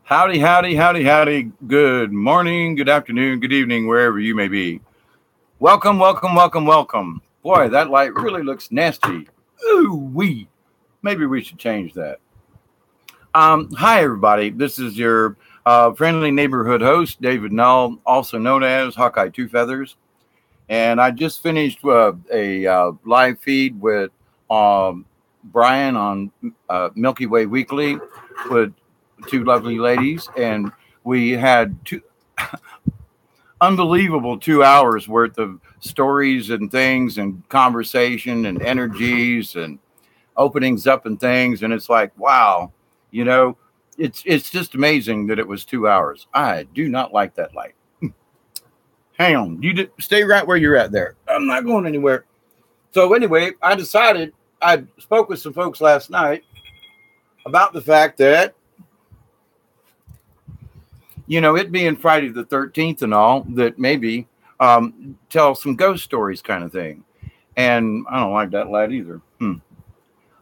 Howdy, howdy, howdy, howdy. Good morning, good afternoon, good evening, wherever you may be. Welcome, welcome, welcome, welcome. Boy, that light really looks nasty. Ooh, wee. Maybe we should change that. Hi, everybody. This is your friendly neighborhood host, David Null, also known as Hawkeye Two Feathers. And I just finished a live feed with um, Brian on Milky Way Weekly with two lovely ladies, and we had two unbelievable 2 hours worth of stories and things and conversation and energies and openings up and things. And it's like, wow, you know, it's just amazing that it was 2 hours. I do not like that light. Hang on, stay right where you're at there. I'm not going anywhere. So anyway, I spoke with some folks last night about the fact that, it being Friday the 13th and all, that maybe tell some ghost stories kind of thing. And I don't like that light either.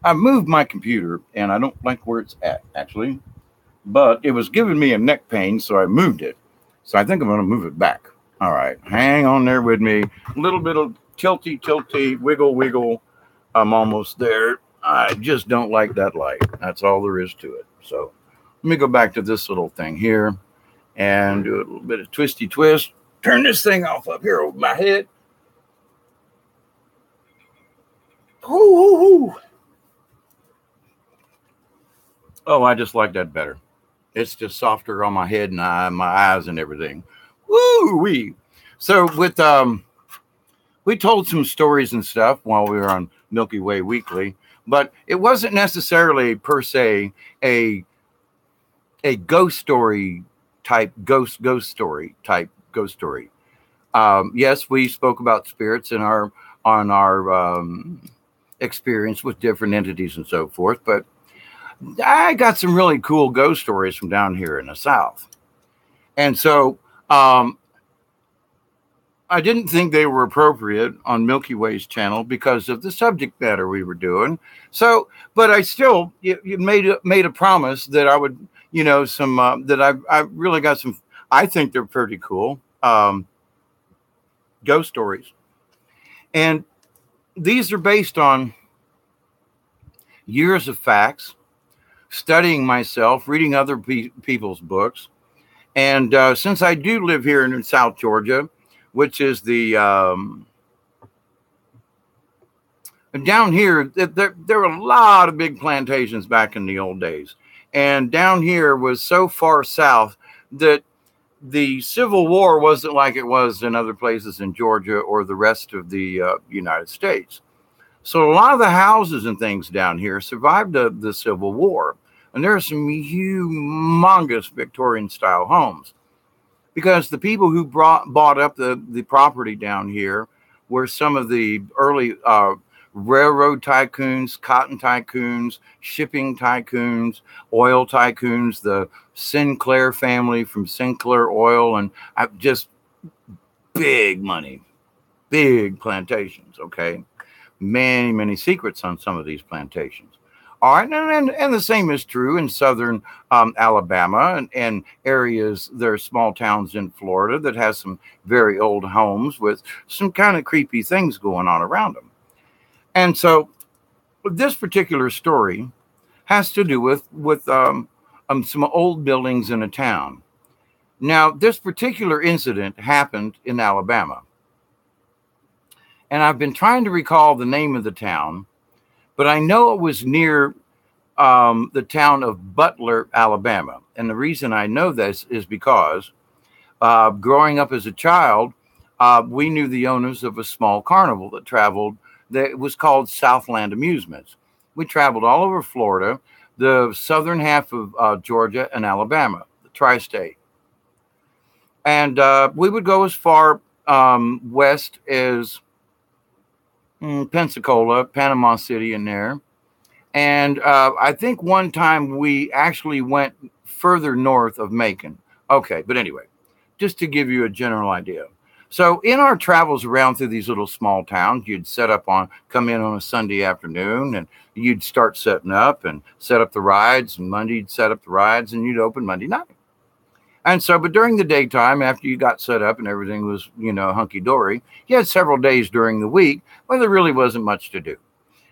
I moved my computer, and I don't like where it's at, actually. But it was giving me a neck pain, so I moved it. So I think I'm going to move it back. All right, hang on there with me. A little bit of tilty, wiggle, wiggle. I'm almost there. I just don't like that light. That's all there is to it. So let me go back to this little thing here and do a little bit of twisty twist. Turn this thing off up here over my head. Ooh. Oh, I just like that better. It's just softer on my head and my eyes and everything. Woo-wee. So we told some stories and stuff while we were on Milky Way Weekly, but it wasn't necessarily per se a ghost story type ghost story. Yes, we spoke about spirits in our experience with different entities and so forth, but I got some really cool ghost stories from down here in the South. And so I didn't think they were appropriate on Milky Way's channel because of the subject matter we were doing. So, but I still you made a promise that I would, that I really got some. I think they're pretty cool ghost stories, and these are based on years of facts, studying myself, reading other people's books, and since I do live here in South Georgia, which is the down here, there were a lot of big plantations back in the old days. And down here was so far south that the Civil War wasn't like it was in other places in Georgia or the rest of the United States. So a lot of the houses and things down here survived the Civil War. And there are some humongous Victorian style homes, because the people who bought up the property down here were some of the early railroad tycoons, cotton tycoons, shipping tycoons, oil tycoons, the Sinclair family from Sinclair Oil, and just big money, big plantations, okay? Many, many secrets on some of these plantations. All right, and the same is true in southern Alabama and areas. There are small towns in Florida that has some very old homes with some kind of creepy things going on around them. And so this particular story has to do with some old buildings in a town. Now, this particular incident happened in Alabama. And I've been trying to recall the name of the town, but I know it was near the town of Butler, Alabama. And the reason I know this is because growing up as a child, we knew the owners of a small carnival that traveled. That was called Southland Amusements. We traveled all over Florida, the southern half of Georgia and Alabama, the tri-state. And we would go as far west as Pensacola, Panama City in there. And I think one time we actually went further north of Macon. Okay, but anyway, just to give you a general idea. So in our travels around through these little small towns, you'd come in on a Sunday afternoon, and you'd start setting up and set up the rides. And Monday you'd set up the rides, and you'd open Monday night. And so, but during the daytime, after you got set up and everything was, hunky dory, you had several days during the week where there really wasn't much to do.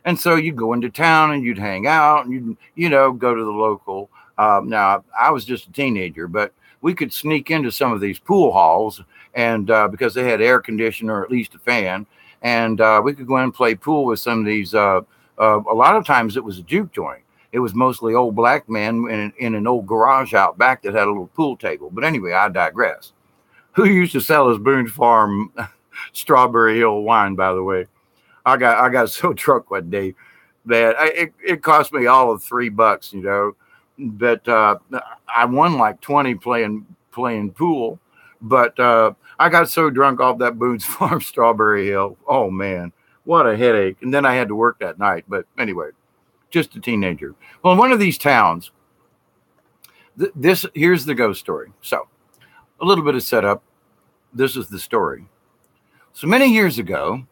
And so you'd go into town and you'd hang out and go to the local. Now, I was just a teenager, but we could sneak into some of these pool halls, and because they had air conditioner or at least a fan, and we could go in and play pool with some of these. A lot of times it was a juke joint. It was mostly old black men in an old garage out back that had a little pool table. But anyway, I digress. Who used to sell us Boone's Farm Strawberry Hill wine, by the way? I got so drunk one day that it cost me all of $3, But I won like 20 playing pool. But I got so drunk off that Boone's Farm Strawberry Hill. Oh, man, what a headache. And then I had to work that night. But anyway. Just a teenager. Well, in one of these towns, here's the ghost story. So, a little bit of setup. This is the story. So many years ago,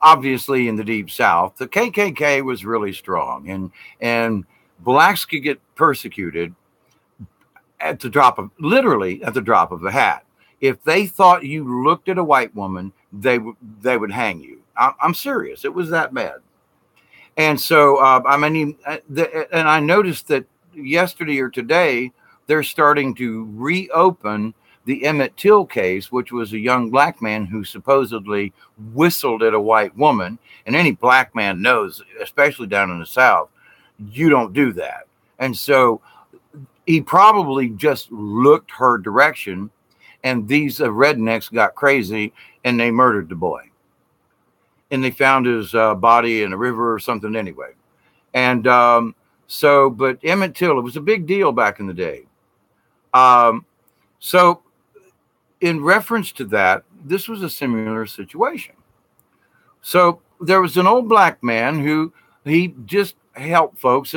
obviously in the Deep South, the KKK was really strong, and blacks could get persecuted literally at the drop of a hat. If they thought you looked at a white woman, they would hang you. I'm serious. It was that bad. And so, and I noticed that yesterday or today, they're starting to reopen the Emmett Till case, which was a young black man who supposedly whistled at a white woman. And any black man knows, especially down in the South, you don't do that. And so he probably just looked her direction, and these rednecks got crazy and they murdered the boy. And they found his body in a river or something anyway. And but Emmett Till, it was a big deal back in the day. So in reference to that, this was a similar situation. So there was an old black man who he just helped folks.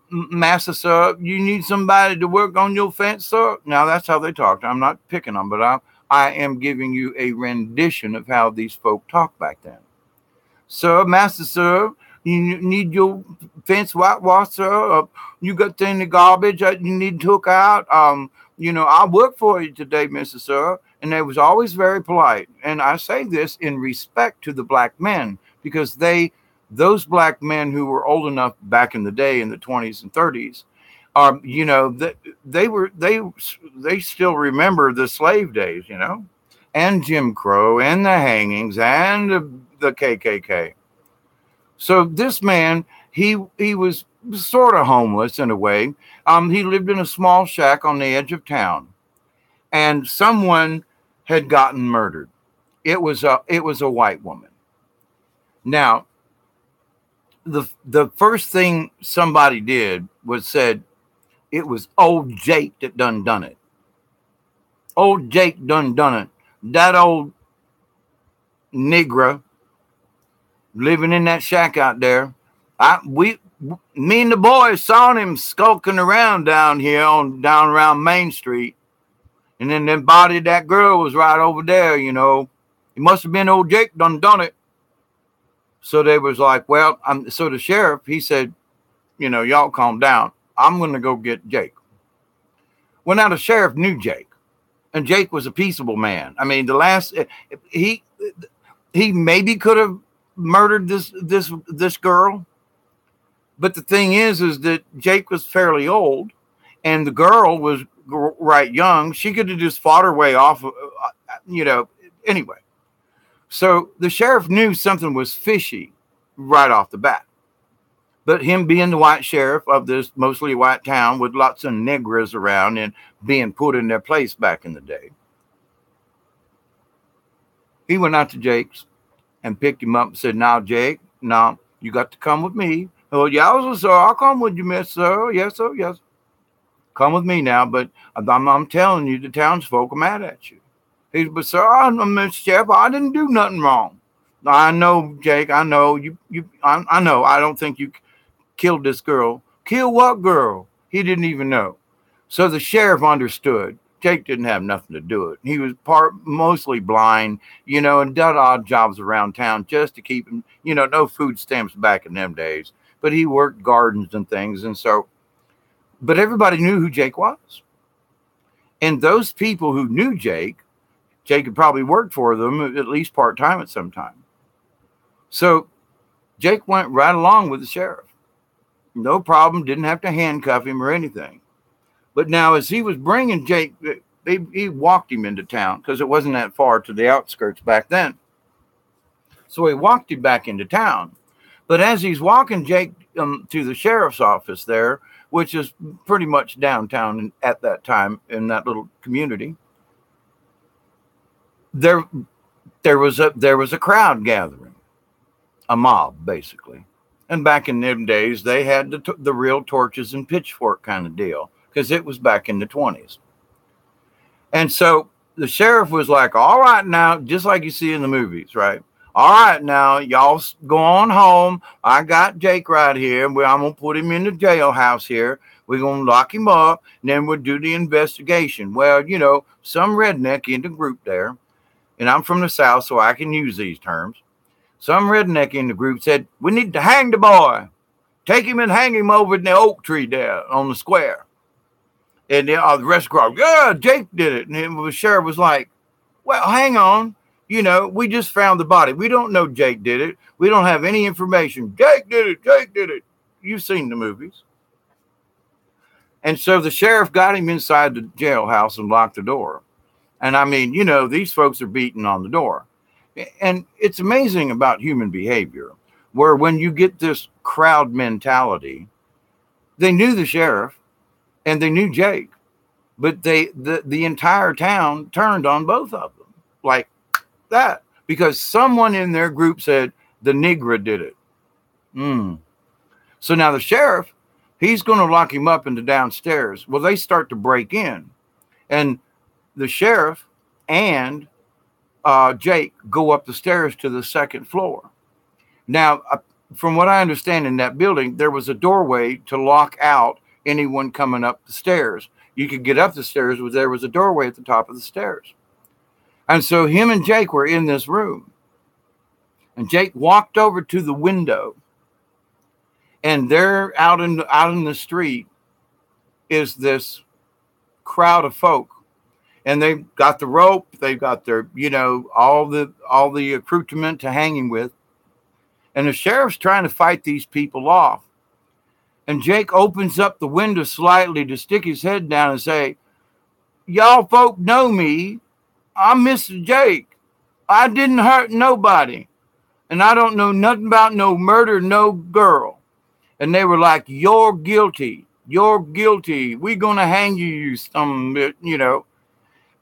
Master, sir, you need somebody to work on your fence, sir. Now that's how they talked. I'm not picking them, but I am giving you a rendition of how these folk talked back then. Sir, master, sir, you need your fence whitewashed, sir. You got any garbage that you need took out. I'll work for you today, Mr. Sir. And they was always very polite. And I say this in respect to the black men, because those black men who were old enough back in the day in the 20s and 30s, they still remember the slave days, and Jim Crow and the hangings and the KKK. So this man, he was sort of homeless in a way. He lived in a small shack on the edge of town, and someone had gotten murdered. It was a white woman. Now, the first thing somebody did was said, it was old Jake that done it. Old Jake done it. That old Negro living in that shack out there. Me and the boys saw him skulking around down around Main Street. And then the body of that girl was right over there, It must have been old Jake done it. So they was like, well, so the sheriff, he said, y'all calm down. I'm going to go get Jake. Well, now the sheriff knew Jake, and Jake was a peaceable man. I mean, he maybe could have murdered this girl, but the thing is that Jake was fairly old, and the girl was right young. She could have just fought her way off, anyway. So the sheriff knew something was fishy right off the bat. But him being the white sheriff of this mostly white town with lots of niggers around and being put in their place back in the day, he went out to Jake's and picked him up and said, now, Jake, now you got to come with me. Oh, yeah, sir, I'll come with you, miss, sir. Yes, sir, yes. Come with me now, but I'm telling you, the townsfolk are mad at you. He said, but sir, Mr. Sheriff, I didn't do nothing wrong. I know, Jake, I know. I know. I don't think you killed this girl. Kill what girl? He didn't even know. So the sheriff understood Jake didn't have nothing to do it. He was mostly blind, and done odd jobs around town just to keep him, no food stamps back in them days. But he worked gardens and things. And so, but everybody knew who Jake was. And those people who knew Jake had probably worked for them at least part-time at some time. So Jake went right along with the sheriff. No problem. Didn't have to handcuff him or anything. But now as he was bringing Jake, he walked him into town because it wasn't that far to the outskirts back then. So he walked him back into town. But as he's walking Jake to the sheriff's office there, which is pretty much downtown at that time in that little community, there was a crowd gathering, a mob basically. And back in them days, they had the real torches and pitchfork kind of deal because it was back in the 1920s. And so the sheriff was like, all right now, just like you see in the movies, right? All right now, y'all go on home. I got Jake right here. I'm going to put him in the jailhouse here. We're going to lock him up, and then we'll do the investigation. Well, some redneck in the group there, and I'm from the South, so I can use these terms. Some redneck in the group said, we need to hang the boy. Take him and hang him over in the oak tree there on the square. And the rest of the crowd, yeah, Jake did it. And the sheriff was like, well, hang on. We just found the body. We don't know Jake did it. We don't have any information. Jake did it. Jake did it. You've seen the movies. And so the sheriff got him inside the jailhouse and locked the door. And I mean, these folks are beating on the door. And it's amazing about human behavior, where when you get this crowd mentality, they knew the sheriff and they knew Jake, but the entire town turned on both of them like that because someone in their group said the Negro did it. So now the sheriff, he's going to lock him up in the downstairs. Well, they start to break in, and the sheriff and Jake go up the stairs to the second floor. Now, from what I understand in that building, there was a doorway to lock out anyone coming up the stairs. You could get up the stairs, but there was a doorway at the top of the stairs. And so him and Jake were in this room. And Jake walked over to the window. And there out in the street is this crowd of folk. And they've got the rope, they've got their, all the accoutrement to hang him with. And the sheriff's trying to fight these people off. And Jake opens up the window slightly to stick his head down and say, y'all folk know me. I'm Mr. Jake. I didn't hurt nobody. And I don't know nothing about no murder, no girl. And they were like, you're guilty. You're guilty. We're going to hang you,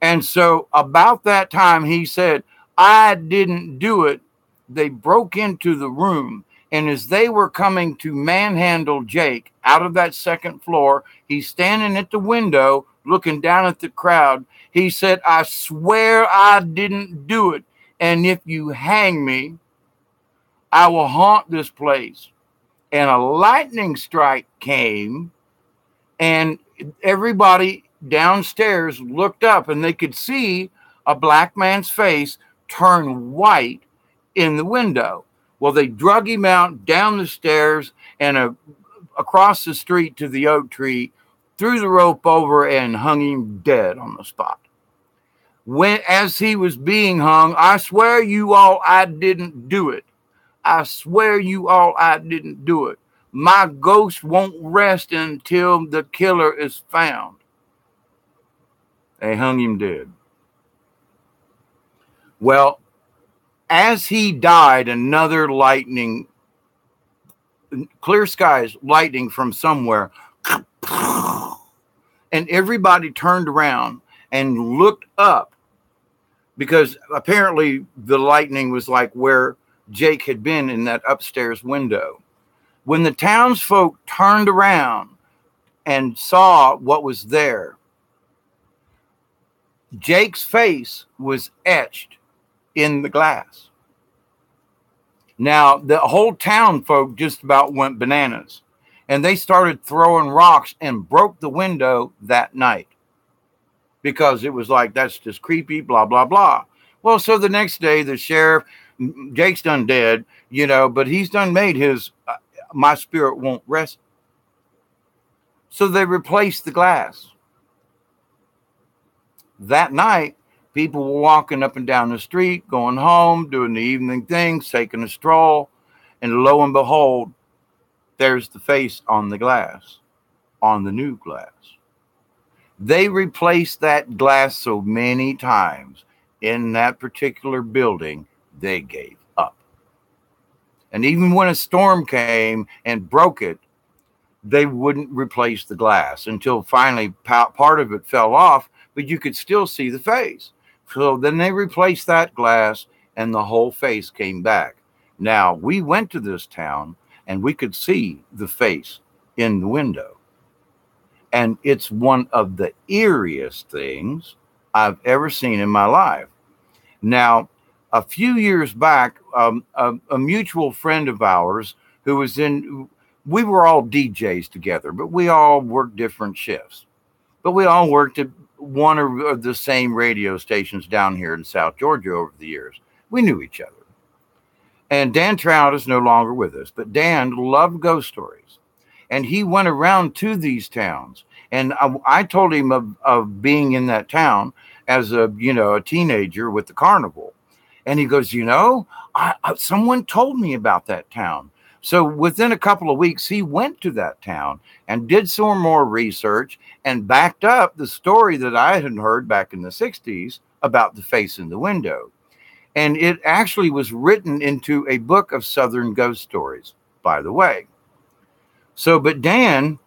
And so about that time, he said, I didn't do it. They broke into the room. And as they were coming to manhandle Jake out of that second floor, he's standing at the window looking down at the crowd. He said, I swear I didn't do it. And if you hang me, I will haunt this place. And a lightning strike came, and everybody downstairs looked up, and they could see a black man's face turn white in the window. Well, they drug him out down the stairs and across the street to the oak tree, threw the rope over, and hung him dead on the spot. As he was being hung, I swear you all, I didn't do it. I swear you all, I didn't do it. My ghost won't rest until the killer is found. They hung him dead. Well, as he died, another lightning, clear skies, lightning from somewhere, and everybody turned around and looked up because apparently the lightning was like where Jake had been in that upstairs window. When the townsfolk turned around and saw what was there, Jake's face was etched in the glass. Now, the whole town folk just about went bananas, and they started throwing rocks and broke the window that night. because it was like, that's just creepy, blah, blah, blah. Well, so the next day, the sheriff, Jake's done dead, but he's done made his, my spirit won't rest. So they replaced the glass. That night, people were walking up and down the street, going home, doing the evening things, taking a stroll, and lo and behold, there's the face on the glass, on the new glass. They replaced that glass so many times in that particular building, they gave up. And even when a storm came and broke it, they wouldn't replace the glass until finally part of it fell off, but you could still see the face. So then they replaced that glass and the whole face came back. Now, we went to this town and we could see the face in the window. And it's one of the eeriest things I've ever seen in my life. Now, a few years back, a mutual friend of ours who was we were all DJs together, but we all worked different shifts. But we all worked at one of the same radio stations down here in South Georgia over the years. We knew each other. And Dan Trout is no longer with us, but Dan loved ghost stories. And he went around to these towns. And I told him of being in that town as a teenager with the carnival. And he goes, someone told me about that town. So within a couple of weeks, he went to that town and did some more research and backed up the story that I had heard back in the 60s about the face in the window. And it actually was written into a book of Southern ghost stories, by the way. So, but Dan,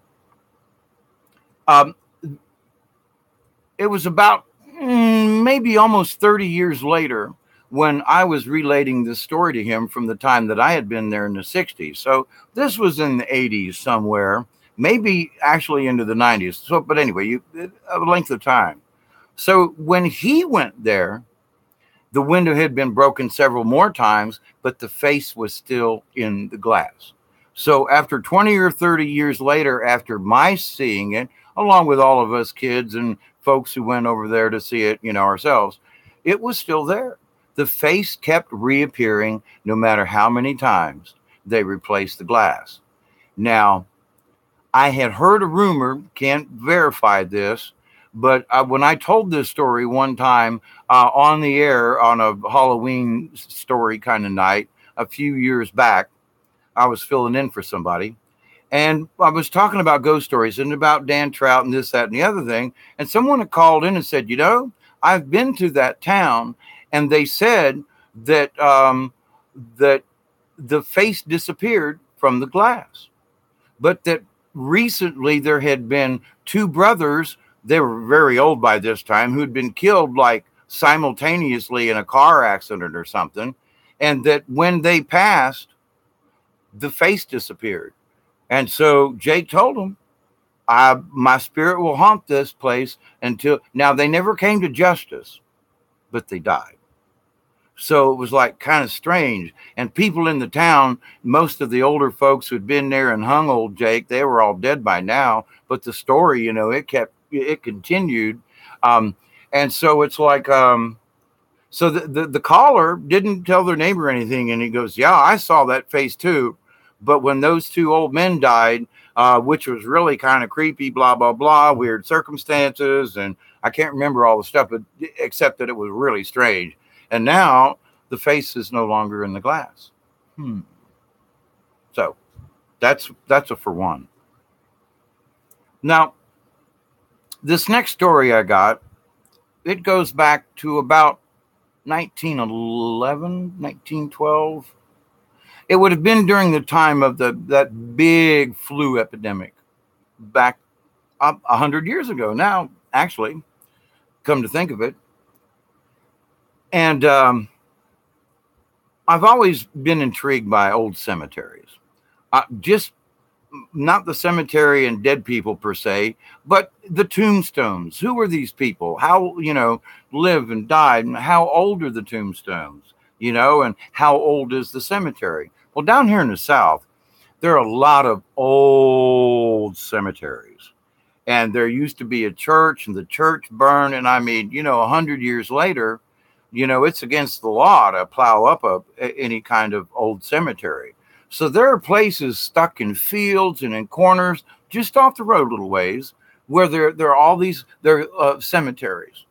it was about maybe almost 30 years later when I was relating this story to him from the time that I had been there in the 60s. So this was in the 80s somewhere, maybe actually into the 90s. So, but anyway, a length of time. So when he went there, the window had been broken several more times, but the face was still in the glass. So after 20 or 30 years later, after my seeing it, along with all of us kids and folks who went over there to see it, ourselves, it was still there. The face kept reappearing no matter how many times they replaced the glass. Now, I had heard a rumor, can't verify this, but when I told this story one time on the air on a Halloween story kind of night a few years back, I was filling in for somebody. And I was talking about ghost stories and about Dan Trout and this, that, and the other thing. And someone had called in and said, I've been to that town. And they said that that the face disappeared from the glass, but that recently there had been two brothers. They were very old by this time, who had been killed like simultaneously in a car accident or something, and that when they passed, the face disappeared. And so Jake told them, my spirit will haunt this place until now. They never came to justice, but they died. So it was like kind of strange. And people in the town, most of the older folks who'd been there and hung old Jake, they were all dead by now. But the story, it continued. And so it's like, so the caller didn't tell their neighbor anything. And he goes, yeah, I saw that face too. But when those two old men died, which was really kind of creepy, blah, blah, blah, weird circumstances. And I can't remember all the stuff, but except that it was really strange. And now the face is no longer in the glass. So that's a for one. Now, this next story I got, it goes back to about 1911, 1912. It would have been during the time of that big flu epidemic back 100 years ago now, actually, come to think of it. And I've always been intrigued by old cemeteries. Just not the cemetery and dead people per se, but the tombstones. Who are these people? How, live and died? And how old are the tombstones? And how old is the cemetery? Well, down here in the South, there are a lot of old cemeteries. And there used to be a church, and the church burned. And I mean, 100 years later, it's against the law to plow up any kind of old cemetery. So there are places stuck in fields and in corners just off the road a little ways where there are all these cemeteries.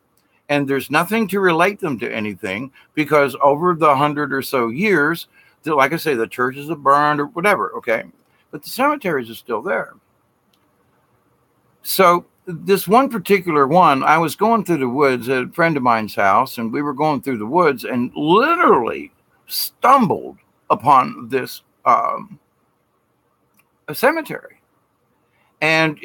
And there's nothing to relate them to anything, because over the 100 or so years, like I say, the churches have burned or whatever, okay? But the cemeteries are still there. So this one particular one, I was going through the woods at a friend of mine's house, and we were going through the woods and literally stumbled upon this a cemetery. And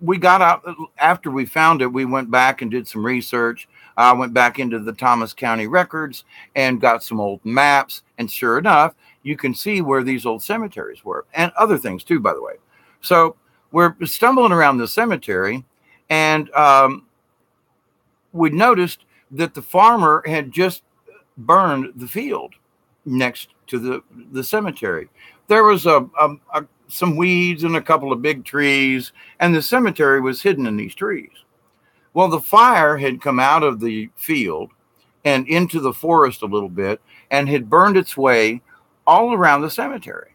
we got out after we found it. We went back and did some research. I went back into the Thomas County records and got some old maps. And sure enough, you can see where these old cemeteries were, and other things too, by the way. So we're stumbling around the cemetery, and we noticed that the farmer had just burned the field next to the cemetery. There was some weeds and a couple of big trees, and the cemetery was hidden in these trees. Well, the fire had come out of the field and into the forest a little bit and had burned its way all around the cemetery.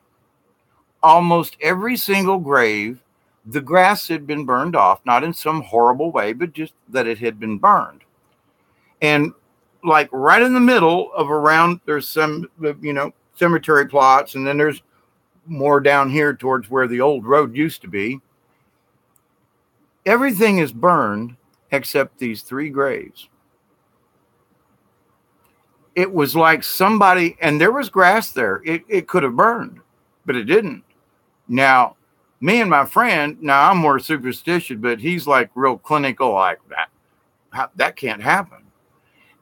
Almost every single grave, the grass had been burned off, not in some horrible way, but just that it had been burned. And like right in the middle of around, there's some, cemetery plots, and then there's more down here towards where the old road used to be. Everything is burned except these 3 graves. It was like somebody, and there was grass there. It could have burned, but it didn't. Now, me and my friend, now I'm more superstitious, but he's like real clinical, like that can't happen.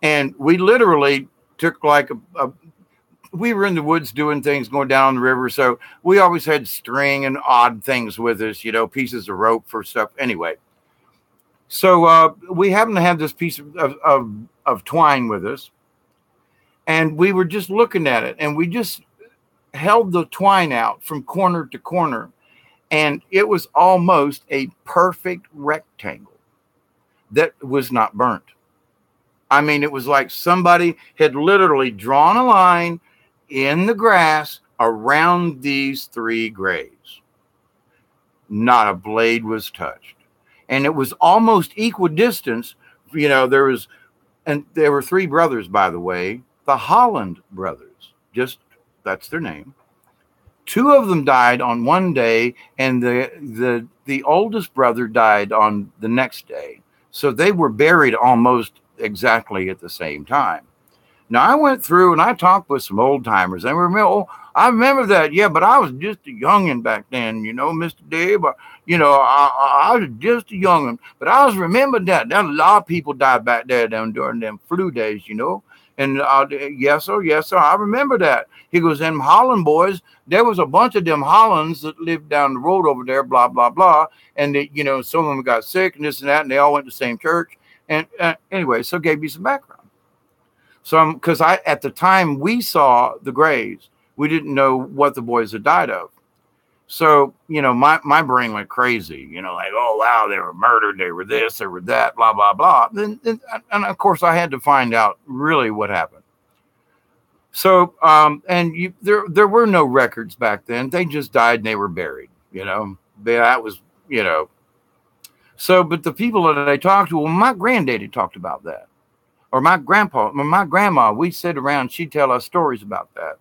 And we literally took like we were in the woods doing things, going down the river. So we always had string and odd things with us, pieces of rope for stuff. Anyway, so we happened to have this piece of twine with us, and we were just looking at it, and we just held the twine out from corner to corner, and it was almost a perfect rectangle that was not burnt. I mean, it was like somebody had literally drawn a line in the grass around these 3 graves. Not a blade was touched. And it was almost equidistant. There were 3 brothers, by the way, the Holland brothers. Just, that's their name. 2 of them died on one day, and the oldest brother died on the next day. So they were buried almost exactly at the same time. Now, I went through and I talked with some old timers, and I remember that. Yeah, but I was just a youngin' back then, Mr. Dave. I was just a youngin', but I was remembered that a lot of people died back there during them flu days, And yes, sir, I remember that. He goes, them Holland boys, there was a bunch of them Hollands that lived down the road over there, blah, blah, blah. And, some of them got sick and this and that, and they all went to the same church. And anyway, so gave me some background. So, because at the time we saw the graves, we didn't know what the boys had died of. So, my brain went crazy, like, oh, wow, they were murdered. They were this, they were that, blah, blah, blah. And of course, I had to find out really what happened. So, there were no records back then. They just died and they were buried, That was, So, but the people that I talked to, well, my granddaddy talked about that. Or my grandma, we'd sit around, she'd tell us stories about that.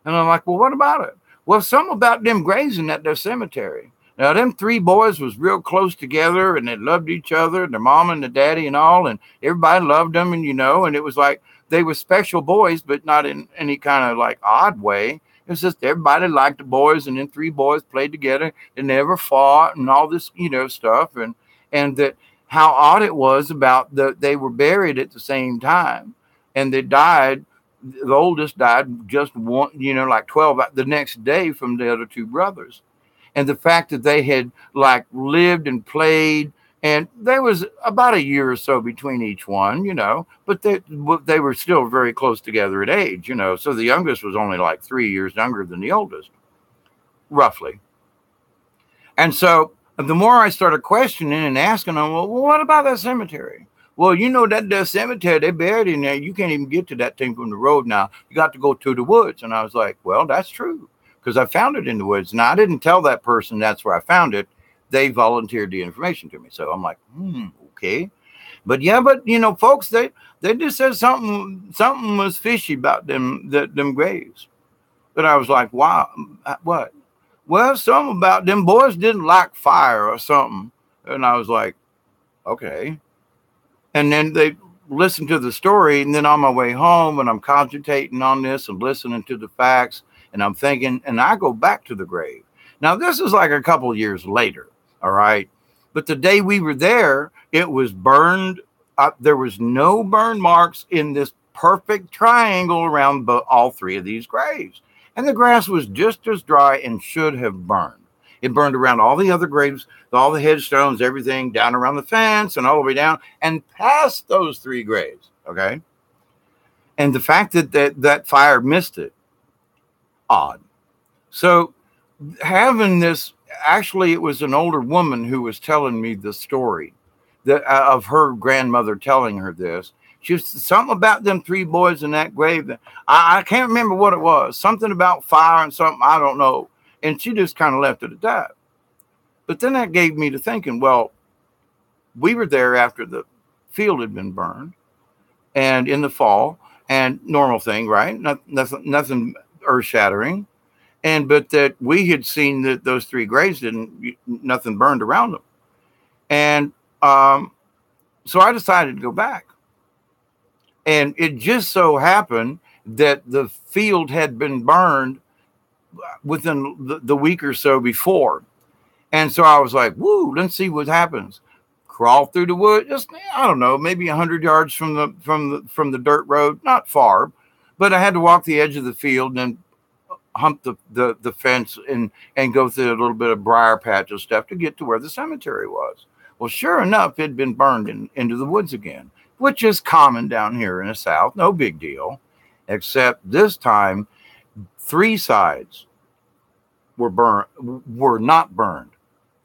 And I'm like, well, what about it? Well, something about them grazing at their cemetery. Now, them 3 boys was real close together, and they loved each other, their mom and the daddy and all, and everybody loved them, and and it was like they were special boys, but not in any kind of like odd way. It was just everybody liked the boys, and then 3 boys played together and never fought and all this, stuff. And that how odd it was about they were buried at the same time, and they died. The oldest died just one, like 12 the next day from the other 2 brothers. And the fact that they had like lived and played, and there was about a year or so between each one, but they were still very close together in age, So the youngest was only like 3 years younger than the oldest, roughly. And so the more I started questioning and asking them, well, what about that cemetery? Well, you know that cemetery, they buried in there. You can't even get to that thing from the road now. You got to go to the woods. And I was like, well, that's true, because I found it in the woods. Now, I didn't tell that person that's where I found it. They volunteered the information to me. So I'm like, okay. But yeah, folks, they just said something was fishy about them graves. But I was like, wow, what? Well, something about them boys didn't like fire or something. And I was like, okay. And then they listened to the story. And then on my way home, and I'm cogitating on this and listening to the facts, and I'm thinking, and I go back to the grave. Now, this is like a couple of years later. All right. But the day we were there, it was burned up. There was no burn marks in this perfect triangle around all three of these graves. And the grass was just as dry and should have burned. It burned around all the other graves, all the headstones, everything down around the fence and all the way down and past those three graves. Okay. And the fact that fire missed it, odd. So having this, actually, it was an older woman who was telling me the story of her grandmother telling her this. She was something about them three boys in that grave. I can't remember what it was. Something about fire and something, I don't know. And she just kind of left it at that. But then that gave me to thinking, well, we were there after the field had been burned and in the fall, and normal thing, right? Nothing earth-shattering. But that we had seen that those three graves nothing burned around them. And so I decided to go back. And it just so happened that the field had been burned within the week or so before. And so I was like, woo, let's see what happens. Crawl through the woods, just, I don't know, maybe 100 yards from the dirt road, not far. But I had to walk the edge of the field and hump the fence and go through a little bit of briar patch of stuff to get to where the cemetery was. Well, sure enough, it had been burned into the woods again, which is common down here in the South. No big deal, except this time, three sides were not burned.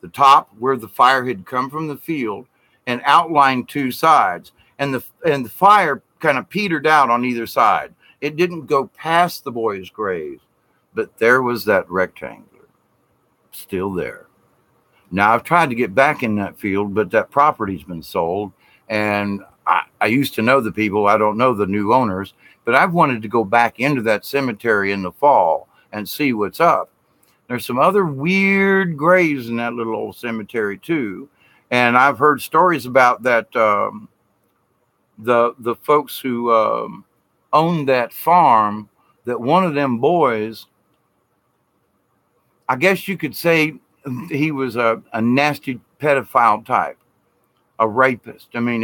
The top, where the fire had come from the field, and outlined two sides, and the fire kind of petered out on either side. It didn't go past the boys' graves, but there was that rectangle still there. Now, I've tried to get back in that field, but that property's been sold. And I used to know the people. I don't know the new owners, but I've wanted to go back into that cemetery in the fall and see what's up. There's some other weird graves in that little old cemetery, too. And I've heard stories about that, the folks who owned that farm, that one of them boys, I guess you could say, he was a nasty pedophile type, a rapist. I mean,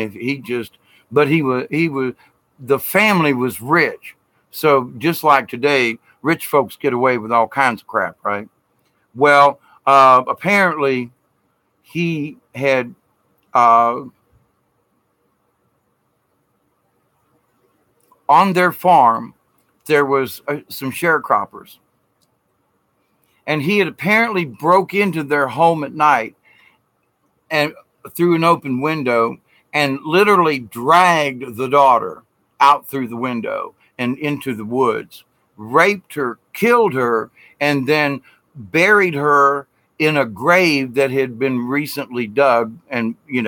the family was rich. So just like today, rich folks get away with all kinds of crap, right? Well, apparently he had, on their farm, there was some sharecroppers. And he had apparently broke into their home at night and through an open window and literally dragged the daughter out through the window and into the woods, raped her, killed her, and then buried her in a grave that had been recently dug, and they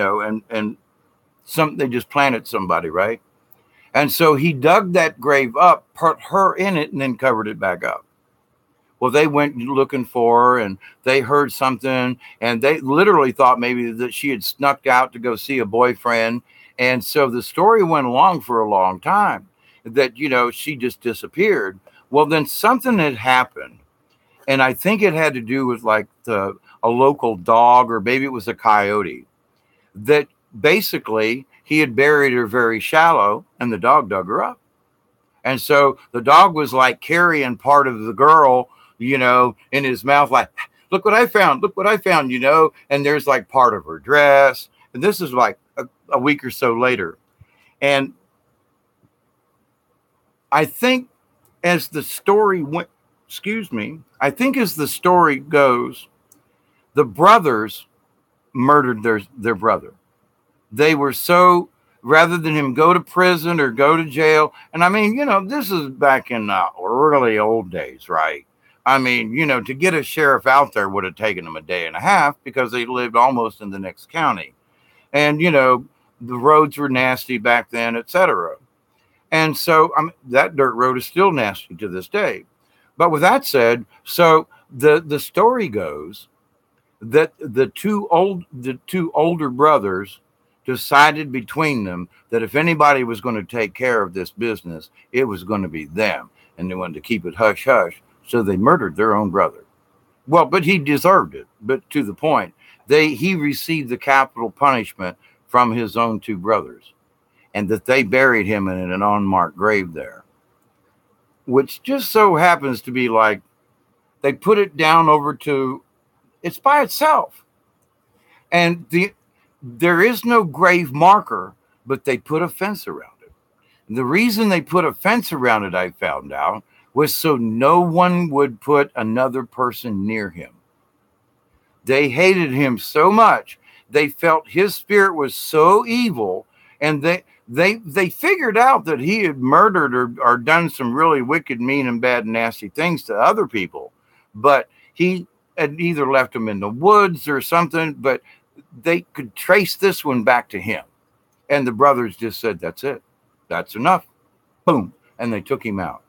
just planted somebody, right? And so he dug that grave up, put her in it, and then covered it back up. Well, they went looking for her, and they heard something, and they literally thought maybe that she had snuck out to go see a boyfriend. And so the story went along for a long time that, she just disappeared. Well, then something had happened, and I think it had to do with like a local dog, or maybe it was a coyote, that basically he had buried her very shallow, and the dog dug her up. And so the dog was like carrying part of the girl, in his mouth, like, look what I found, and there's like part of her dress. And this is like a week or so later. And I think as the story goes, the brothers murdered their brother. They were so, rather than him go to prison or go to jail. And I mean, this is back in the early old days, right? I mean, to get a sheriff out there would have taken them a day and a half because they lived almost in the next county. And, the roads were nasty back then, etc. And so that dirt road is still nasty to this day. But with that said, so the story goes that the two older brothers decided between them that if anybody was going to take care of this business, it was going to be them. And they wanted to keep it hush hush. So they murdered their own brother. Well, but he deserved it. But to the point, he received the capital punishment from his own two brothers, and that they buried him in an unmarked grave there, which just so happens to be like they put it down over to, it's by itself. And there is no grave marker, but they put a fence around it. And the reason they put a fence around it, I found out, was so no one would put another person near him. They hated him so much. They felt his spirit was so evil, and they figured out that he had murdered or done some really wicked, mean, and bad, nasty things to other people. But he had either left them in the woods or something, but they could trace this one back to him. And the brothers just said, that's it. That's enough. Boom. And they took him out.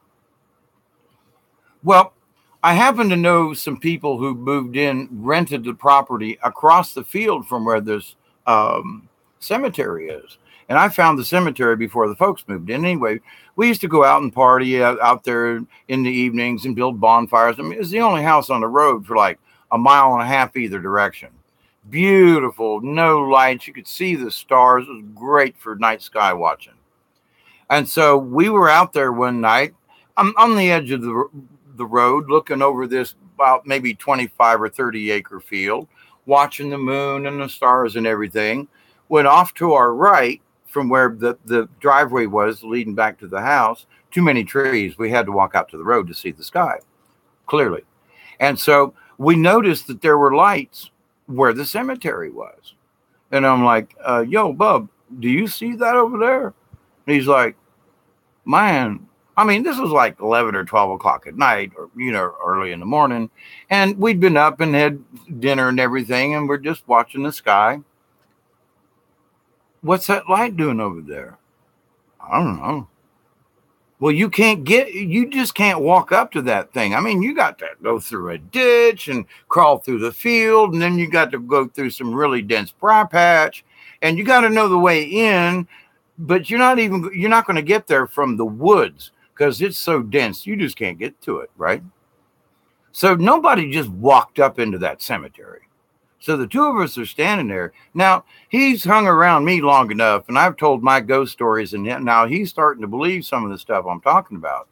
Well, I happen to know some people who moved in, rented the property across the field from where this cemetery is. And I found the cemetery before the folks moved in. Anyway, we used to go out and party out there in the evenings and build bonfires. I mean, it was the only house on the road for like a mile and a half either direction. Beautiful, no lights. You could see the stars. It was great for night sky watching. And so we were out there one night. I'm on the edge of the road looking over this about maybe 25 or 30 acre field, watching the moon and the stars and everything. When off to our right from where the driveway was leading back to the house, too many trees. We had to walk out to the road to see the sky clearly. And so we noticed that there were lights where the cemetery was. And I'm like, yo, Bub, do you see that over there? And he's like, man, I mean, this was like 11 or 12 o'clock at night or, early in the morning. And we'd been up and had dinner and everything. And we're just watching the sky. What's that light doing over there? I don't know. Well, you just can't walk up to that thing. I mean, you got to go through a ditch and crawl through the field. And then you got to go through some really dense briar patch. And you got to know the way in. But you're not going to get there from the woods because it's so dense. You just can't get to it, right? So nobody just walked up into that cemetery. So the two of us are standing there. Now, he's hung around me long enough, and I've told my ghost stories, and now he's starting to believe some of the stuff I'm talking about.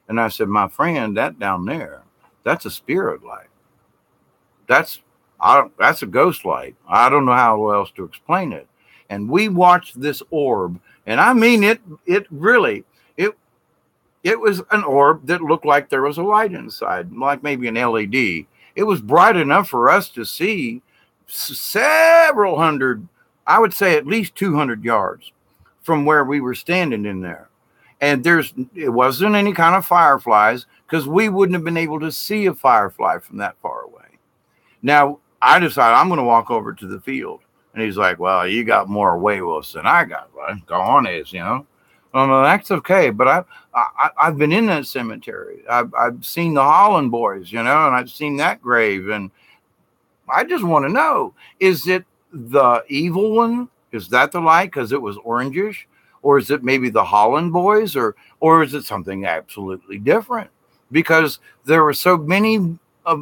And I said, my friend, that down there, that's a spirit light. That's a ghost light. I don't know how else to explain it. And we watched this orb, and I mean it was an orb that looked like there was a light inside, like maybe an LED. It was bright enough for us to see several hundred, I would say at least 200 yards from where we were standing in there. And it wasn't any kind of fireflies because we wouldn't have been able to see a firefly from that far away. Now, I decided I'm going to walk over to the field. And he's like, well, you got more werewolves than I got. Well, go on, Oh, no, that's okay. But I've been in that cemetery. I've seen the Holland boys, and I've seen that grave. And I just want to know, is it the evil one? Is that the light because it was orangish? Or is it maybe the Holland boys? Or is it something absolutely different? Because there were so many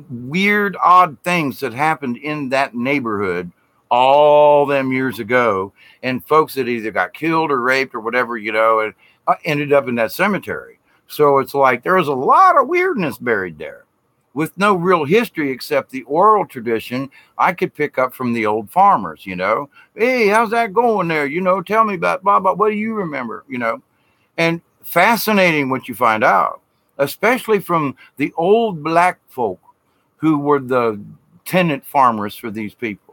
weird, odd things that happened in that neighborhood all them years ago, and folks that either got killed or raped or whatever, and ended up in that cemetery. So it's like there was a lot of weirdness buried there with no real history except the oral tradition I could pick up from the old farmers, Hey, how's that going there? Tell me about blah, blah, what do you remember, And fascinating what you find out, especially from the old black folk who were the tenant farmers for these people.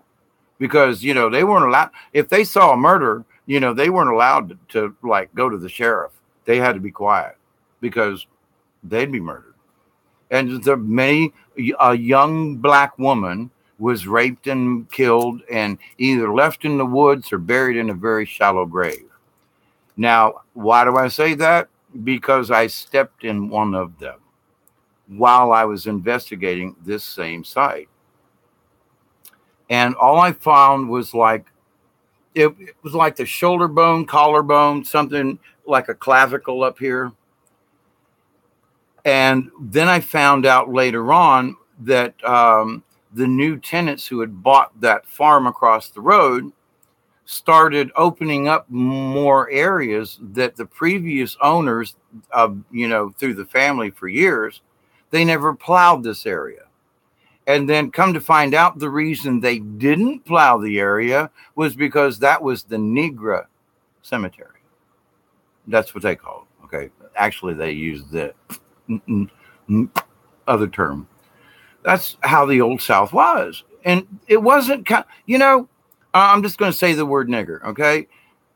because, you know, they weren't allowed, if they saw a murder, you know, they weren't allowed to like go to the sheriff. They had to be quiet because they'd be murdered. And a young black woman was raped and killed and either left in the woods or buried in a very shallow grave. Now, why do I say that? Because I stepped in one of them while I was investigating this same site. And all I found was like, it was like the shoulder bone, collarbone, something like a clavicle up here. And then I found out later on that the new tenants who had bought that farm across the road started opening up more areas that the previous owners of, you know, through the family for years, they never plowed this area. And then come to find out the reason they didn't plow the area was because that was the Negro cemetery. That's what they call it. Okay. Actually, they used the other term. That's how the Old South was. And it wasn't, you know, I'm just going to say the word nigger. Okay.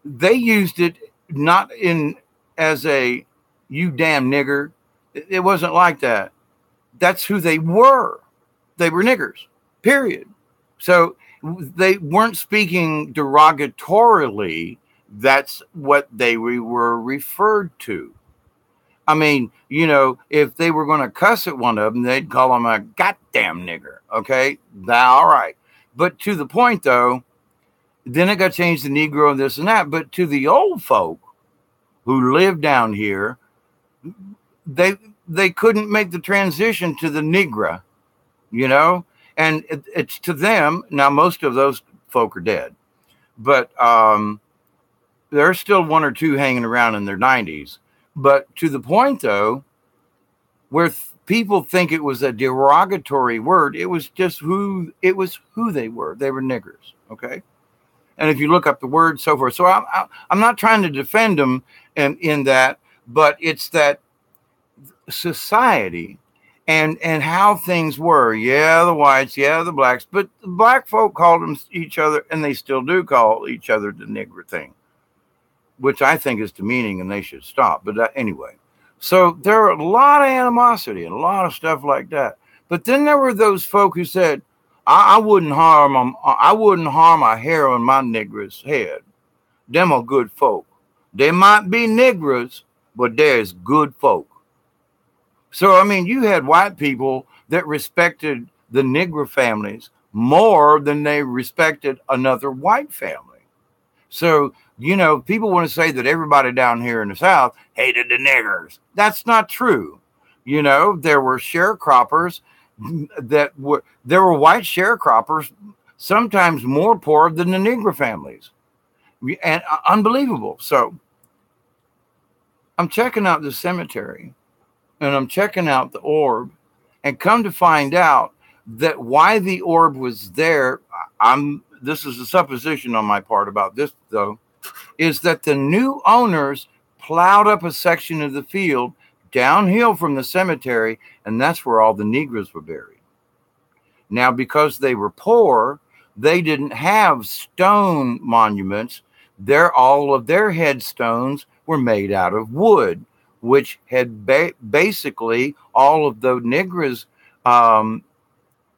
They used it not in as a you damn nigger. It wasn't like that. That's who they were. They were niggers, period. So they weren't speaking derogatorily. That's what they were referred to. I mean, you know, if they were going to cuss at one of them, they'd call them a goddamn nigger. Okay, all right. But to the point, though, then it got changed to Negro and this and that. But to the old folk who lived down here, they couldn't make the transition to the Negro. You know, and it's to them now. Most of those folk are dead, but there's still one or two hanging around in their 90s. But to the point, though, where people think it was a derogatory word, it was just who they were. They were niggers. Okay, and if you look up the word, so forth. So I'm not trying to defend them in that, but it's that society. And how things were. Yeah, the whites, yeah, the blacks. But the black folk called them each other, and they still do call each other the nigger thing, which I think is demeaning and they should stop. But anyway, so there are a lot of animosity and a lot of stuff like that. But then there were those folk who said, I wouldn't harm a hair on my nigger's head. Them are good folk. They might be niggers, but there's good folk. So, I mean, you had white people that respected the Negro families more than they respected another white family. So, you know, people want to say that everybody down here in the South hated the niggers. That's not true. You know, there were sharecroppers there were white sharecroppers, sometimes more poor than the Negro families. And unbelievable. So I'm checking out the cemetery. And I'm checking out the orb, and come to find out that why the orb was there, this is a supposition on my part about this, though, is that the new owners plowed up a section of the field downhill from the cemetery, and that's where all the Negroes were buried. Now, because they were poor, they didn't have stone monuments. All of their headstones were made out of wood, which had basically all of the Negroes'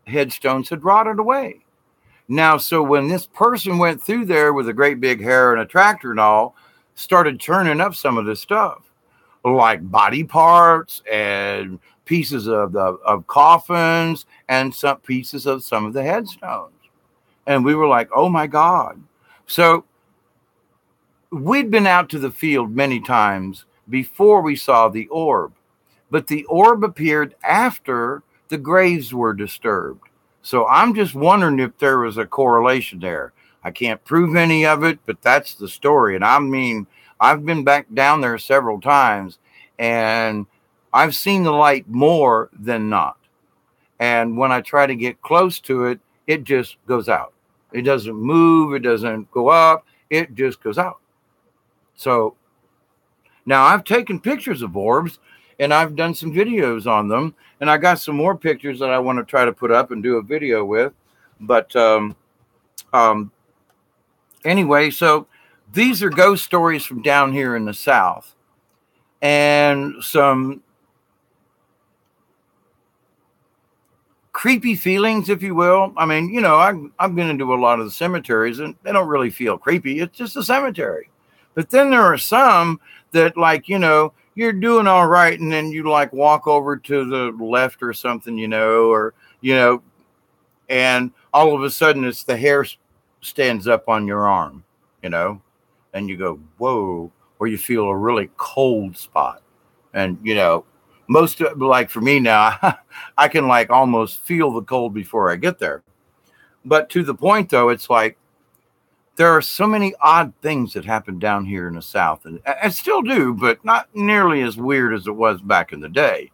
headstones had rotted away. Now, so when this person went through there with a great big hair and a tractor and all, started turning up some of this stuff, like body parts and pieces of coffins and some pieces of some of the headstones. And we were like, oh my God. So we'd been out to the field many times before we saw the orb, but the orb appeared after the graves were disturbed. So I'm just wondering if there was a correlation there. I can't prove any of it, but that's the story. And I mean, I've been back down there several times, and I've seen the light more than not. And when I try to get close to it, it just goes out. It doesn't move. It doesn't go up. It just goes out. So now I've taken pictures of orbs, and I've done some videos on them, and I got some more pictures that I want to try to put up and do a video with. But Um, anyway, so these are ghost stories from down here in the South, and some creepy feelings, if you will. I mean, I've been into a lot of the cemeteries, and they don't really feel creepy. It's just a cemetery. But then there are some that, like, you're doing all right, and then you like walk over to the left or something, or and all of a sudden it's the hair stands up on your arm, you know, and you go, whoa, or you feel a really cold spot. And, most like for me now, I can like almost feel the cold before I get there. But to the point though, it's like there are so many odd things that happen down here in the South, and still do, but not nearly as weird as it was back in the day.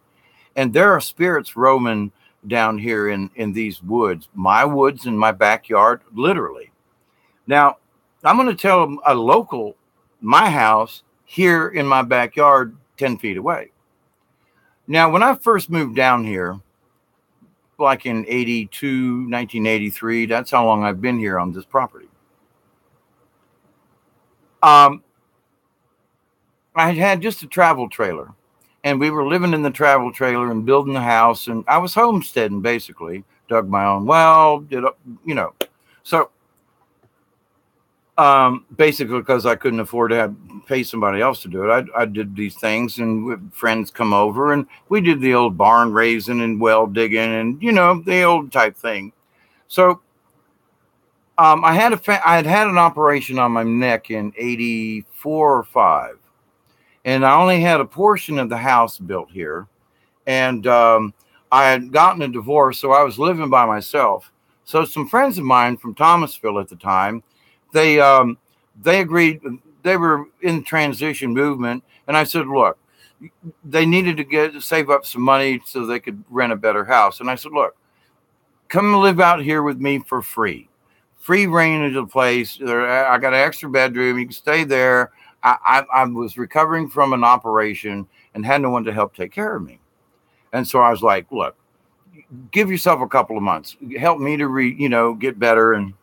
And there are spirits roaming down here in these woods, my woods in my backyard, literally. Now, I'm going to tell a local, my house here in my backyard, 10 feet away. Now, when I first moved down here, like in 1983, that's how long I've been here on this property. I had just a travel trailer, and we were living in the travel trailer and building the house, and I was homesteading basically, dug my own well, so basically because I couldn't afford to pay somebody else to do it, I did these things, and friends come over, and we did the old barn raising and well digging, and the old type thing. So I had had an operation on my neck in 84 or 5, and I only had a portion of the house built here, and I had gotten a divorce, so I was living by myself. So some friends of mine from Thomasville at the time, they agreed. They were in the transition movement, and I said, look, they needed to save up some money so they could rent a better house. And I said, look, come live out here with me for free reign of the place. I got an extra bedroom. You can stay there. I was recovering from an operation and had no one to help take care of me. And so I was like, look, give yourself a couple of months. Help me to get better. And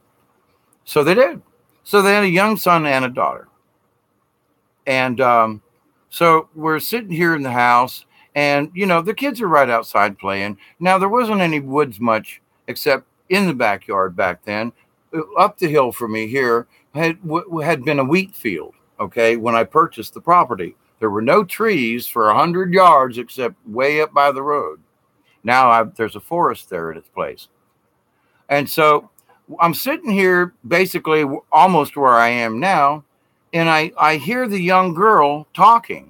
so they did. So they had a young son and a daughter. And so we're sitting here in the house, and, the kids are right outside playing. Now, there wasn't any woods much except in the backyard back then. Up the hill from me here had been a wheat field, okay, when I purchased the property. There were no trees for 100 yards except way up by the road. Now there's a forest there at its place. And so I'm sitting here basically almost where I am now, and I hear the young girl talking.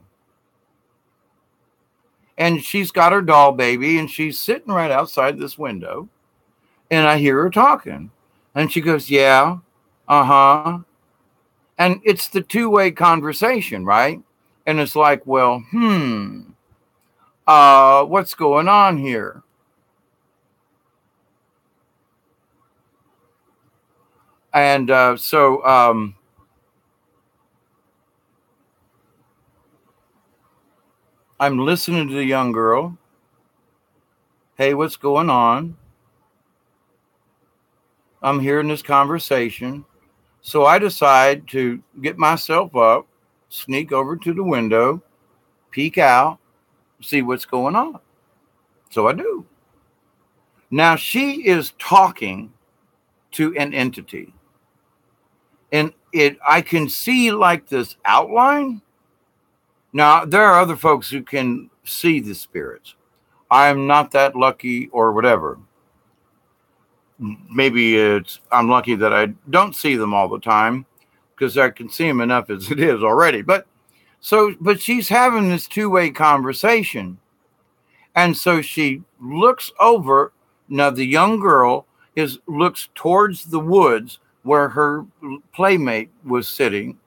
And she's got her doll baby, and she's sitting right outside this window, and I hear her talking. And she goes, yeah, uh-huh. And it's the two-way conversation, right? And it's like, well, what's going on here? And so I'm listening to the young girl. Hey, what's going on? I'm hearing this conversation. So I decide to get myself up, sneak over to the window, peek out, see what's going on. So I do. Now she is talking to an entity. And I can see like this outline. Now, there are other folks who can see the spirits. I'm not that lucky or whatever. Maybe I'm lucky that I don't see them all the time because I can see them enough as it is already. But she's having this two-way conversation. And so she looks over. Now, the young girl looks towards the woods where her playmate was sitting.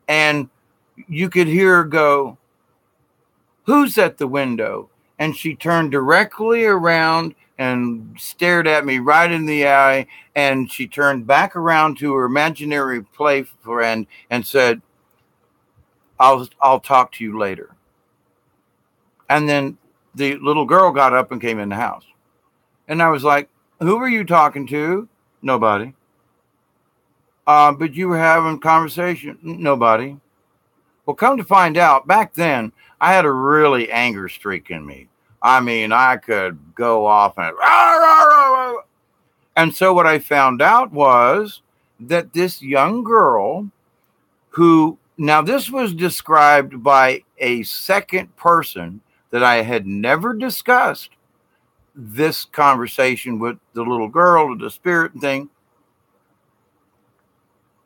And you could hear her go, who's at the window? And she turned directly around and stared at me right in the eye. And she turned back around to her imaginary play friend and said, I'll talk to you later. And then the little girl got up and came in the house. And I was like, who were you talking to? Nobody. But you were having conversation. Nobody. Well, come to find out, back then, I had a really anger streak in me. I mean, I could go off and, rah, rah, rah, rah. And so what I found out was that this young girl who, now this was described by a second person that I had never discussed this conversation with the little girl, the spirit thing.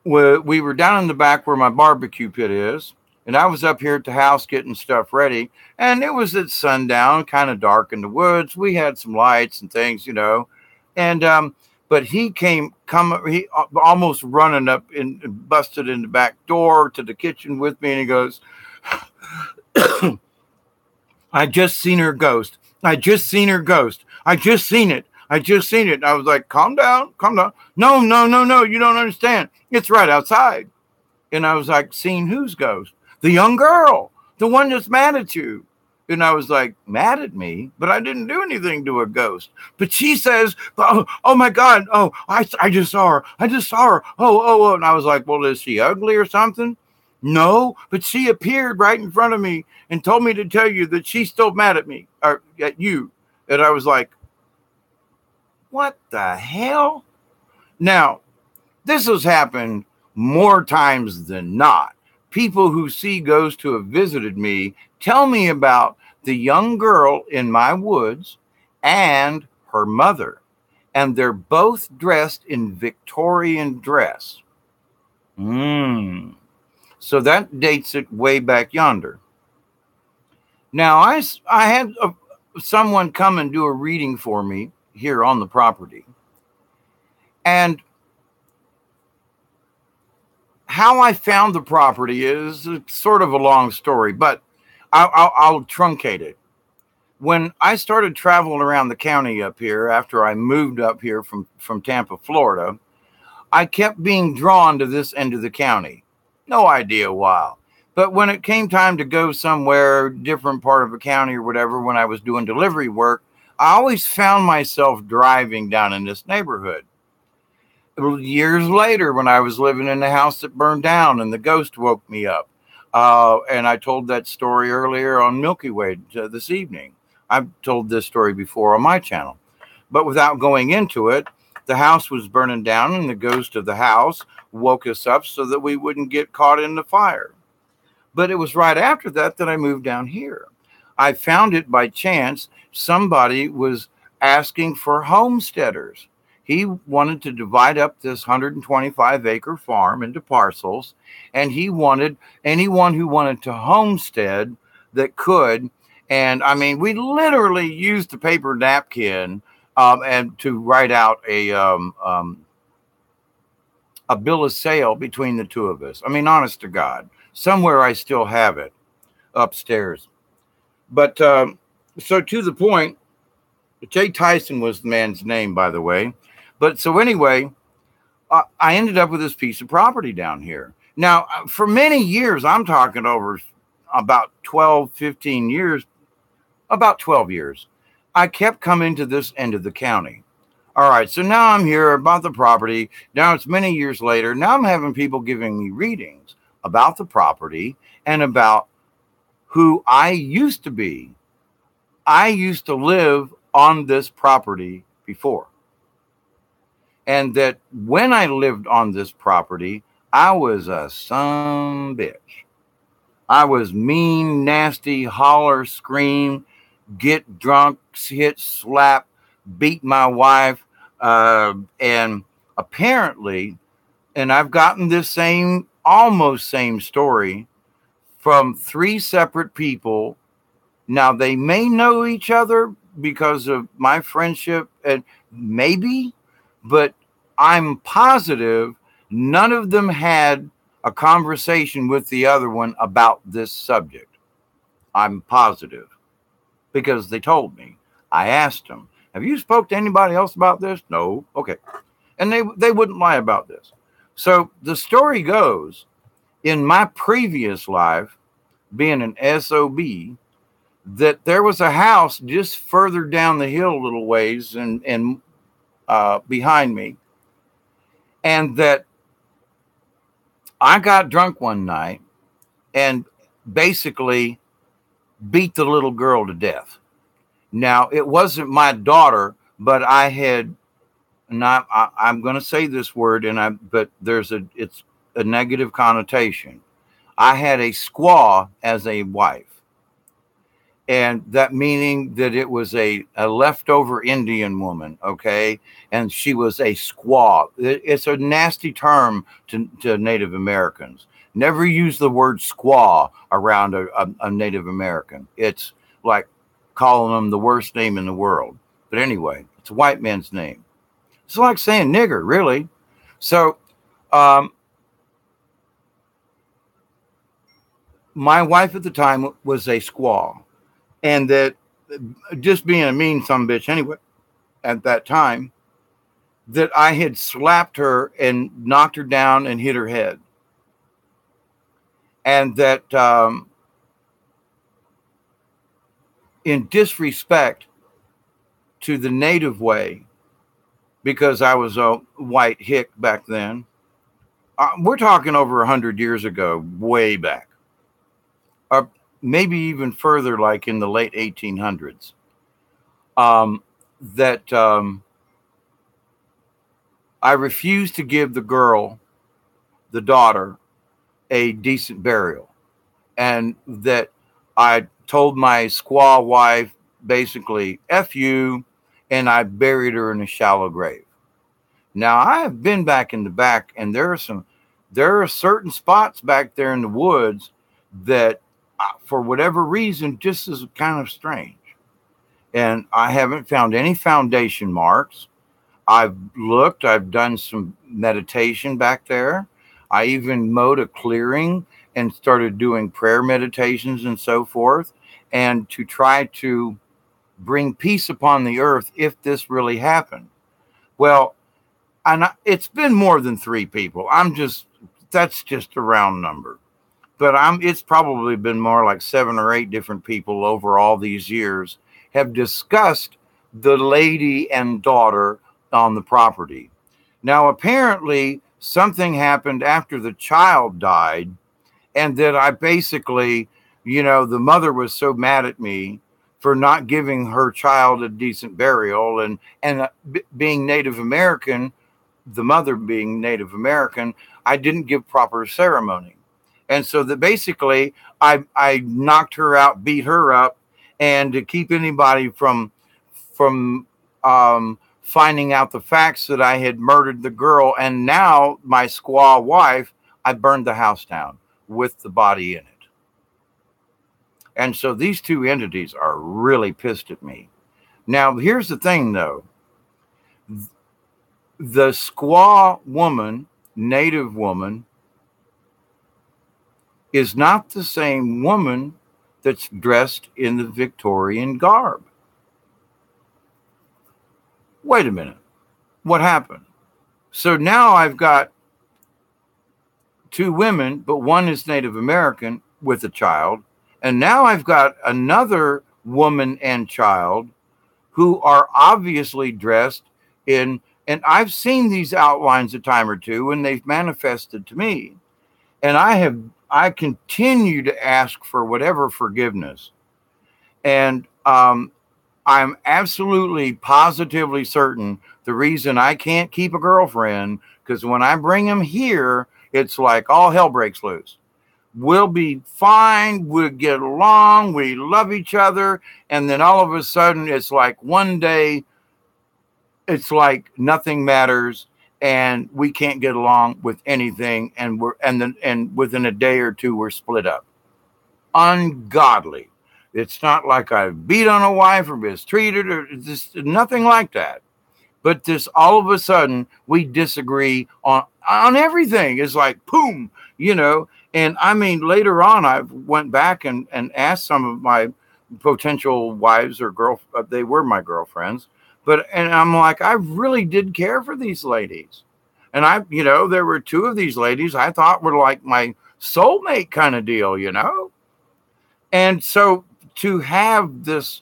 We were down in the back where my barbecue pit is, and I was up here at the house getting stuff ready, and it was at sundown, kind of dark in the woods. We had some lights and things, and but he he almost running up and busted in the back door to the kitchen with me, and he goes, I just seen her ghost. I just seen her ghost. I just seen it. I just seen it. I was like, calm down, calm down. No, no, no, no. You don't understand. It's right outside. And I was like, seen whose ghost? The young girl, the one that's mad at you. And I was like, mad at me? But I didn't do anything to a ghost. But she says, oh my God. Oh, I just saw her. I just saw her. Oh. And I was like, well, is she ugly or something? No, but she appeared right in front of me and told me to tell you that she's still mad at me, or at you. And I was like, what the hell? Now, this has happened more times than not. People who see ghosts who have visited me tell me about the young girl in my woods and her mother. And they're both dressed in Victorian dress. So that dates it way back yonder. Now, I had someone come and do a reading for me here on the property. And how I found the property is sort of a long story, but I'll truncate it. When I started traveling around the county up here after I moved up here from Tampa, Florida, I kept being drawn to this end of the county. No idea why. But when it came time to go somewhere, different part of the county or whatever, when I was doing delivery work, I always found myself driving down in this neighborhood. Years later, when I was living in the house that burned down and the ghost woke me up, and I told that story earlier on Milky Way this evening. I've told this story before on my channel. But without going into it, the house was burning down and the ghost of the house woke us up so that we wouldn't get caught in the fire. But it was right after that I moved down here. I found it by chance. Somebody was asking for homesteaders. He wanted to divide up this 125-acre farm into parcels, and he wanted anyone who wanted to homestead that could. And I mean, we literally used the paper napkin and to write out a bill of sale between the two of us. I mean, honest to God, somewhere I still have it upstairs. But so to the point, Jay Tyson was the man's name, by the way. But so anyway, I ended up with this piece of property down here. Now, for many years, I'm talking over about 12, 15 years, about 12 years, I kept coming to this end of the county. All right, so now I'm here about the property. Now it's many years later. Now I'm having people giving me readings about the property and about who I used to be. I used to live on this property before. And that when I lived on this property, I was a son bitch. I was mean, nasty, holler, scream, get drunk, hit, slap, beat my wife. And apparently, and I've gotten this almost same story from 3 separate people. Now, they may know each other because of my friendship, and maybe, but I'm positive none of them had a conversation with the other one about this subject. I'm positive because they told me. I asked them, have you spoke to anybody else about this? No. Okay. And they wouldn't lie about this. So the story goes, in my previous life, being an SOB, that there was a house just further down the hill a little ways and behind me. And that I got drunk one night and basically beat the little girl to death. Now, it wasn't my daughter, but I had not, I'm going to say this word, but it's a negative connotation. I had a squaw as a wife. And that meaning that it was a leftover Indian woman, okay? And she was a squaw. It's a nasty term to Native Americans. Never use the word squaw around a Native American. It's like calling them the worst name in the world. But anyway, it's a white man's name. It's like saying nigger, really. So, my wife at the time was a squaw. And that just being a mean sumbitch anyway at that time, that I had slapped her and knocked her down and hit her head. And that in disrespect to the native way, because I was a white hick back then, we're talking over 100 years ago, way back, or maybe even further, like in the late 1800s, I refused to give the daughter, a decent burial. And that I told my squaw wife, basically, F you, and I buried her in a shallow grave. Now, I have been back in the back, and there are certain spots back there in the woods that, for whatever reason, just is kind of strange. And I haven't found any foundation marks. I've done some meditation back there. I even mowed a clearing and started doing prayer meditations and so forth, and to try to bring peace upon the earth if this really happened. Well, it's been more than 3 people. That's just a round number. But it's probably been more like 7 or 8 different people over all these years have discussed the lady and daughter on the property. Now, apparently, something happened after the child died, and that I basically, the mother was so mad at me for not giving her child a decent burial, and being Native American, the mother being Native American, I didn't give proper ceremony. And so that basically I knocked her out, beat her up, and to keep anybody from finding out the facts that I had murdered the girl, and now my squaw wife, I burned the house down with the body in it. And so these 2 entities are really pissed at me. Now, here's the thing, though. The squaw woman, native woman, is not the same woman that's dressed in the Victorian garb. Wait a minute. What happened? So now I've got 2 women, but one is Native American with a child. And now I've got another woman and child who are obviously dressed in, and I've seen these outlines a time or two and they've manifested to me. And I continue to ask for whatever forgiveness. And I'm absolutely positively certain the reason I can't keep a girlfriend, because when I bring them here, it's like all hell breaks loose. We'll be fine. We'll get along. We love each other. And then all of a sudden, it's like one day, it's like nothing matters and we can't get along with anything. And within a day or 2, we're split up. Ungodly. It's not like I beat on a wife or mistreated or just nothing like that. But this, all of a sudden, we disagree on everything. It's like, boom, And I mean, later on, I went back and asked some of my potential wives or they were my girlfriends. And I'm like, I really did care for these ladies. And there were 2 of these ladies I thought were like my soulmate kind of deal, And so to have this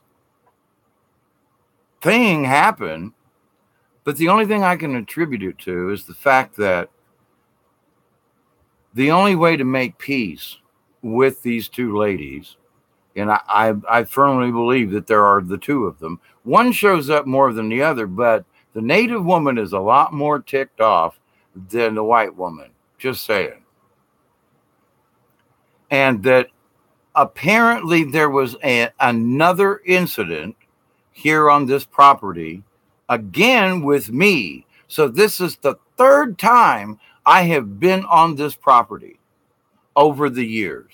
thing happen, but the only thing I can attribute it to is the fact that The only way to make peace with these two ladies, and I firmly believe that there are the two of them. One shows up more than the other, but the native woman is a lot more ticked off than the white woman. Just saying. And that apparently there was another incident here on this property, again with me. So this is the third time I have been on this property over the years,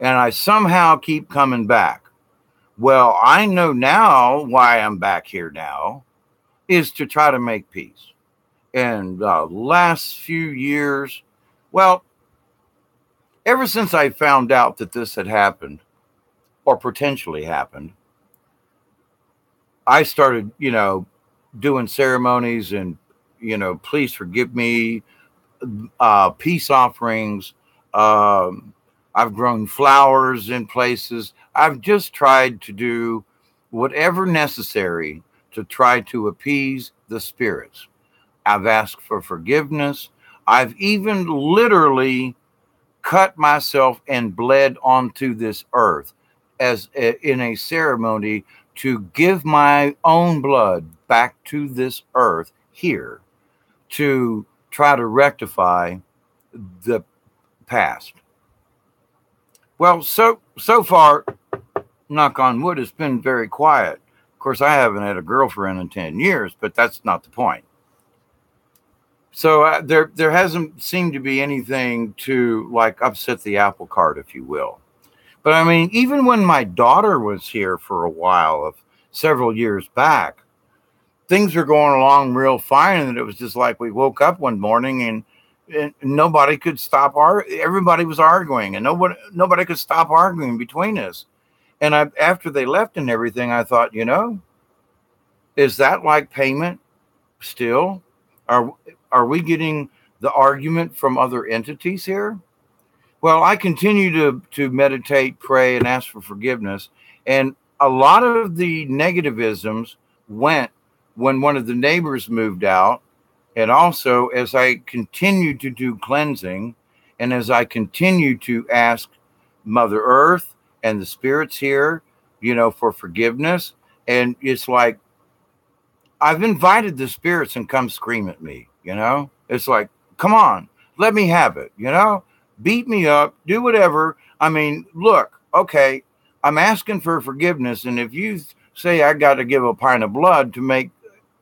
and I somehow keep coming back. Well, I know now why I'm back here now is to try to make peace. And the last few years, well, ever since I found out that this had happened or potentially happened, I started, doing ceremonies and, please forgive me, peace offerings. I've grown flowers in places. I've just tried to do whatever necessary to try to appease the spirits. I've asked for forgiveness. I've even literally cut myself and bled onto this earth in a ceremony to give my own blood back to this earth here to try to rectify the past. Well, so far, knock on wood, it's been very quiet. Of course, I haven't had a girlfriend in 10 years, but that's not the point. So there hasn't seemed to be anything to like upset the apple cart, if you will. But I mean, even when my daughter was here for a while, of several years back, things were going along real fine, and it was just like we woke up one morning and nobody could stop everybody was arguing, and nobody could stop arguing between us. And after they left and everything, I thought, is that like payment still? Are we getting the argument from other entities here? Well, I continue to meditate, pray, and ask for forgiveness. And a lot of the negativisms went when one of the neighbors moved out. And also, as I continue to do cleansing, and as I continue to ask Mother Earth and the spirits here, for forgiveness. And it's like, I've invited the spirits and come scream at me, It's like, come on, let me have it, Beat me up, do whatever. I mean, look, okay, I'm asking for forgiveness. And if you say I got to give a pint of blood to make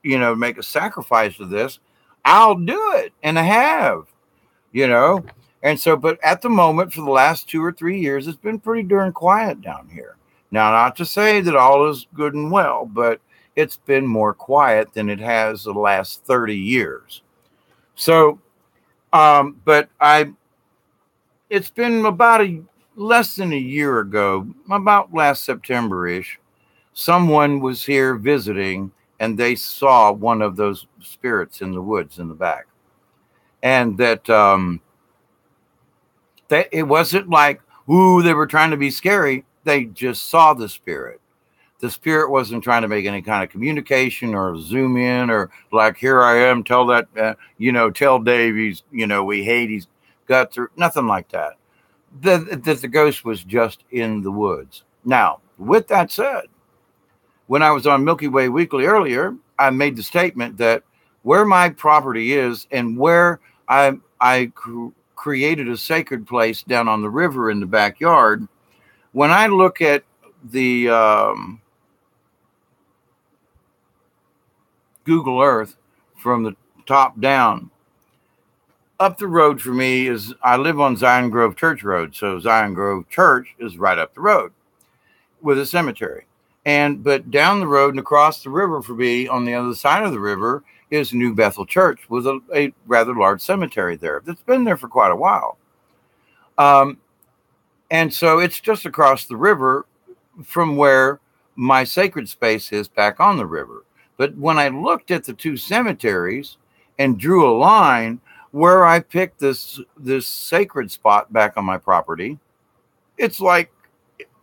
a sacrifice of this, I'll do it. And I have, And so, but at the moment, for the last 2 or 3 years, it's been pretty darn quiet down here. Now, not to say that all is good and well, but it's been more quiet than it has the last 30 years. So, it's been about less than a year ago, about last September-ish, someone was here visiting, and they saw one of those spirits in the woods in the back. And that it wasn't like, ooh, they were trying to be scary. They just saw the spirit. The spirit wasn't trying to make any kind of communication or zoom in or like, here I am, tell that, tell Dave he's, he's got through, nothing like that. The ghost was just in the woods. Now, with that said, when I was on Milky Way Weekly earlier, I made the statement that where my property is and where I created a sacred place down on the river in the backyard, when I look at the Google Earth from the top down, up the road for me is, I live on Zion Grove Church Road. So Zion Grove Church is right up the road with a cemetery. But down the road and across the river for me on the other side of the river is New Bethel Church with a rather large cemetery there that's been there for quite a while. And so it's just across the river from where my sacred space is back on the river. But when I looked at the two cemeteries and drew a line where I picked this sacred spot back on my property, it's like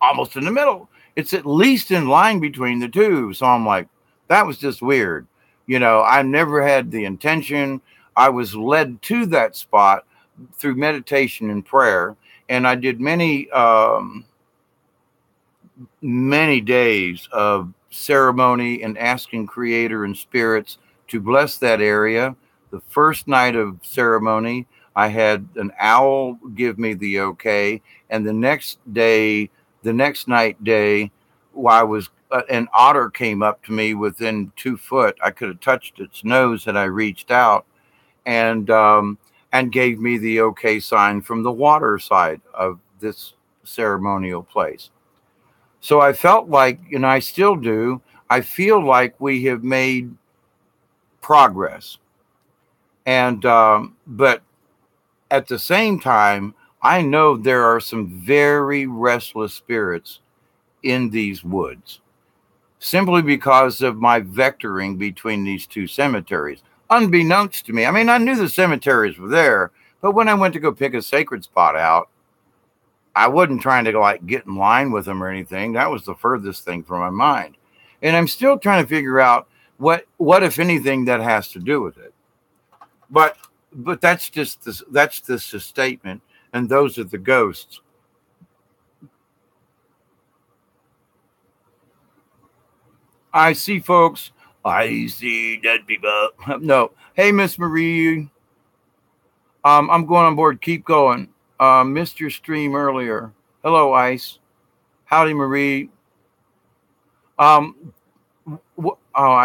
almost in the middle. It's at least in line between the two. So I'm like, that was just weird. I never had the intention. I was led to that spot through meditation and prayer. And I did many days of ceremony and asking Creator and spirits to bless that area. The first night of ceremony, I had an owl give me the okay, and the next night day, I was an otter came up to me within 2 foot. I could have touched its nose had I reached out, and gave me the okay sign from the water side of this ceremonial place. So I felt like, and I still do, I feel like we have made progress. And, but at the same time, I know there are some very restless spirits in these woods simply because of my vectoring between these two cemeteries. Unbeknownst to me, I mean, I knew the cemeteries were there, but when I went to go pick a sacred spot out, I wasn't trying to like get in line with them or anything. That was the furthest thing from my mind. And I'm still trying to figure out what if anything, that has to do with it. But that's just a statement, and those are the ghosts. I see folks. I see dead people. No. Hey, Miss Marie. I'm going on board. Keep going. Missed your stream earlier. Hello, Ice. Howdy, Marie. I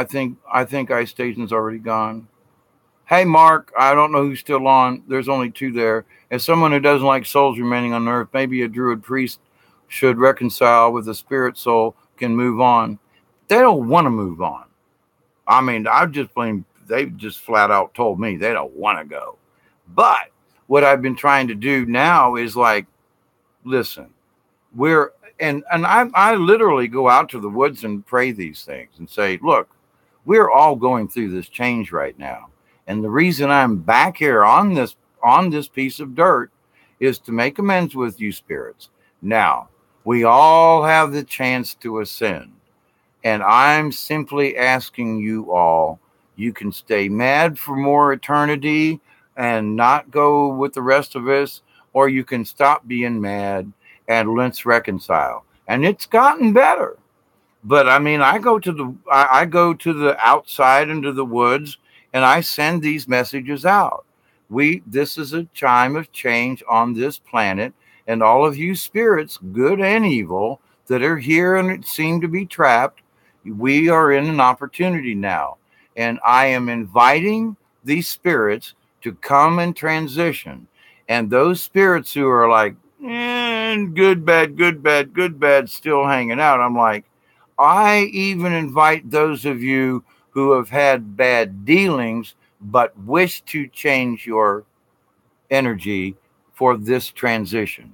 think Ice Station's already gone. Hey, Mark. I don't know who's still on. There's only 2 there. As someone who doesn't like souls remaining on Earth, maybe a druid priest should reconcile with the spirit soul, can move on. They don't want to move on. I mean, I just blame. They just flat out told me they don't want to go. But what I've been trying to do now is like, listen, I literally go out to the woods and pray these things and say, look, we're all going through this change right now. And the reason I'm back here on this piece of dirt is to make amends with you spirits. Now, we all have the chance to ascend. And I'm simply asking you all, you can stay mad for more eternity and not go with the rest of us, or you can stop being mad and let's reconcile. And it's gotten better. But I mean, I go to the outside into the woods and I send these messages out. This is a time of change on this planet, and all of you spirits, good and evil, that are here and seem to be trapped, we are in an opportunity now. And I am inviting these spirits to come and transition. And those spirits who are like, good, bad, still hanging out, I'm like, I even invite those of you who have had bad dealings but wish to change your energy for this transition.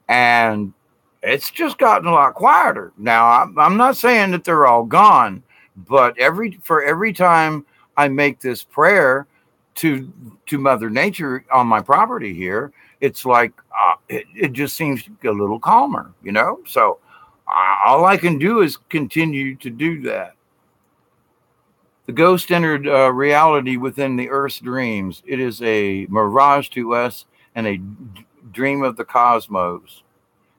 And it's just gotten a lot quieter. Now, I'm not saying that they're all gone, but every time I make this prayer to Mother Nature on my property here, it's like it just seems a little calmer, you know? So all I can do is continue to do that. The ghost entered reality within the Earth's dreams. It is a mirage to us and a dream of the cosmos.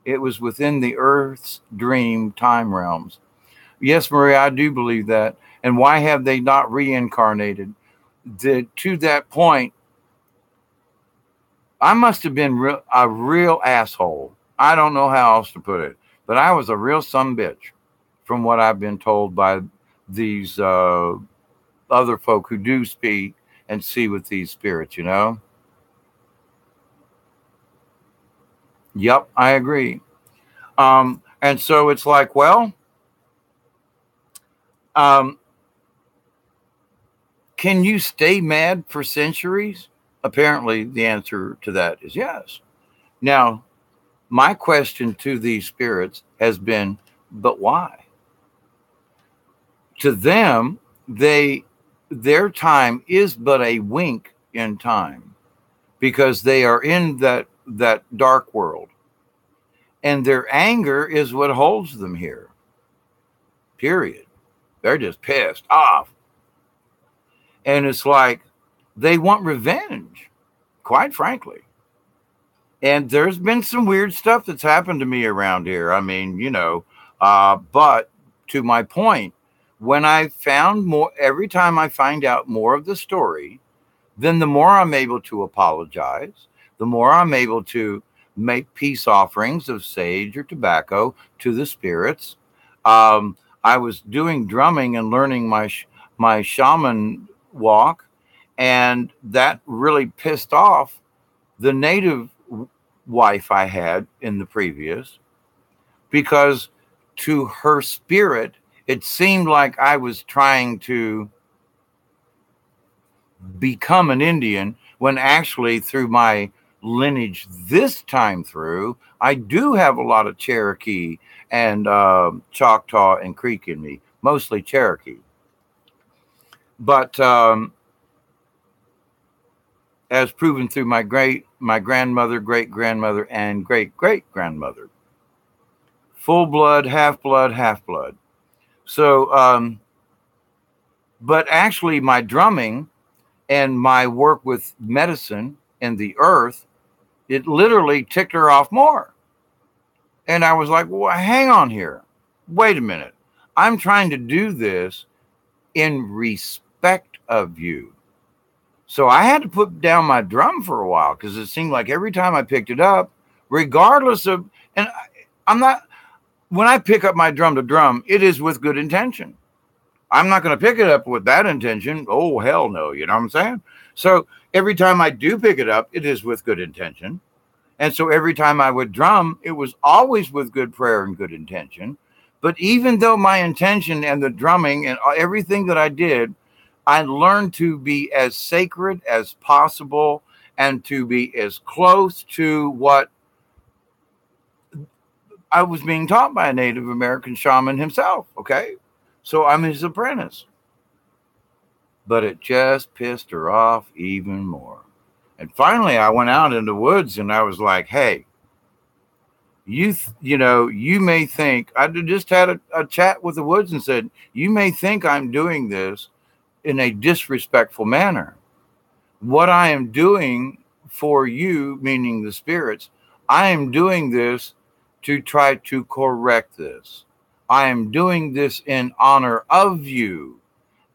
It was within the Earth's dream time realms. Yes, Maria, I do believe that. And why have they not reincarnated? To that point, I must have been a real asshole. I don't know how else to put it, but I was a real sumbitch from what I've been told by these other folk who do speak and see with these spirits, you know? Yep, I agree. And so it's like, well, can you stay mad for centuries? Apparently, the answer to that is yes. Now, my question to these spirits has been, but why? To them, their time is but a wink in time because they are in that dark world. And their anger is what holds them here. Period. They're just pissed off. And it's like they want revenge. quite frankly. And there's been some weird stuff that's happened to me around here. I mean, but to my point, when I found more, every time I find out more of the story, then the more I'm able to apologize, the more I'm able to make peace offerings of sage or tobacco to the spirits. I was doing drumming and learning my shaman walk, and that really pissed off the native wife I had in the previous, because to her spirit, it seemed like I was trying to become an Indian when actually through my lineage this time through, I do have a lot of Cherokee and Choctaw and Creek in me, mostly Cherokee. But as proven through my grandmother, great grandmother, and great great grandmother, full blood, half blood, half blood. So, but actually, my drumming and my work with medicine and the earth, it literally ticked her off more. And I was like, well, hang on here. Wait a minute. I'm trying to do this in respect of you. So I had to put down my drum for a while because it seemed like every time I picked it up, regardless of, and I'm not, when I pick up my drum to drum, it is with good intention. I'm not going to pick it up with that intention. Oh, hell no. You know what I'm saying? So every time I do pick it up, it is with good intention. And so every time I would drum, it was always with good prayer and good intention. But even though my intention and the drumming and everything that I did, I learned to be as sacred as possible and to be as close to what I was being taught by a Native American shaman himself. Okay. So I'm his apprentice. But it just pissed her off even more. And finally, I went out in the woods and I was like, hey, you may think, I just had a chat with the woods and said, you may think I'm doing this in a disrespectful manner. What I am doing for you, meaning the spirits, I am doing this to try to correct this. I am doing this in honor of you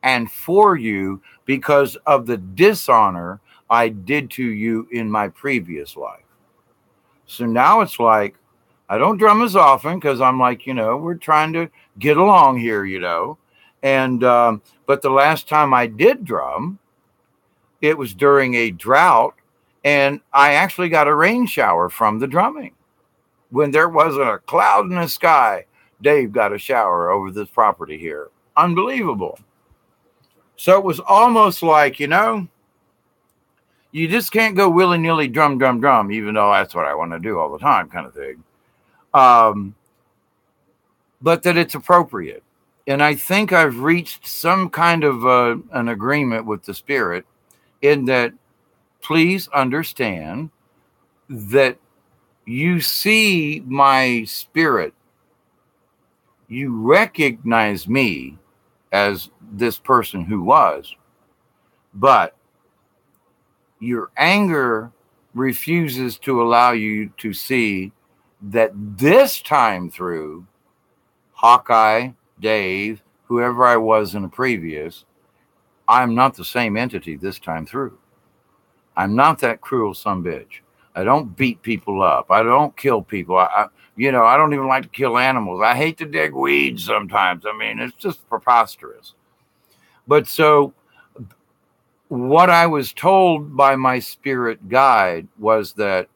and for you because of the dishonor I did to you in my previous life. So now it's like, I don't drum as often because I'm like, we're trying to get along here, And, but the last time I did drum, it was during a drought and I actually got a rain shower from the drumming. When there wasn't a cloud in the sky, Dave got a shower over this property here. Unbelievable. So it was almost like, you just can't go willy-nilly drum, drum, drum, even though that's what I want to do all the time kind of thing. But that it's appropriate. And I think I've reached some kind of an agreement with the spirit in that please understand that you see my spirit. You recognize me as this person who was, but your anger refuses to allow you to see that this time through, Hawkeye, Dave, whoever I was in the previous, I'm not the same entity this time through. I'm not that cruel sumbitch. I don't beat people up. I don't kill people. I don't even like to kill animals. I hate to dig weeds sometimes. I mean, it's just preposterous. But so what I was told by my spirit guide was that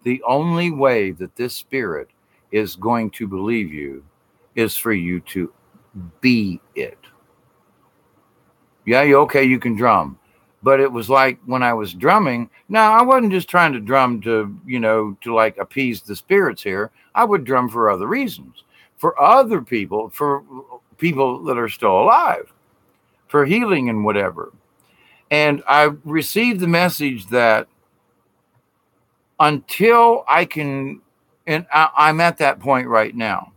the only way that this spirit is going to believe you is for you to be it. Yeah, okay, you can drum. But it was like when I was drumming, now I wasn't just trying to drum to like appease the spirits here. I would drum for other reasons, for other people, for people that are still alive, for healing and whatever. And I received the message that until I can, and I'm at that point right now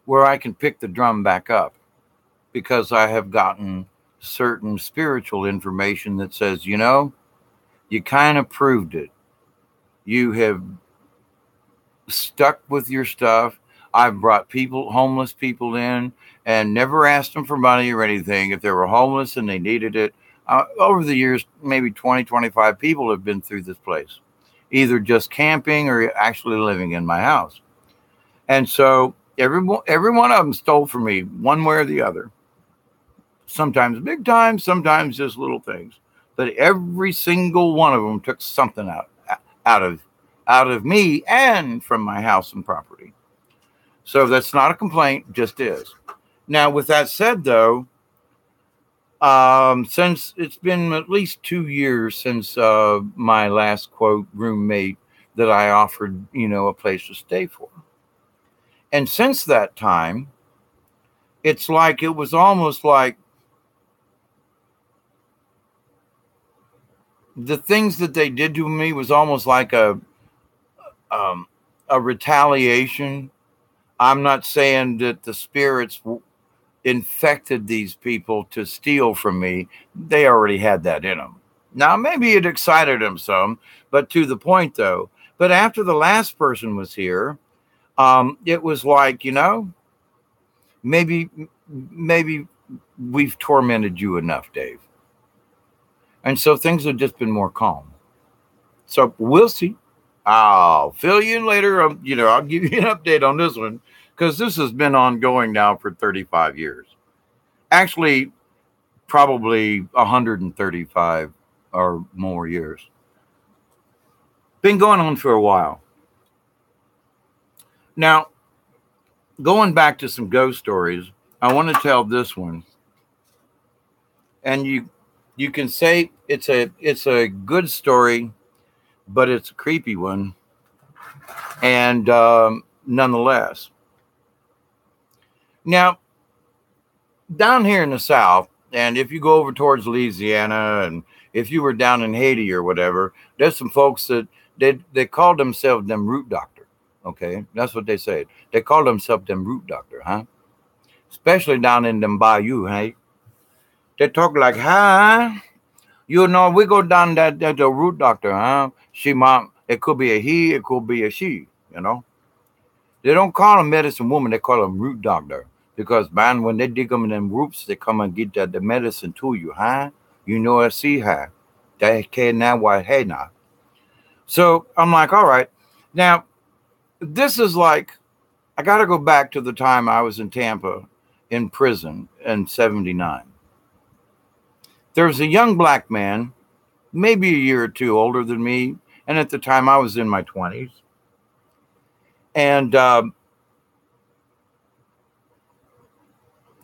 where I can pick the drum back up because I have gotten certain spiritual information that says, You kind of proved it. You have stuck with your stuff. I've brought people, homeless people in, and never asked them for money or anything. If they were homeless and they needed it, over the years, maybe 20, 25 people have been through this place, either just camping or actually living in my house. And so every one of them stole from me one way or the other. Sometimes big time, sometimes just little things. But every single one of them took something out of me and from my house and property. So that's not a complaint, just is. Now, with that said, though, since it's been at least 2 years since my last quote roommate that I offered, a place to stay for. And since that time, it's like it was almost like the things that they did to me was almost like a retaliation. I'm not saying that the spirits infected these people to steal from me. They already had that in them. Now, maybe it excited them some, but to the point, though. But after the last person was here, it was like, maybe we've tormented you enough, Dave. And so things have just been more calm. So we'll see. I'll fill you in later. I'll give you an update on this one, because this has been ongoing now for 35 years. Actually, probably 135 or more years. Been going on for a while. Now, going back to some ghost stories, I want to tell this one. And you can say it's a good story, but it's a creepy one. And nonetheless. Now, down here in the South, and if you go over towards Louisiana, and if you were down in Haiti or whatever, there's some folks that they call themselves them root doctor. Okay, that's what they say. They call themselves them root doctor, huh? Especially down in them bayou, hey? They talk like, huh? We go down that the root doctor, huh? It could be a he, it could be a she, They don't call them medicine woman, they call them root doctor. Because, man, when they dig them in them roots, they come and get the medicine to you, huh? I see her. That can now what hey now. So I'm like, all right. Now, this is like, I got to go back to the time I was in Tampa in prison in 79. There was a young black man, maybe a year or two older than me. And at the time I was in my 20s. And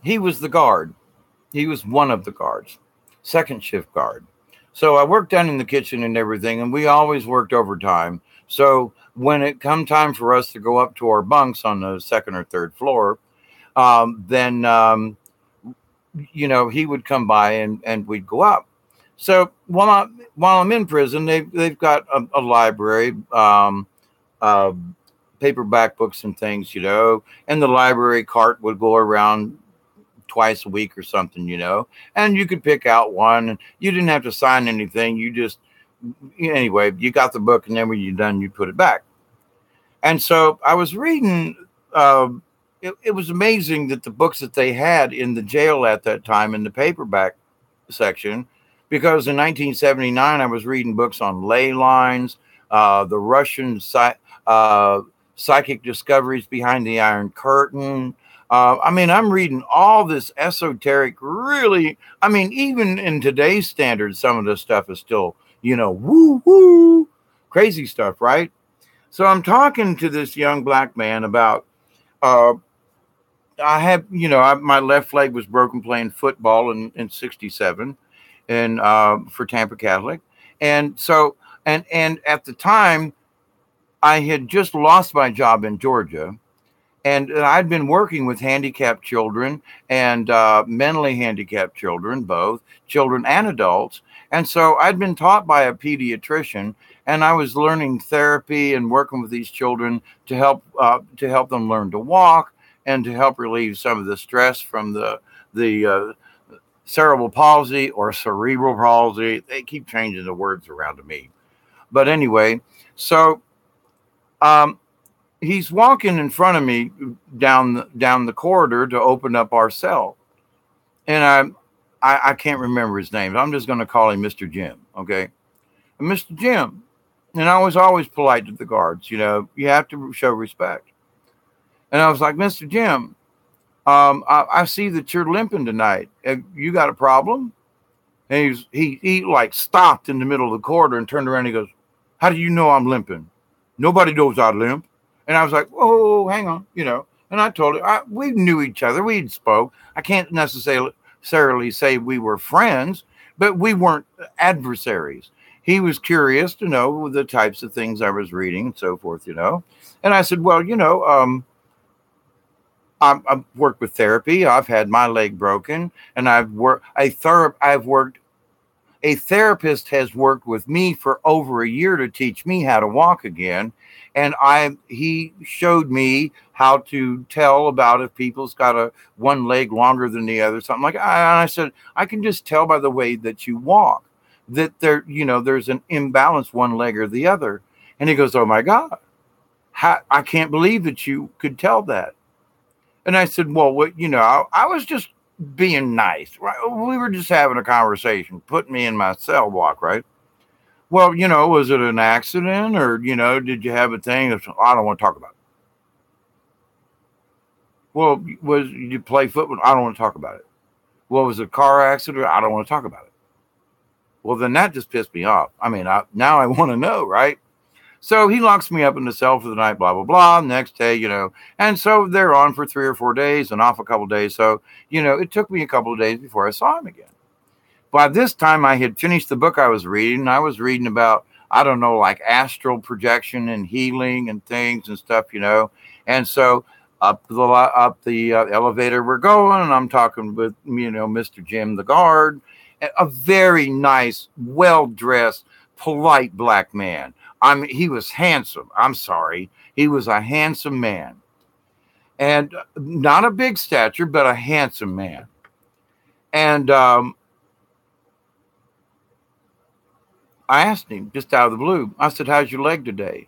he was the guard. He was one of the guards, second shift guard. So I worked down in the kitchen and everything, and we always worked overtime. So when it come time for us to go up to our bunks on the second or third floor, then he would come by and we'd go up. So while I'm in prison, they've got a library, paperback books and things, and the library cart would go around twice a week or something, and you could pick out one, and you didn't have to sign anything. You just, anyway, you got the book, and then when you're done, you put it back. And so I was reading, it was amazing that the books that they had in the jail at that time in the paperback section, because in 1979, I was reading books on ley lines, the Russian psychic discoveries behind the Iron Curtain. I'm reading all this esoteric, really, even in today's standards, some of this stuff is still, woo, crazy stuff, right? So I'm talking to this young black man about, my left leg was broken playing football in 67 and for Tampa Catholic. And so, and at the time, I had just lost my job in Georgia. And I'd been working with handicapped children and mentally handicapped children, both children and adults. And so I'd been taught by a pediatrician, and I was learning therapy and working with these children to help them learn to walk and to help relieve some of the stress from the cerebral palsy or cerebral palsy. They keep changing the words around to me. But anyway, so um, he's walking in front of me down the corridor to open up our cell, and I can't remember his name. I'm just going to call him Mr. Jim. Okay, and Mr. Jim, and I was always polite to the guards. You know, you have to show respect. And I was like, Mr. Jim, I see that you're limping tonight. Have you got a problem? And he like stopped in the middle of the corridor and turned around. And he goes, "How do you know I'm limping? Nobody knows I limp." And I was like, "Oh, hang on," you know. And I told him we knew each other. We'd spoke. I can't necessarily say we were friends, but we weren't adversaries. He was curious to know the types of things I was reading and so forth, you know. And I said, "Well, you know, I've worked with therapy. I've had my leg broken, and I've worked a therapist has worked with me for over a year to teach me how to walk again. And he showed me how to tell about if people's got one leg longer than the other, something like that. And I said, I can just tell by the way that you walk that there's an imbalance one leg or the other." And he goes, "Oh my God, I can't believe that you could tell that." And I said, "Well, I was just being nice, right? We were just having a conversation, putting me in my cell block, right? Well, was it an accident or, did you have a thing? I don't want to talk about it. Well, did you play football? I don't want to talk about it. Well, was it a car accident? I don't want to talk about it." Well, then that just pissed me off. I mean, now I want to know, right? So he locks me up in the cell for the night, blah, blah, blah. Next day, and so they're on for 3 or 4 days and off a couple of days. So, it took me a couple of days before I saw him again. By this time, I had finished the book I was reading. I was reading about, I don't know, like astral projection and healing and things and stuff, And so up the elevator we're going, and I'm talking with, Mr. Jim, the guard, a very nice, well-dressed, polite black man. He was handsome. I'm sorry. He was a handsome man. And not a big stature, but a handsome man. And I asked him just out of the blue, I said, "How's your leg today?"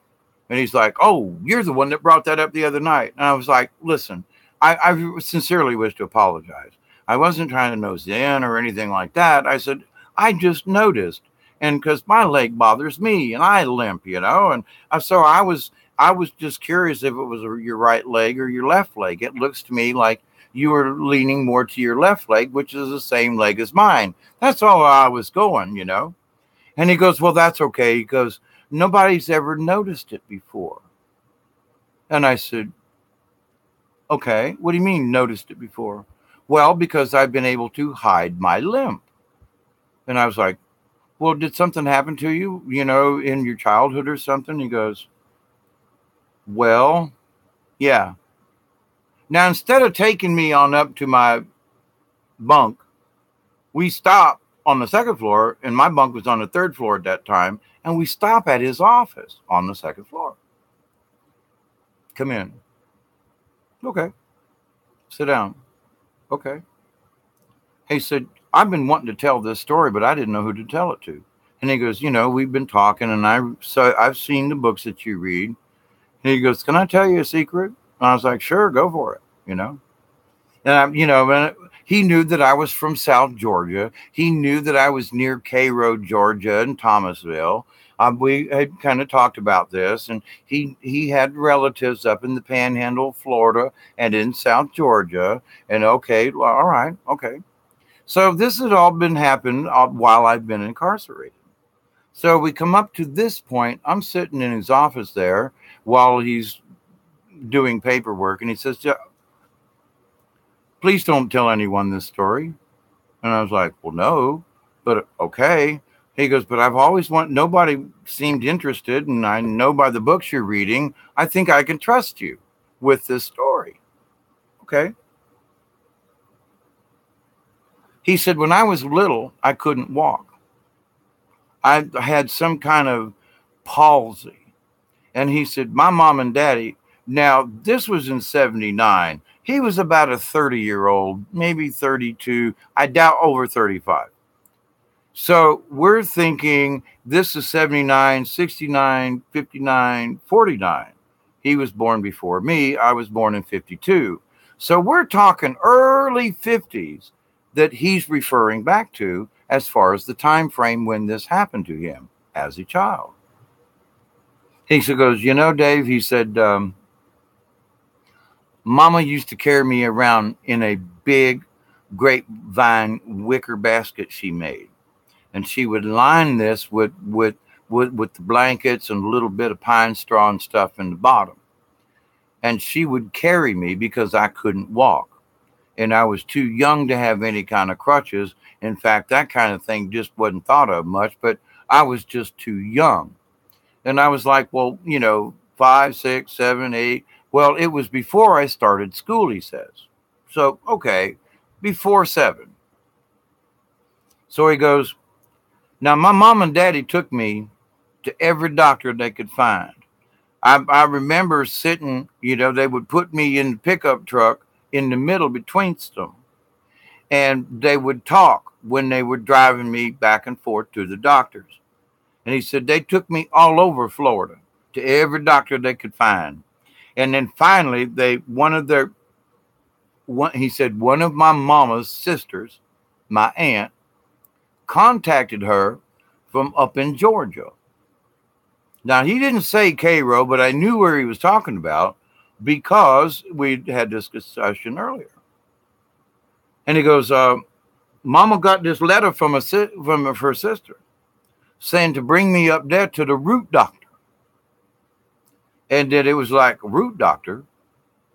And he's like, "Oh, you're the one that brought that up the other night." And I was like, "Listen, I sincerely wish to apologize. I wasn't trying to nose in or anything like that." I said, "I just noticed. And because my leg bothers me and I limp, and so I was just curious if it was your right leg or your left leg. It looks to me like you were leaning more to your left leg, which is the same leg as mine. That's all I was going, And he goes, "Well, that's okay." He goes, "Nobody's ever noticed it before." And I said, "Okay, what do you mean noticed it before?" "Well, because I've been able to hide my limp." And I was like, "Well, did something happen to you, in your childhood or something?" He goes, "Well, yeah." Now, instead of taking me on up to my bunk, we stopped on the second floor, and my bunk was on the third floor at that time, and we stop at his office on the second floor. "Come in." "Okay." "Sit down." "Okay." He said, "I've been wanting to tell this story, but I didn't know who to tell it to." And he goes, "We've been talking, and I've seen the books that you read." And he goes, "Can I tell you a secret?" And I was like, "Sure, go for it." And he knew that I was from South Georgia. He knew that I was near Cairo, Georgia, and Thomasville. We had kind of talked about this, and he had relatives up in the Panhandle, Florida, and in South Georgia. And okay, well, all right, okay. So this had all been happening while I've been incarcerated. So we come up to this point. I'm sitting in his office there while he's doing paperwork, and he says, "Please don't tell anyone this story." And I was like, "Well, no, but okay." He goes, "But I've always nobody seemed interested, and I know by the books you're reading, I think I can trust you with this story." Okay. He said, "When I was little, I couldn't walk. I had some kind of palsy." And he said, "My mom and daddy," now this was in 79. He was about a 30-year-old, maybe 32. I doubt over 35. So we're thinking this is 79, 69, 59, 49. He was born before me. I was born in 52. So we're talking early 50s that he's referring back to as far as the time frame when this happened to him as a child. He goes, you know, Dave, he said, Mama used to carry me around in a big grapevine wicker basket she made. And she would line this with the blankets and a little bit of pine straw and stuff in the bottom. And she would carry me because I couldn't walk. And I was too young to have any kind of crutches. In fact, that kind of thing just wasn't thought of much, but I was just too young. And I was like, well, you know, 5, 6, 7, 8. Well, it was before I started school, he says. So, okay, before 7. So he goes, now my mom and daddy took me to every doctor they could find. I remember sitting, you know, they would put me in the pickup truck in the middle between them, and they would talk when they were driving me back and forth to the doctors. And he said they took me all over Florida to every doctor they could find. And then finally, he said one of my mama's sisters, my aunt, contacted her from up in Georgia. Now, he didn't say Cairo, but I knew where he was talking about because we had this discussion earlier. And he goes, Mama got this letter from her sister saying to bring me up there to the root doctor. And that it was like, root doctor?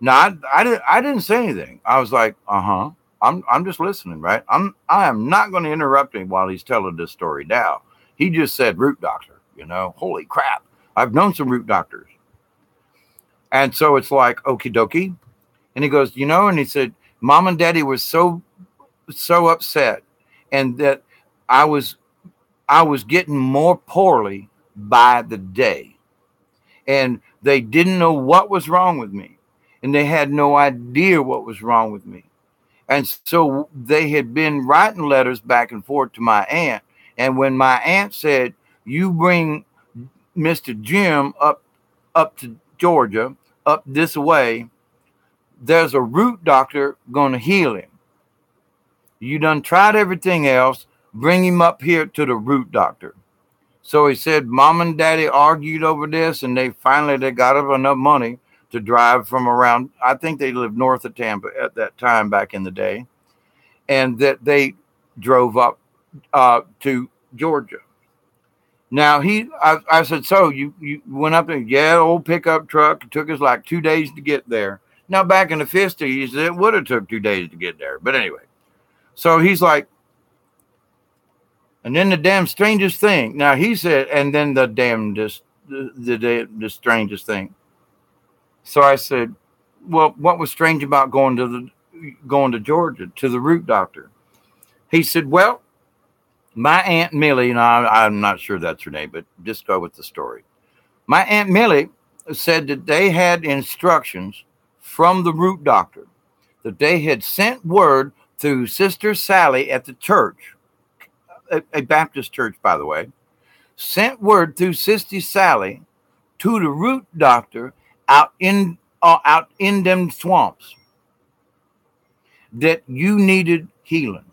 Now, I didn't say anything. I was like, uh-huh. I'm just listening, right? I am not going to interrupt him while he's telling this story now. He just said root doctor. You know, holy crap. I've known some root doctors. And so it's like, okie dokie. And he goes, you know, and he said, Mom and Daddy were so upset. And that I was getting more poorly by the day. And they didn't know what was wrong with me. And they had no idea what was wrong with me. And so they had been writing letters back and forth to my aunt. And when my aunt said, you bring Mr. Jim up to Georgia, up this way, there's a root doctor going to heal him. You done tried everything else, bring him up here to the root doctor. So he said, Mom and Daddy argued over this, and they got up enough money to drive from around, I think they lived north of Tampa at that time back in the day, and that they drove up to Georgia. Now, I said, so you went up there? Yeah, old pickup truck. It took us like 2 days to get there. Now, back in the 50s, it would have took 2 days to get there. But anyway, so he's like, and then the damn strangest thing. Now, he said, and then the strangest thing. So I said, well, what was strange about going to Georgia to the root doctor? He said, well, my Aunt Millie, and I'm not sure that's her name, but just go with the story. My Aunt Millie said that they had instructions from the root doctor, that they had sent word through Sister Sally at the church, a Baptist church, by the way, sent word through Sister Sally to the root doctor out in them swamps that you needed healing,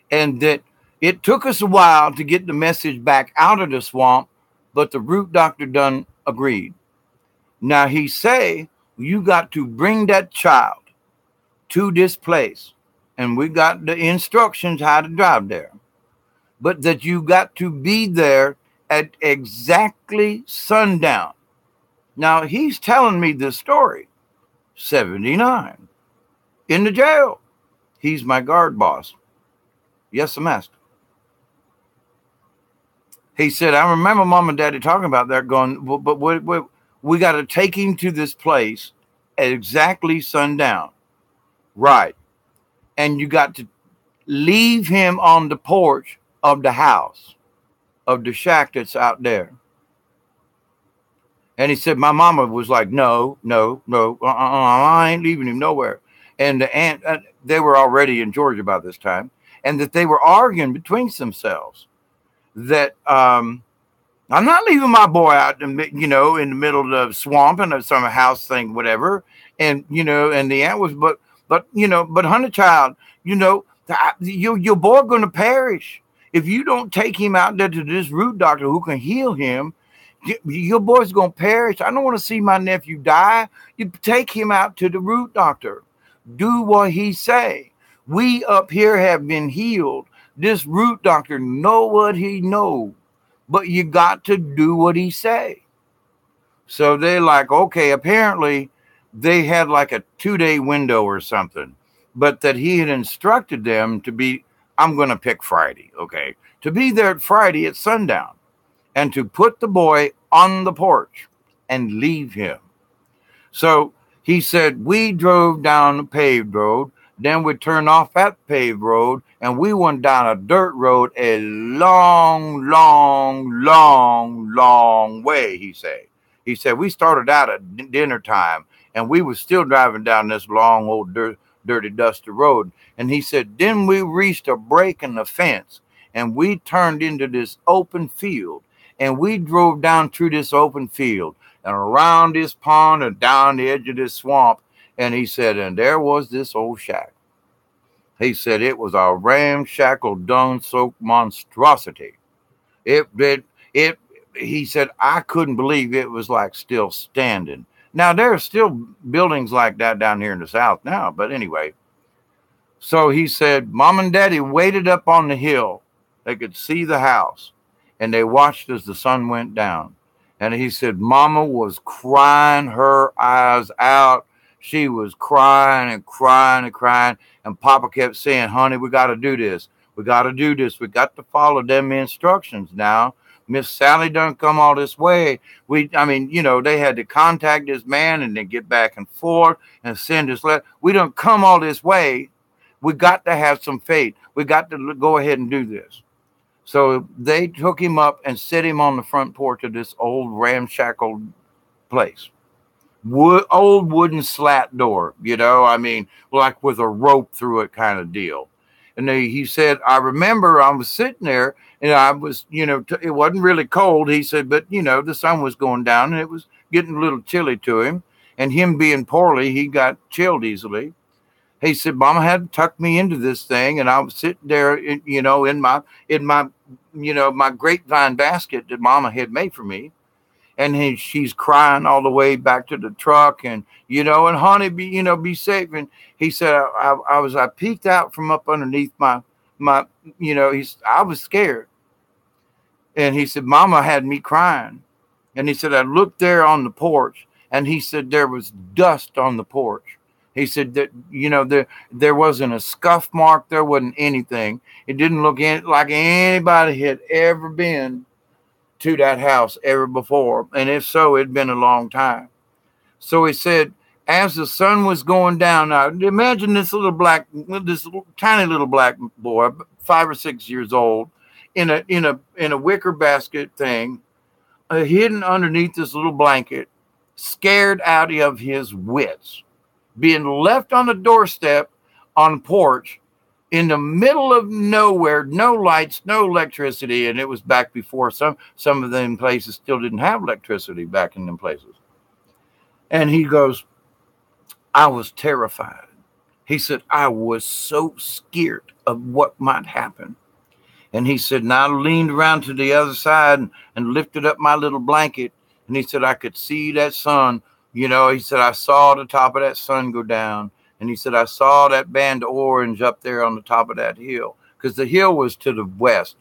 and that it took us a while to get the message back out of the swamp, but the root doctor done agreed. Now he say, you got to bring that child to this place, and we got the instructions how to drive there, but that you got to be there at exactly sundown. Now he's telling me this story, 79, in the jail. He's my guard boss. Yes, master. He said, I remember Mom and Daddy talking about that, going, but we got to take him to this place at exactly sundown. Right. And you got to leave him on the porch of the house, of the shack that's out there. And he said, my mama was like, no, I ain't leaving him nowhere. and the aunt, they were already in Georgia by this time, and that they were arguing between themselves that I'm not leaving my boy out, in the middle of the swamp and some house thing, whatever. And and the aunt was, but honey child, your boy going to perish if you don't take him out there to this root doctor who can heal him. Your boy's going to perish. I don't want to see my nephew die. You take him out to the root doctor. Do what he say. We up here have been healed. This root doctor know what he knows, but you got to do what he say. So they're like, okay, apparently they had like a 2-day window or something, but that he had instructed them to be, I'm going to pick Friday, okay, to be there at Friday at sundown and to put the boy on the porch and leave him. So he said, we drove down the paved road, then we turned off that paved road, and we went down a dirt road a long, long, long, long way, he said. He said, we started out at dinner time, and we were still driving down this long, old, dirty, dusty road. And he said, then we reached a break in the fence, and we turned into this open field, and we drove down through this open field and around this pond and down the edge of this swamp. And he said, and there was this old shack. He said it was a ramshackle, dung-soaked monstrosity. He said, I couldn't believe it was like still standing. Now, there are still buildings like that down here in the South now. But anyway, so he said, Mom and Daddy waited up on the hill. They could see the house, and they watched as the sun went down. And he said, Mama was crying her eyes out. She was crying and crying and crying. And Papa kept saying, honey, we got to do this. We got to do this. We got to follow them instructions now. Miss Sally done come all this way. They had to contact this man and then get back and forth and send this letter. We don't come all this way. We got to have some faith. We got to go ahead and do this. So they took him up and set him on the front porch of this old ramshackle place. Old wooden slat door, like with a rope through it kind of deal. And he said, I remember I was sitting there and I was, it wasn't really cold. He said, but, the sun was going down and it was getting a little chilly to him. And him being poorly, he got chilled easily. He said, Mama had to tuck me into this thing. And I was sitting there, in my grapevine basket that Mama had made for me. And she's crying all the way back to the truck, and and honey, be safe. And he said, I peeked out from up underneath my I was scared. And he said, Mama had me crying. And he said, I looked there on the porch, and he said there was dust on the porch. He said that there wasn't a scuff mark, there wasn't anything. It didn't look like anybody had ever been to that house ever before, and if so, it'd been a long time. So he said, as the sun was going down, now imagine this tiny little black boy, 5 or 6 years old, in a wicker basket thing, hidden underneath this little blanket, scared out of his wits, being left on the doorstep on the porch in the middle of nowhere, no lights, no electricity. And it was back before some of them places still didn't have electricity back in them places. And he goes, I was terrified. He said, I was so scared of what might happen. And he said, and I leaned around to the other side and lifted up my little blanket. And he said, I could see that sun. He said, I saw the top of that sun go down. And he said, I saw that band of orange up there on the top of that hill, because the hill was to the west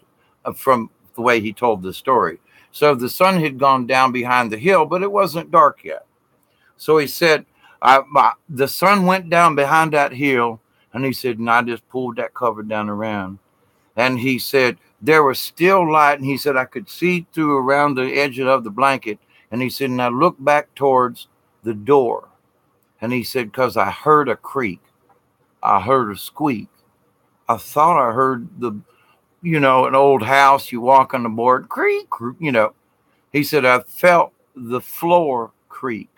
from the way he told the story. So the sun had gone down behind the hill, but it wasn't dark yet. So he said, the sun went down behind that hill, and he said, and I just pulled that cover down around. And he said, there was still light, and he said, I could see through around the edge of the blanket. And he said, and I looked back towards the door. And he said, because I heard a creak. I heard a squeak. I thought I heard an old house, you walk on the board, creak, He said, I felt the floor creak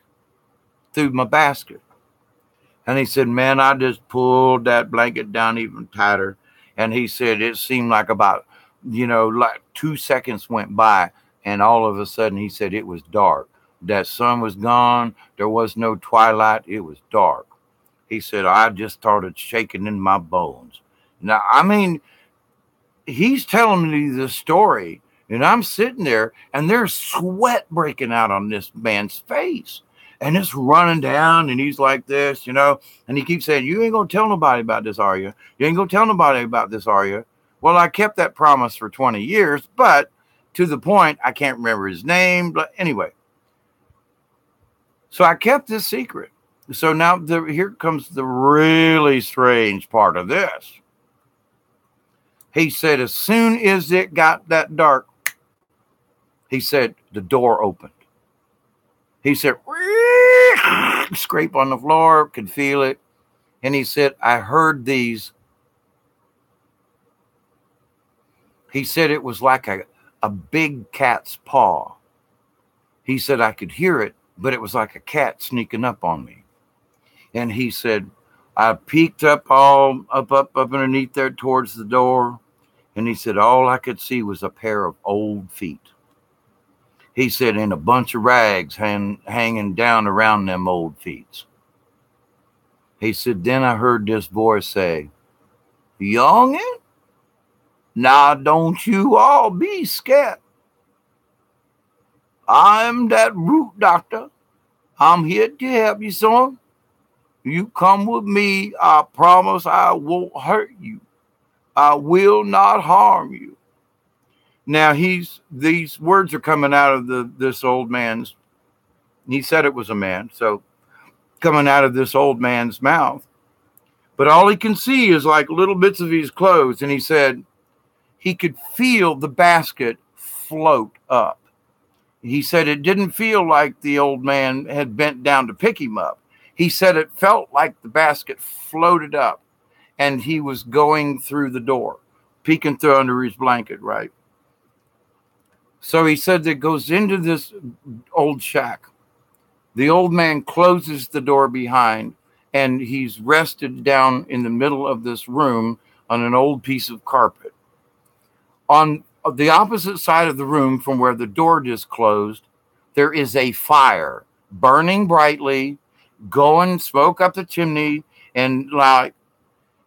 through my basket. And he said, man, I just pulled that blanket down even tighter. And he said, it seemed like about, like 2 seconds went by. And all of a sudden, he said, it was dark. That sun was gone. There was no twilight. It was dark. He said, I just started shaking in my bones. Now, I mean, he's telling me this story, and I'm sitting there, and there's sweat breaking out on this man's face. And it's running down, and he's like this, and he keeps saying, you ain't going to tell nobody about this, are you? You ain't going to tell nobody about this, are you? Well, I kept that promise for 20 years, but to the point, I can't remember his name. But anyway, so I kept this secret. So now here comes the really strange part of this. He said, as soon as it got that dark, he said, the door opened. He said, scrape on the floor, could feel it. And he said, I heard these. He said it was like a big cat's paw. He said I could hear it, but it was like a cat sneaking up on me. And he said, I peeked up underneath there towards the door. And he said, all I could see was a pair of old feet. He said, and a bunch of rags hanging down around them old feet. He said, then I heard this voice say, youngin', now don't you all be scared. I'm that root doctor. I'm here to help you, son. You come with me. I promise I won't hurt you. I will not harm you. Now these words are coming out of this old man's. He said it was a man, so coming out of this old man's mouth. But all he can see is like little bits of his clothes. And he said he could feel the basket float up. He said it didn't feel like the old man had bent down to pick him up. He said it felt like the basket floated up and he was going through the door, peeking through under his blanket, right? So he said that goes into this old shack. The old man closes the door behind, and he's rested down in the middle of this room on an old piece of carpet. On the opposite side of the room from where the door just closed, there is a fire burning brightly, going smoke up the chimney. And like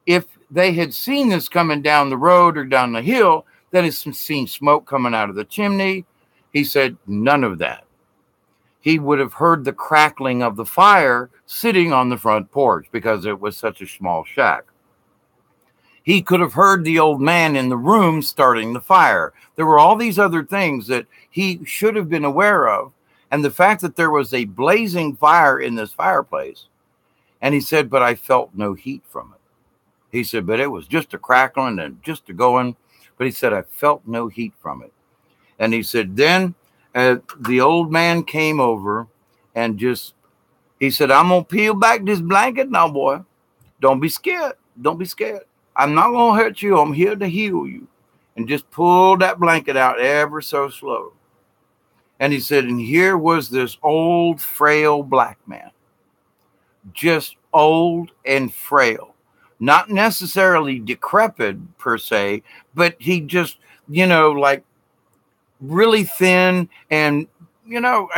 if they had seen this coming down the road or down the hill, that has seen smoke coming out of the chimney. He said none of that. He would have heard the crackling of the fire sitting on the front porch because it was such a small shack. He could have heard the old man in the room starting the fire. There were all these other things that he should have been aware of. And the fact that there was a blazing fire in this fireplace. And he said, but I felt no heat from it. He said, but it was just a crackling and just a going. But he said, I felt no heat from it. And he said, then the old man came over and he said, I'm going to peel back this blanket now, boy. Don't be scared. Don't be scared. I'm not going to hurt you. I'm here to heal you. And just pull that blanket out ever so slow. And he said, and here was this old, frail black man. Just old and frail. Not necessarily decrepit per se, but he just, like really thin and,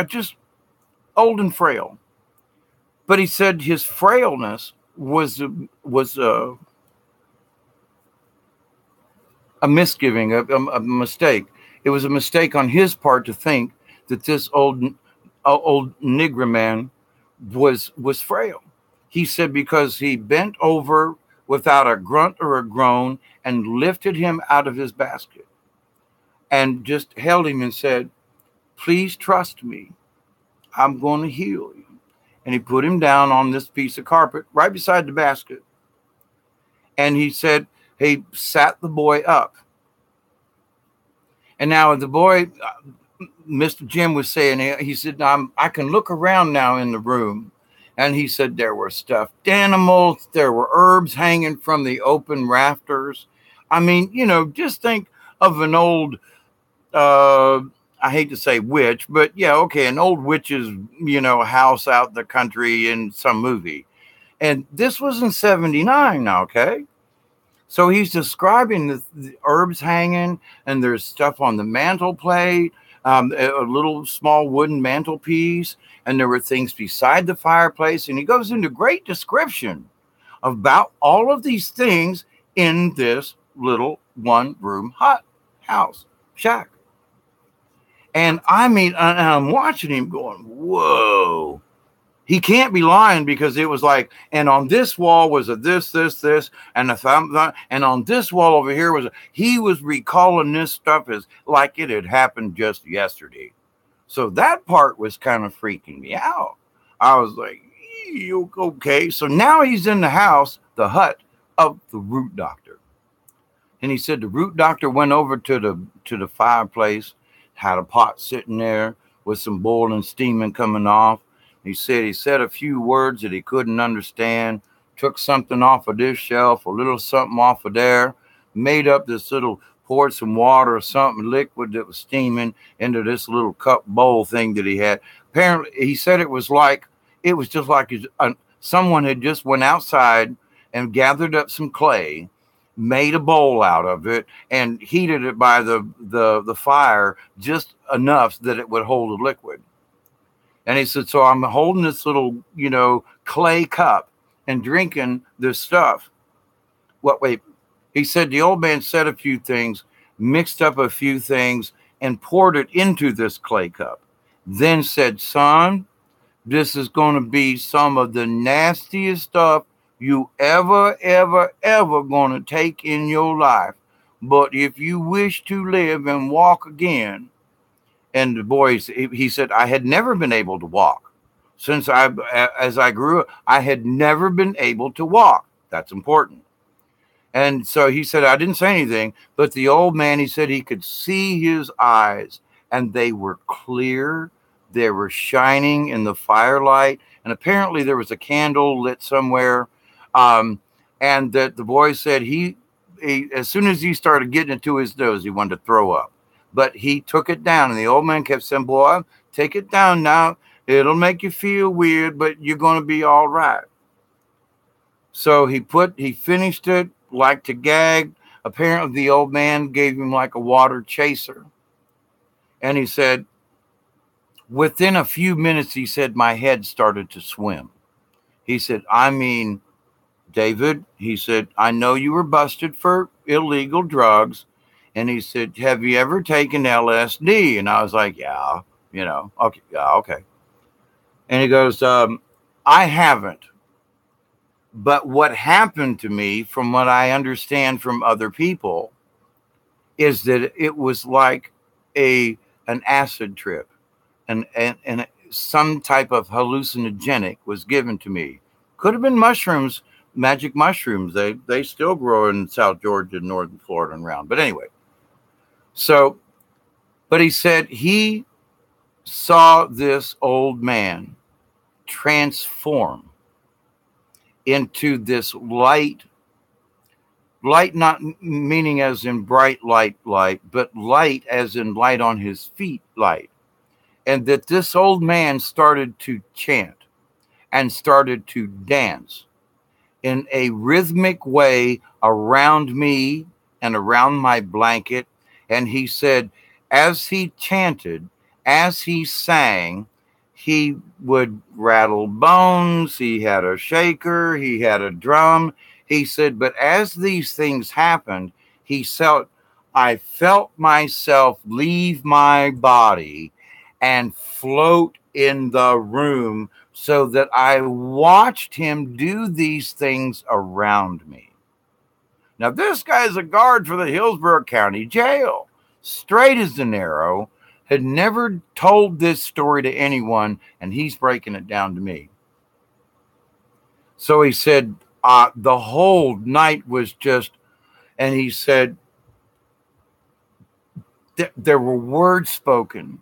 just old and frail. But he said his frailness was a misgiving, a mistake. It was a mistake on his part to think that this old Negro man was frail. He said because he bent over without a grunt or a groan and lifted him out of his basket and just held him and said, please trust me. I'm going to heal you. And he put him down on this piece of carpet right beside the basket. And he said, he sat the boy up. And now the boy, Mr. Jim was saying, he said, I can look around now in the room. And he said there were stuffed animals. There were herbs hanging from the open rafters. I mean, just think of an old, I hate to say witch, but yeah, okay, an old witch's, house out in the country in some movie. And this was in 79 now, okay? So he's describing the herbs hanging, and there's stuff on the mantle plate, a little small wooden mantelpiece, and there were things beside the fireplace. And he goes into great description about all of these things in this little one-room hut, house, shack. And I mean, I'm watching him going, whoa. He can't be lying, because it was like, and on this wall was a this, and a thumb, and on this wall over here was he was recalling this stuff as like it had happened just yesterday. So that part was kind of freaking me out. I was like, okay. So now he's in the house, the hut of the root doctor. And he said the root doctor went over to the fireplace, had a pot sitting there with some boiling steaming coming off. He said a few words that he couldn't understand, took something off of this shelf, a little something off of there, made up this little, poured some water or something liquid that was steaming into this little cup bowl thing that he had. Apparently, he said it was just like someone had just went outside and gathered up some clay, made a bowl out of it, and heated it by the fire just enough that it would hold the liquid. And he said, so I'm holding this little, clay cup and drinking this stuff. Wait. He said the old man said a few things, mixed up a few things, and poured it into this clay cup. Then said, son, this is going to be some of the nastiest stuff you ever going to take in your life. But if you wish to live and walk again, and the boys, he said, I had never been able to walk. As I grew up, I had never been able to walk. That's important. And so he said, I didn't say anything, but the old man, he said he could see his eyes, and they were clear. They were shining in the firelight. And apparently there was a candle lit somewhere. And that the boy said he, as soon as he started getting it to his nose, he wanted to throw up. But he took it down, and the old man kept saying, boy, take it down now. It'll make you feel weird, but you're going to be all right. So he finished it, like to gag. Apparently the old man gave him like a water chaser. And he said, within a few minutes, he said, my head started to swim. He said, I mean, David, he said, I know you were busted for illegal drugs. And he said, have you ever taken LSD? And I was like, yeah, okay, yeah, okay. And he goes, I haven't. But what happened to me, from what I understand from other people, is that it was like an acid trip, and some type of hallucinogenic was given to me. Could have been mushrooms, magic mushrooms. They still grow in South Georgia, northern Florida, and around. But anyway. So, but he said he saw this old man transform into this light, not meaning as in bright light, but light as in light on his feet, light. And that this old man started to chant and started to dance in a rhythmic way around me and around my blanket. And he said, as he chanted, as he sang, he would rattle bones. He had a shaker. He had a drum. He said, but as these things happened, I felt myself leave my body and float in the room, so that I watched him do these things around me. Now, this guy's a guard for the Hillsborough County Jail, straight as an arrow, had never told this story to anyone, and he's breaking it down to me. So he said, the whole night was just, and he said, there were words spoken.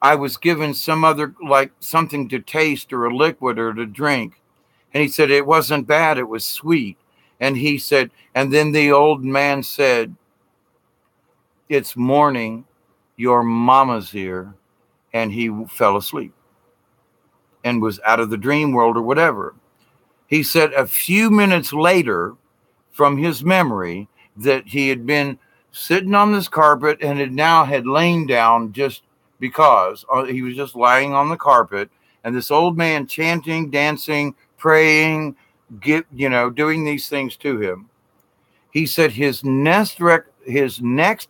I was given some other, like something to taste or a liquid or to drink. And he said, it wasn't bad, it was sweet. And he said, and then the old man said, it's morning, your mama's here. And he fell asleep and was out of the dream world or whatever. He said a few minutes later, from his memory, that he had been sitting on this carpet and had lain down just because he was just lying on the carpet, and this old man chanting, dancing, praying, doing these things to him. He said his next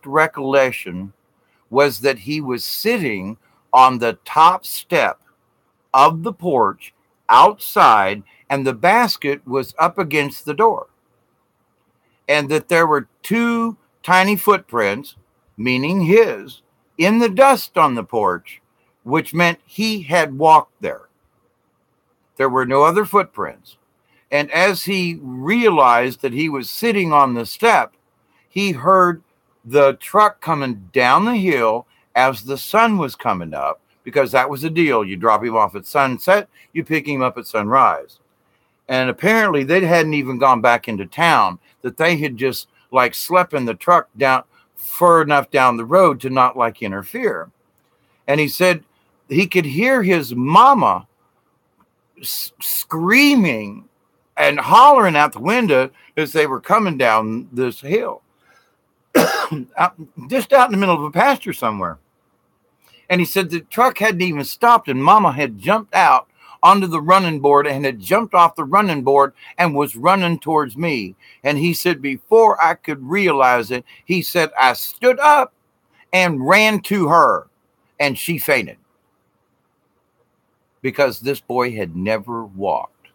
recollection was that he was sitting on the top step of the porch outside, and the basket was up against the door, and that there were two tiny footprints, meaning his, in the dust on the porch, which meant he had walked there. There were no other footprints. And as he realized that he was sitting on the step, he heard the truck coming down the hill as the sun was coming up, because that was the deal. You drop him off at sunset, you pick him up at sunrise. And apparently they hadn't even gone back into town, that they had just like slept in the truck down far enough down the road to not like interfere. And he said he could hear his mama screaming and hollering out the window as they were coming down this hill, just out in the middle of a pasture somewhere. And he said the truck hadn't even stopped, and mama had jumped out onto the running board and had jumped off the running board and was running towards me. And he said, before I could realize it, he said, I stood up and ran to her, and she fainted, because this boy had never walked.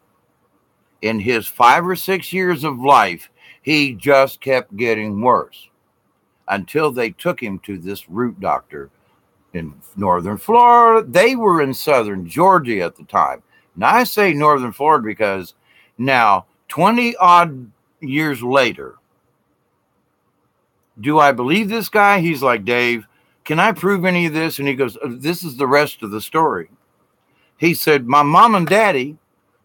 In his 5 or 6 years of life, he just kept getting worse until they took him to this root doctor in northern Florida. They were in southern Georgia at the time. Now, I say northern Florida because now, 20 odd years later, do I believe this guy? He's like, Dave, can I prove any of this? And he goes, this is the rest of the story. He said, my mom and daddy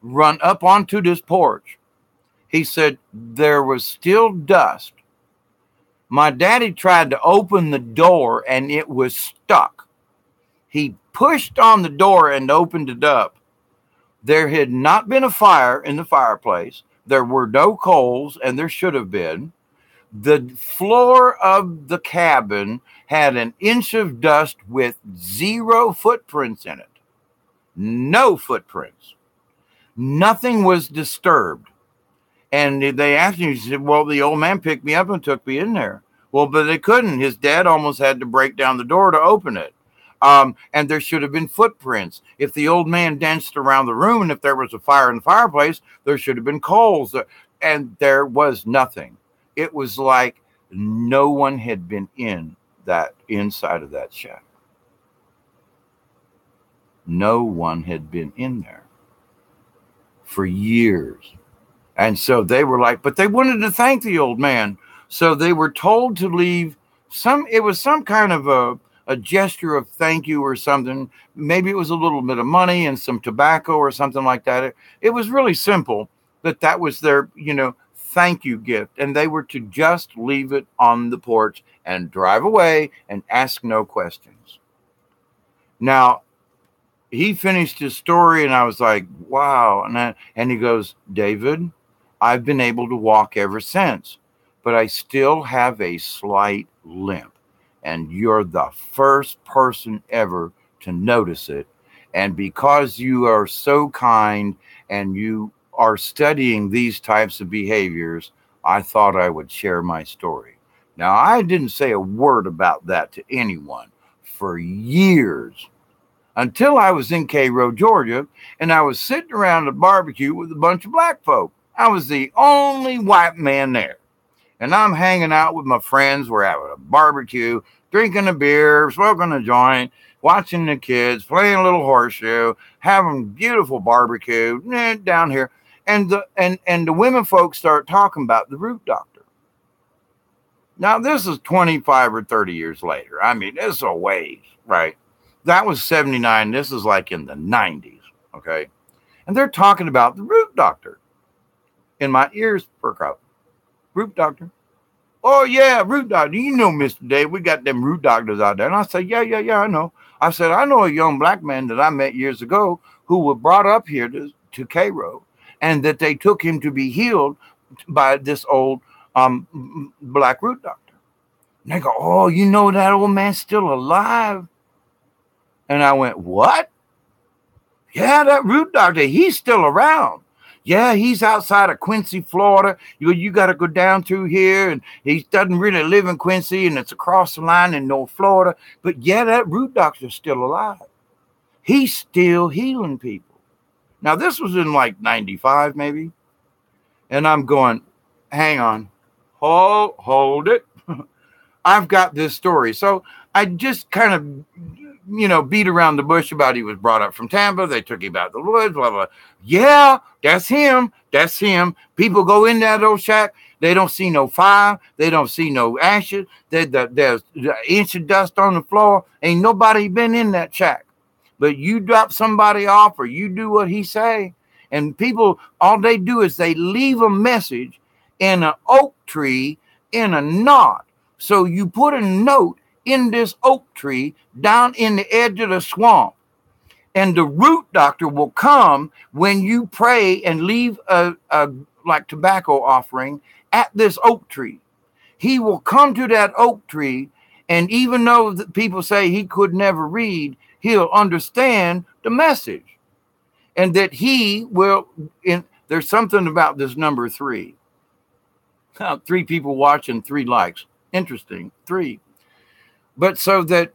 run up onto this porch. He said, there was still dust. My daddy tried to open the door and it was stuck. He pushed on the door and opened it up. There had not been a fire in the fireplace. There were no coals, and there should have been. The floor of the cabin had an inch of dust with 0 footprints in it. No footprints. Nothing was disturbed. And they asked him, he said, well, the old man picked me up and took me in there. Well, but they couldn't. His dad almost had to break down the door to open it. And there should have been footprints. If the old man danced around the room and if there was a fire in the fireplace, there should have been coals. And there was nothing. It was like no one had been inside of that shack. No one had been in there for years. And so they were like, but they wanted to thank the old man. So they were told to leave it was some kind of a gesture of thank you or something. Maybe it was a little bit of money and some tobacco or something like that. It was really simple, but that was their, thank you gift. And they were to just leave it on the porch and drive away and ask no questions. Now, he finished his story and I was like, wow. And he goes, David, I've been able to walk ever since, but I still have a slight limp. And you're the first person ever to notice it. And because you are so kind and you are studying these types of behaviors, I thought I would share my story. Now, I didn't say a word about that to anyone for years until I was in Cairo, Georgia, and I was sitting around a barbecue with a bunch of black folk. I was the only white man there. And I'm hanging out with my friends. We're having a barbecue, drinking a beer, smoking a joint, watching the kids, playing a little horseshoe, having beautiful barbecue down here. And the women folks start talking about the root doctor. Now, this is 25 or 30 years later. I mean, this is a ways, right? That was 79. This is like in the 90s, okay? And they're talking about the root doctor. And my ears perk up. Root doctor. Oh, yeah, root doctor. You know, Mr. Dave, we got them root doctors out there. And I said, yeah, I know. I said, I know a young black man that I met years ago who was brought up here to Cairo. and that they took him to be healed by this old black root doctor. And they go, oh, you know that old man's still alive? And I went, what? Yeah, that root doctor, he's still around. Yeah, he's outside of Quincy, Florida. You got to go down through here, and he doesn't really live in Quincy, and it's across the line in North Florida. But yeah, that root doctor's still alive. He's still healing people. Now, this was in like 95, maybe. And I'm going, hang on, hold it. I've got this story. So I just kind of, beat around the bush about he was brought up from Tampa. They took him out the woods, blah, blah. Yeah, that's him. That's him. People go in that old shack. They don't see no fire. They don't see no ashes. There's an inch of dust on the floor. Ain't nobody been in that shack. But you drop somebody off or you do what he say. And people, all they do is they leave a message in an oak tree in a knot. So you put a note in this oak tree down in the edge of the swamp. And the root doctor will come when you pray and leave a like tobacco offering at this oak tree. He will come to that oak tree, and even though people say he could never read, he'll understand the message. And that he will, there's something about this number 3. 3 people watching, 3 likes. Interesting, 3. But so that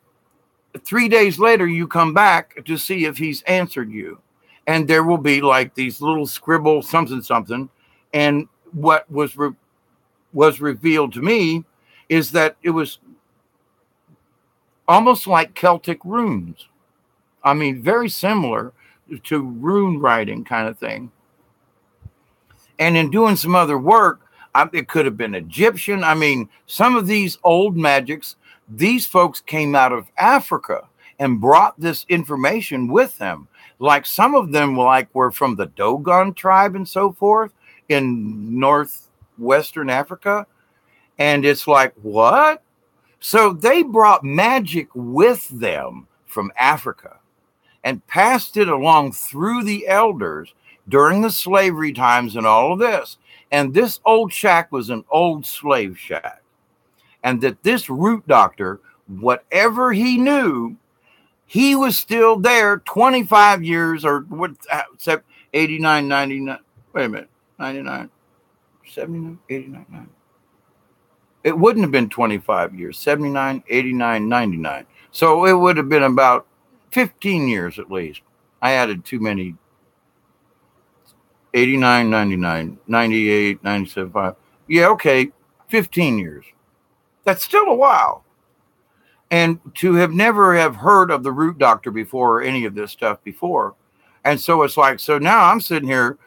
3 days later, you come back to see if he's answered you. And there will be like these little scribble something. And what was revealed to me is that it was almost like Celtic runes. I mean, very similar to rune writing kind of thing. And in doing some other work, it could have been Egyptian. I mean, some of these old magics, these folks came out of Africa and brought this information with them. Like some of them were from the Dogon tribe and so forth in northwestern Africa. And it's like, what? So they brought magic with them from Africa and passed it along through the elders during the slavery times and all of this. And this old shack was an old slave shack. And that this root doctor, whatever he knew, he was still there 25 years or what, except 89, 99, wait a minute, 99, 79, 89, 90. It wouldn't have been 25 years, 79, 89, 99. So it would have been about 15 years at least. I added too many. 89, 99, 98, 97, 5. Yeah, okay, 15 years. That's still a while. And to have never have heard of the root doctor before or any of this stuff before. And so it's like, so now I'm sitting here,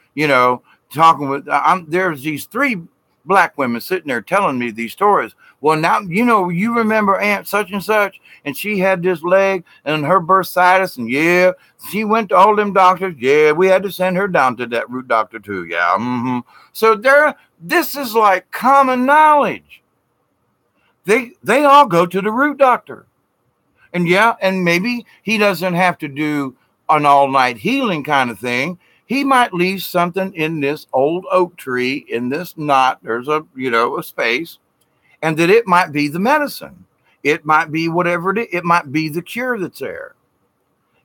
talking with, there's these 3 black women sitting there telling me these stories. Well, now, you remember Aunt such and such, and she had this leg and her bursitis, and yeah, she went to all them doctors. Yeah, we had to send her down to that root doctor too. Yeah. Mm-hmm. So this is like common knowledge. They all go to the root doctor. And yeah, and maybe he doesn't have to do an all-night healing kind of thing. He might leave something in this old oak tree, in this knot. There's a space, and that it might be the medicine. It might be whatever it is. It might be the cure that's there.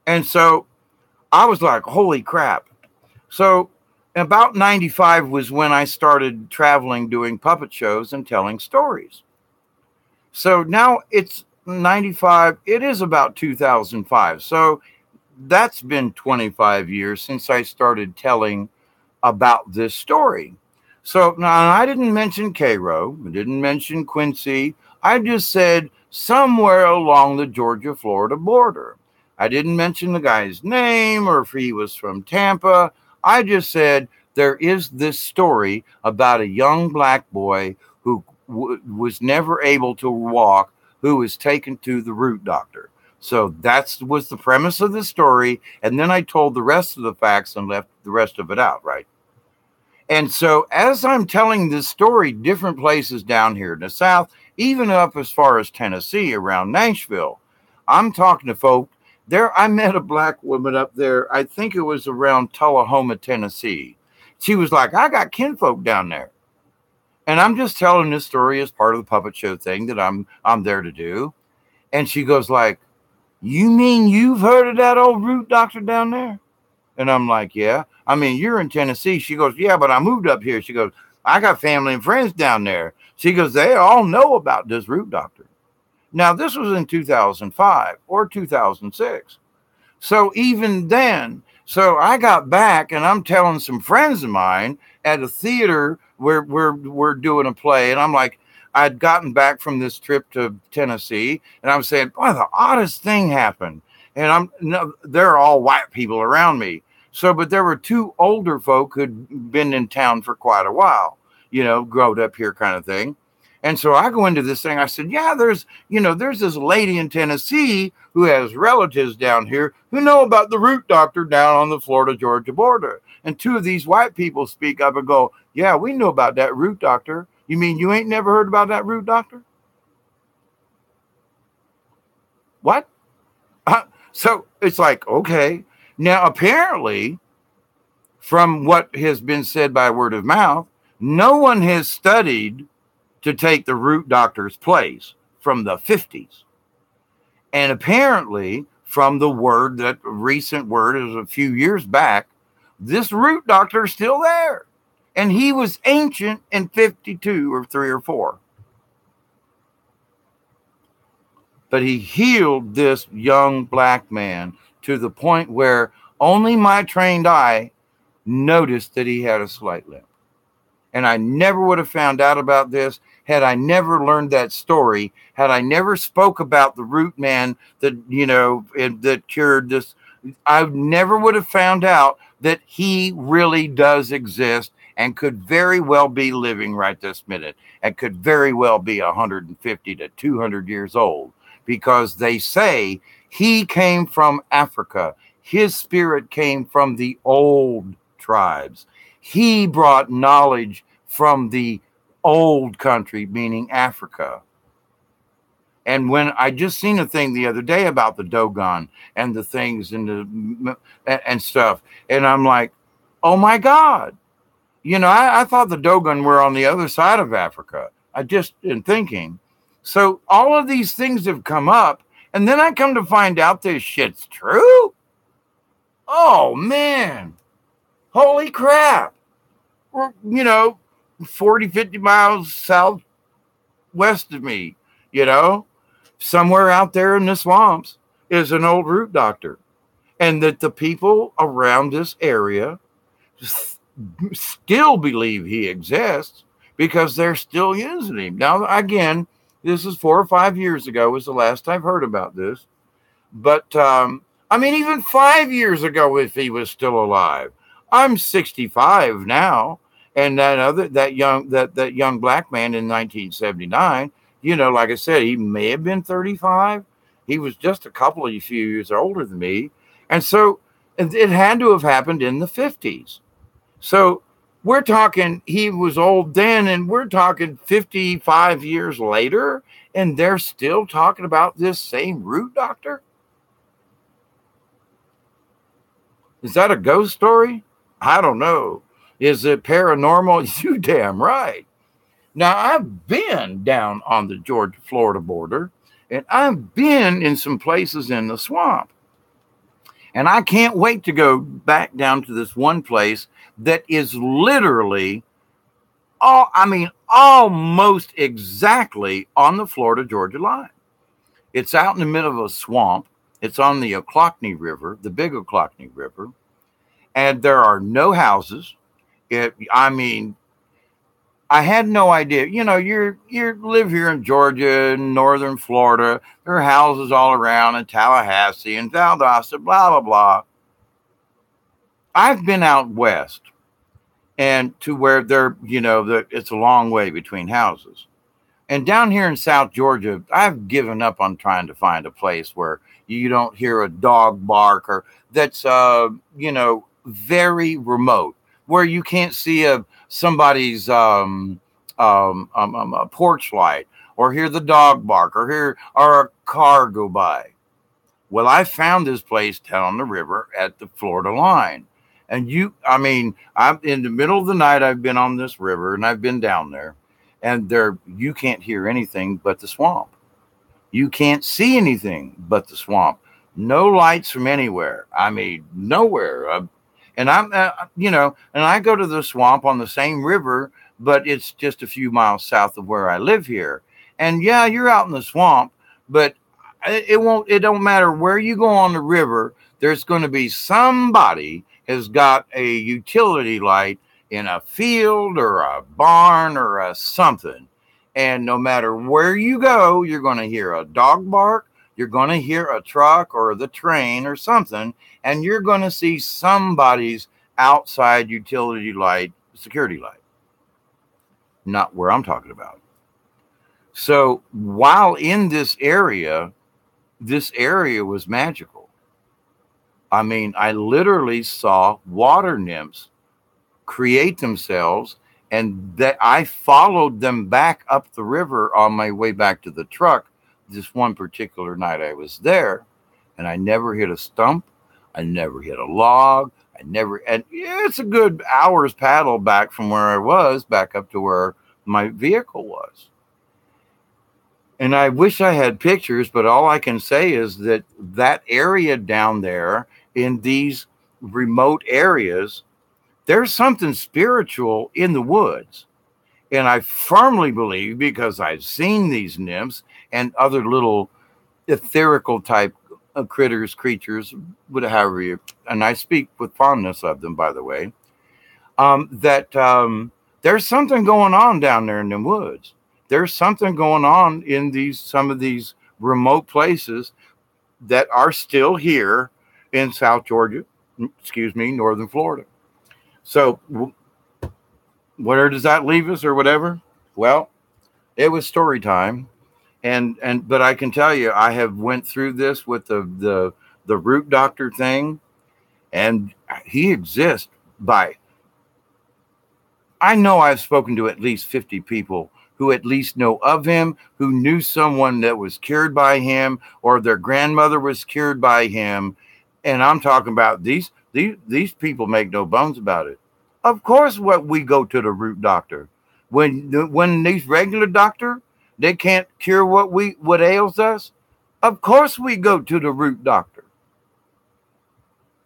And so I was like, holy crap. So about 95 was when I started traveling, doing puppet shows and telling stories. So now it's 95. It is about 2005. So that's been 25 years since I started telling about this story. So now I didn't mention Cairo. I didn't mention Quincy. I just said somewhere along the Georgia-Florida border. I didn't mention the guy's name or if he was from Tampa. I just said there is this story about a young black boy who was never able to walk, who was taken to the root doctor. So that was the premise of the story. And then I told the rest of the facts and left the rest of it out, right? And so as I'm telling this story, different places down here in the South, even up as far as Tennessee, around Nashville, I'm talking to folk there. I met a black woman up there. I think it was around Tullahoma, Tennessee. She was like, I got kinfolk down there. And I'm just telling this story as part of the puppet show thing that I'm there to do. And she goes like, you mean you've heard of that old root doctor down there? And I'm like, yeah. I mean, you're in Tennessee. She goes, yeah, but I moved up here. She goes, I got family and friends down there. She goes, they all know about this root doctor. Now, this was in 2005 or 2006. So even then, so I got back and I'm telling some friends of mine at a theater where we're doing a play. And I'm like, I'd gotten back from this trip to Tennessee and I'm saying, boy, the oddest thing happened. And they're all white people around me. So, but there were two older folk who'd been in town for quite a while, growed up here kind of thing. And so I go into this thing. I said, yeah, there's this lady in Tennessee who has relatives down here who know about the root doctor down on the Florida-Georgia border. And two of these white people speak up and go, yeah, we know about that root doctor. You mean you ain't never heard about that root doctor? What? So it's like, okay. Now, apparently, from what has been said by word of mouth, no one has studied to take the root doctor's place from the 50s. And apparently, from the word, that recent word is a few years back, this root doctor is still there. And he was ancient in 52 or 3 or 4. But he healed this young black man to the point where only my trained eye noticed that he had a slight limp. And I never would have found out about this had I never learned that story, had I never spoke about the root man that, that cured this. I never would have found out that he really does exist and could very well be living right this minute and could very well be 150 to 200 years old, because they say he came from Africa. His spirit came from the old tribes. He brought knowledge from the old country, meaning Africa. And when I just seen a thing the other day about the Dogon and the things and stuff, and I'm like, oh my God, I thought the Dogon were on the other side of Africa. I just in thinking. So all of these things have come up, and then I come to find out this shit's true. Oh man, holy crap. We're, 40, 50 miles southwest of me, somewhere out there in the swamps is an old root doctor. And that the people around this area still believe he exists because they're still using him. Now, again, this is 4 or 5 years ago was the last I've heard about this. But, even 5 years ago, if he was still alive, I'm 65 now. And that young black man in 1979, like I said, he may have been 35. He was just a few years older than me. And so it had to have happened in the 50s. So we're talking, he was old then, and we're talking 55 years later, and they're still talking about this same root doctor? Is that a ghost story? I don't know. Is it paranormal? You damn right. Now, I've been down on the Georgia-Florida border, and I've been in some places in the swamp. And I can't wait to go back down to this one place that is literally, almost exactly on the Florida-Georgia line. It's out in the middle of a swamp. It's on the Ochlockonee River, the big Ochlockonee River. And there are no houses. I had no idea. You live here in Georgia, northern Florida. There are houses all around in Tallahassee and Valdosta, blah, blah, blah. I've been out west and to where it's a long way between houses. And down here in South Georgia, I've given up on trying to find a place where you don't hear a dog bark or that's, very remote, where you can't see somebody's porch light or hear the dog bark or a car go by. Well, I found this place down on the river at the Florida line, And I mean, I'm in the middle of the night. I've been on this river and I've been down there, and you can't hear anything but the swamp. You can't see anything but the swamp. No lights from anywhere. I mean, nowhere. And and I go to the swamp on the same river, but it's just a few miles south of where I live here. And yeah, you're out in the swamp, but it don't matter where you go on the river. There's going to be somebody has got a utility light in a field or a barn or a something. And no matter where you go, you're going to hear a dog bark, you're going to hear a truck or the train or something, and you're going to see somebody's outside utility light, security light. Not where I'm talking about. So while in this area was magical. I mean, I literally saw water nymphs create themselves, and that I followed them back up the river on my way back to the truck. This one particular night I was there, and I never hit a stump. I never hit a log. And it's a good hour's paddle back from where I was back up to where my vehicle was. And I wish I had pictures, but all I can say is that area down there in these remote areas, there's something spiritual in the woods. And I firmly believe, because I've seen these nymphs and other little etherical type of creatures, however you, and I speak with fondness of them, by the way, that there's something going on down there in the woods. There's something going on in some of these remote places that are still here in South Georgia, northern Florida. So where does that leave us or whatever? Well, it was story time. But I can tell you, I have went through this with the root doctor thing, and he exists I know I've spoken to at least 50 people who at least know of him, who knew someone that was cured by him, or their grandmother was cured by him. And I'm talking about these people make no bones about it. Of course, we go to the root doctor. When these regular doctor, they can't cure what ails us. Of course, we go to the root doctor.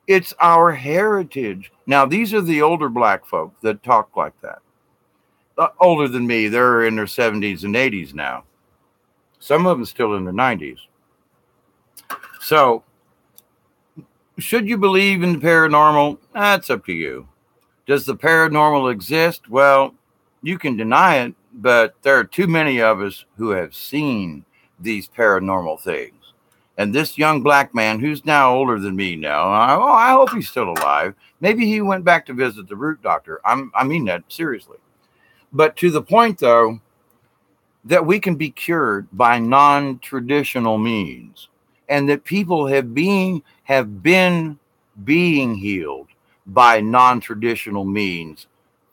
It's our heritage. Now, these are the older black folk that talk like that. Older than me, they're in their 70s and 80s now. Some of them still in their 90s. So, should you believe in the paranormal? That's up to you. Does the paranormal exist? Well, you can deny it, but there are too many of us who have seen these paranormal things. And this young black man, who's now older than me now, I hope he's still alive. Maybe he went back to visit the root doctor. I mean that seriously. But to the point, though, that we can be cured by non-traditional means, and that people have been being healed by non-traditional means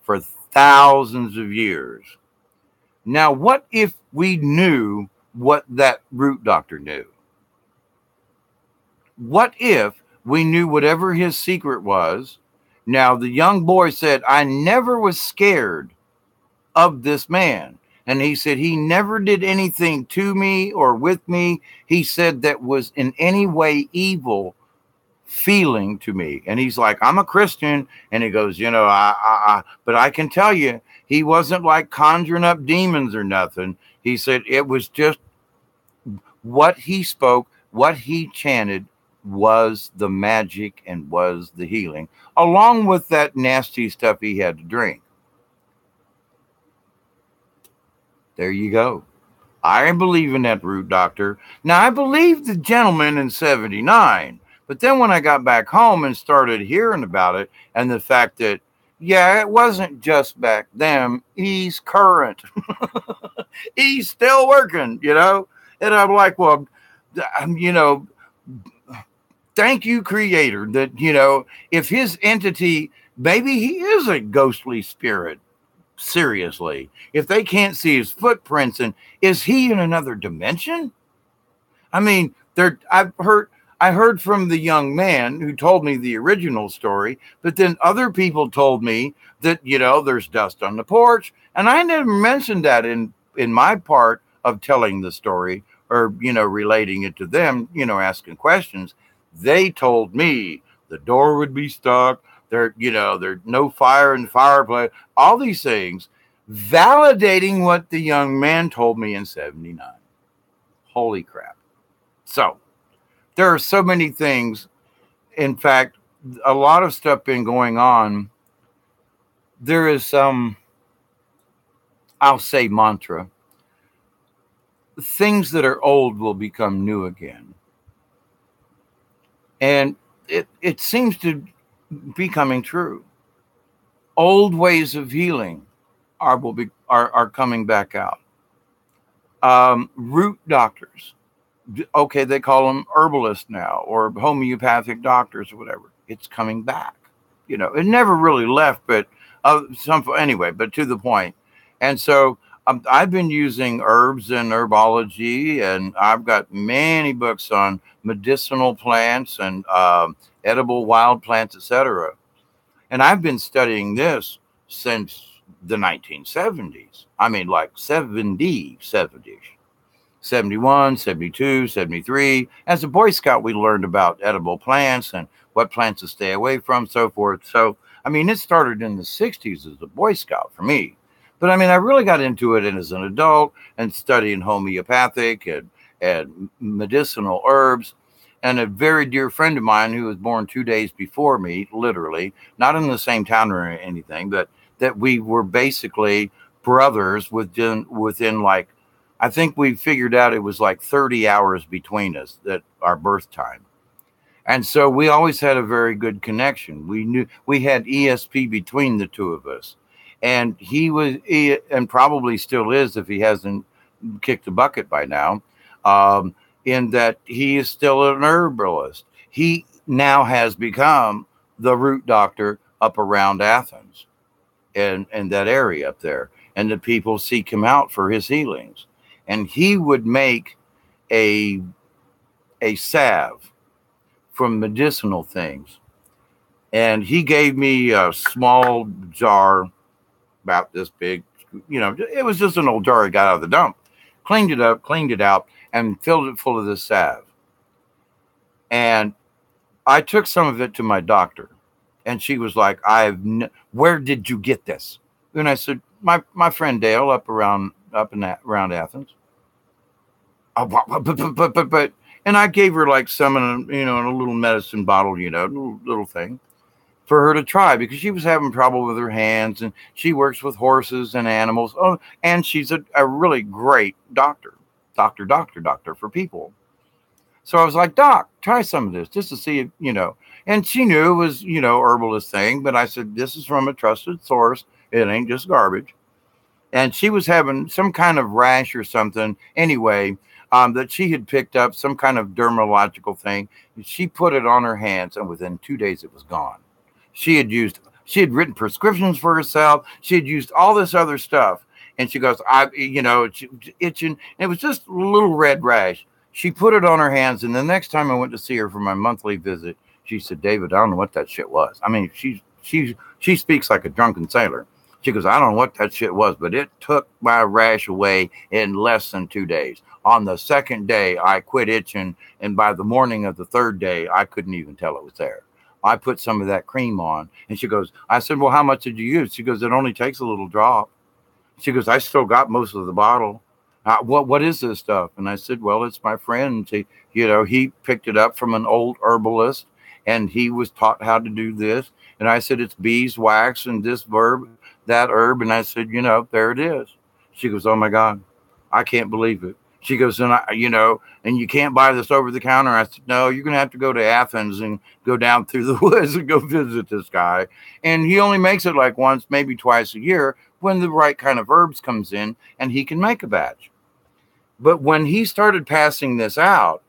for thousands of years. Now, what if we knew what that root doctor knew? What if we knew whatever his secret was? Now, the young boy said, I never was scared of this man. And he said he never did anything to me or with me. He said that was in any way evil feeling to me. And he's like, I'm a Christian. And he goes, but I can tell you, he wasn't like conjuring up demons or nothing. He said it was just what he spoke, what he chanted was the magic and was the healing, along with that nasty stuff he had to drink. There you go. I believe in that root doctor. Now, I believed the gentleman in 79, but then when I got back home and started hearing about it and the fact that, yeah, it wasn't just back then, he's current. He's still working, And I'm like, well, thank you, Creator, that, if his entity, maybe he is a ghostly spirit. Seriously, if they can't see his footprints, and is he in another dimension? I mean, I've I heard from the young man who told me the original story, but then other people told me that, there's dust on the porch. And I never mentioned that in my part of telling the story or, relating it to them, asking questions. They told me the door would be stuck. There's no fire in the fireplace, all these things, validating what the young man told me in 79. Holy crap. So there are so many things. In fact, a lot of stuff been going on. There is some, I'll say, mantra. Things that are old will become new again. And it seems to be coming true. Old ways of healing are coming back out. Root doctors, okay, they call them herbalists now, or homeopathic doctors or whatever. It's coming back. It never really left, but anyway, but to the point. And so I've been using herbs and herbology, and I've got many books on medicinal plants and edible wild plants, etc. And I've been studying this since the 1970s. I mean, like 70s, 71, 72, 73. As a Boy Scout, we learned about edible plants and what plants to stay away from, so forth. So, I mean, it started in the 60s as a Boy Scout for me. But I mean, I really got into it as an adult and studying homeopathic and medicinal herbs. And a very dear friend of mine who was born 2 days before me, literally, not in the same town or anything, but that we were basically brothers within like, I think we figured out it was like 30 hours between us, that our birth time. And so we always had a very good connection. We knew we had ESP between the two of us. And and probably still is if he hasn't kicked the bucket by now, in that he is still an herbalist. He now has become the root doctor up around Athens and that area up there. And the people seek him out for his healings. And he would make a salve from medicinal things. And he gave me a small jar about this big, it was just an old jar he got out of the dump. Cleaned it up, cleaned it out, and filled it full of this salve. And I took some of it to my doctor. And she was like, where did you get this? And I said, my friend Dale around Athens. But and I gave her like some in a little medicine bottle, little thing for her to try, because she was having trouble with her hands, and she works with horses and animals. Oh, and she's a really great doctor for people. So I was like, Doc, try some of this just to see if, and she knew it was, herbalist thing, but I said, this is from a trusted source. It ain't just garbage. And she was having some kind of rash or something anyway, that she had picked up, some kind of dermatological thing. She put it on her hands, and within 2 days it was gone. She had written prescriptions for herself. She had used all this other stuff. And she goes, itching. And it was just a little red rash. She put it on her hands. And the next time I went to see her for my monthly visit, she said, David, I don't know what that shit was. I mean, she speaks like a drunken sailor. She goes, I don't know what that shit was, but it took my rash away in less than 2 days. On the second day, I quit itching. And by the morning of the third day, I couldn't even tell it was there. I put some of that cream on. And she goes, I said, well, how much did you use? She goes, it only takes a little drop. She goes, I still got most of the bottle. What is this stuff? And I said, well, it's my friend. He picked it up from an old herbalist, and he was taught how to do this. And I said, it's beeswax and this herb, that herb. And I said, there it is. She goes, oh my God, I can't believe it. She goes, and and you can't buy this over the counter. I said, no, you're going to have to go to Athens and go down through the woods and go visit this guy. And he only makes it like once, maybe twice a year when the right kind of herbs comes in, and he can make a batch. But when he started passing this out,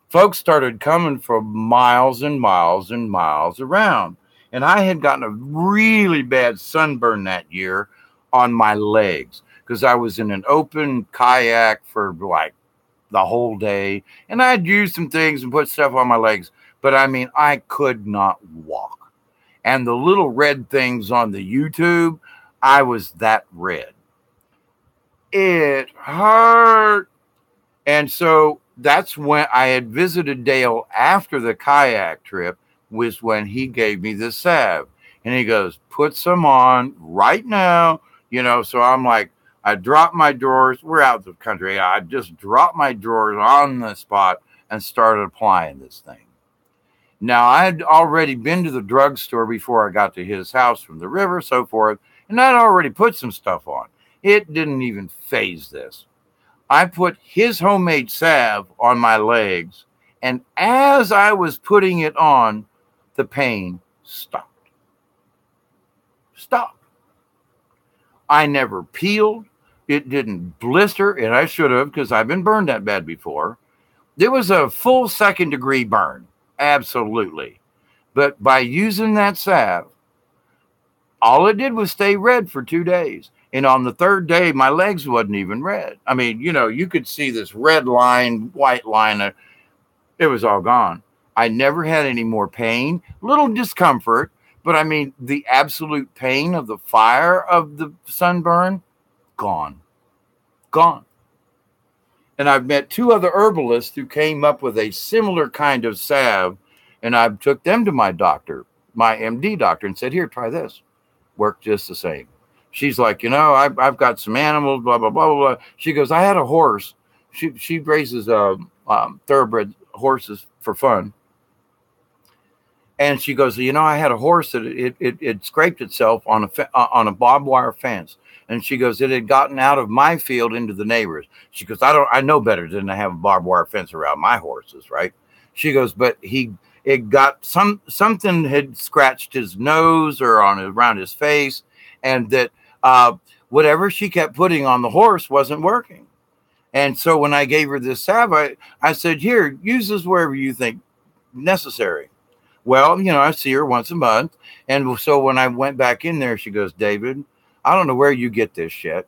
folks started coming from miles and miles and miles around. And I had gotten a really bad sunburn that year on my legs, because I was in an open kayak for like the whole day. And I'd use some things and put stuff on my legs. But I mean, I could not walk. And the little red things on the YouTube, I was that red. It hurt. And so that's when I had visited Dale after the kayak trip, was when he gave me the salve. And he goes, put some on right now. So I'm like, I dropped my drawers. We're out of the country. I just dropped my drawers on the spot and started applying this thing. Now, I had already been to the drugstore before I got to his house from the river, so forth, and I'd already put some stuff on. It didn't even phase this. I put his homemade salve on my legs, and as I was putting it on, the pain stopped. I never peeled. It didn't blister, and I should have, because I've been burned that bad before. There was a full 2nd degree burn, absolutely. But by using that salve, all it did was stay red for 2 days. And on the 3rd day, my legs wasn't even red. I mean, you could see this red line, white line. It was all gone. I never had any more pain, little discomfort, but I mean, the absolute pain of the fire of the sunburn, gone. And I've met 2 other herbalists who came up with a similar kind of salve, and I took them to my doctor, my MD doctor, and said, here, try this. Worked just the same. She's like, I've got some animals, blah, blah, blah, blah. She goes, I had a horse. She raises thoroughbred horses for fun. And she goes, I had a horse that it scraped itself on a barbed wire fence. And she goes, it had gotten out of my field into the neighbors. She goes, I know better than to have a barbed wire fence around my horses, right? She goes, but it got something had scratched his nose or around his face, and that whatever she kept putting on the horse wasn't working. And so when I gave her this salve, I said, here, use this wherever you think necessary. Well, I see her once a month. And so when I went back in there, she goes, David, I don't know where you get this shit.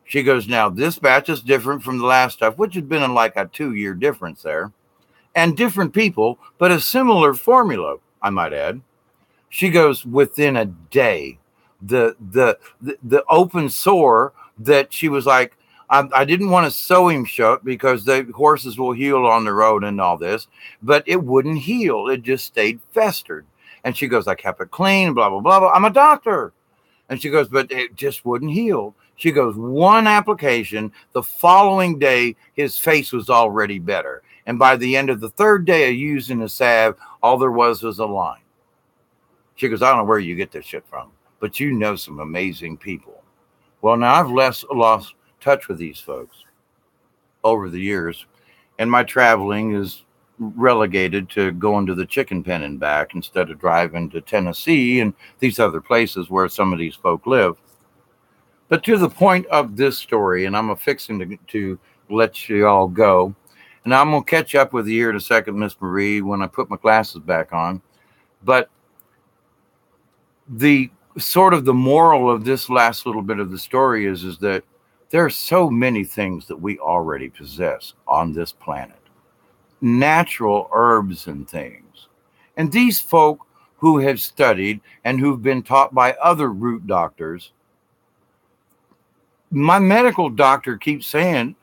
She goes, now this batch is different from the last stuff, which had been in like a 2-year difference there. And different people, but a similar formula, I might add. She goes, within a day, the open sore that she was like, I didn't want to sew him shut because the horses will heal on the road and all this, but it wouldn't heal. It just stayed festered. And she goes, I kept it clean, blah, blah, blah, blah. I'm a doctor. And she goes, but it just wouldn't heal. She goes, one application, the following day, his face was already better. And by the end of the 3rd day of using the salve, all there was a line. She goes, I don't know where you get this shit from, but you know some amazing people. Well, now I've lost touch with these folks over the years, and my traveling is relegated to going to the chicken pen and back instead of driving to Tennessee and these other places where some of these folk live. But to the point of this story, and I'm fixing to let you all go, and I'm going to catch up with you here in a second, Miss Marie, when I put my glasses back on. But the sort of the moral of this last little bit of the story is that there are so many things that we already possess on this planet. Natural herbs and things. And these folk who have studied and who've been taught by other root doctors, my medical doctor keeps saying,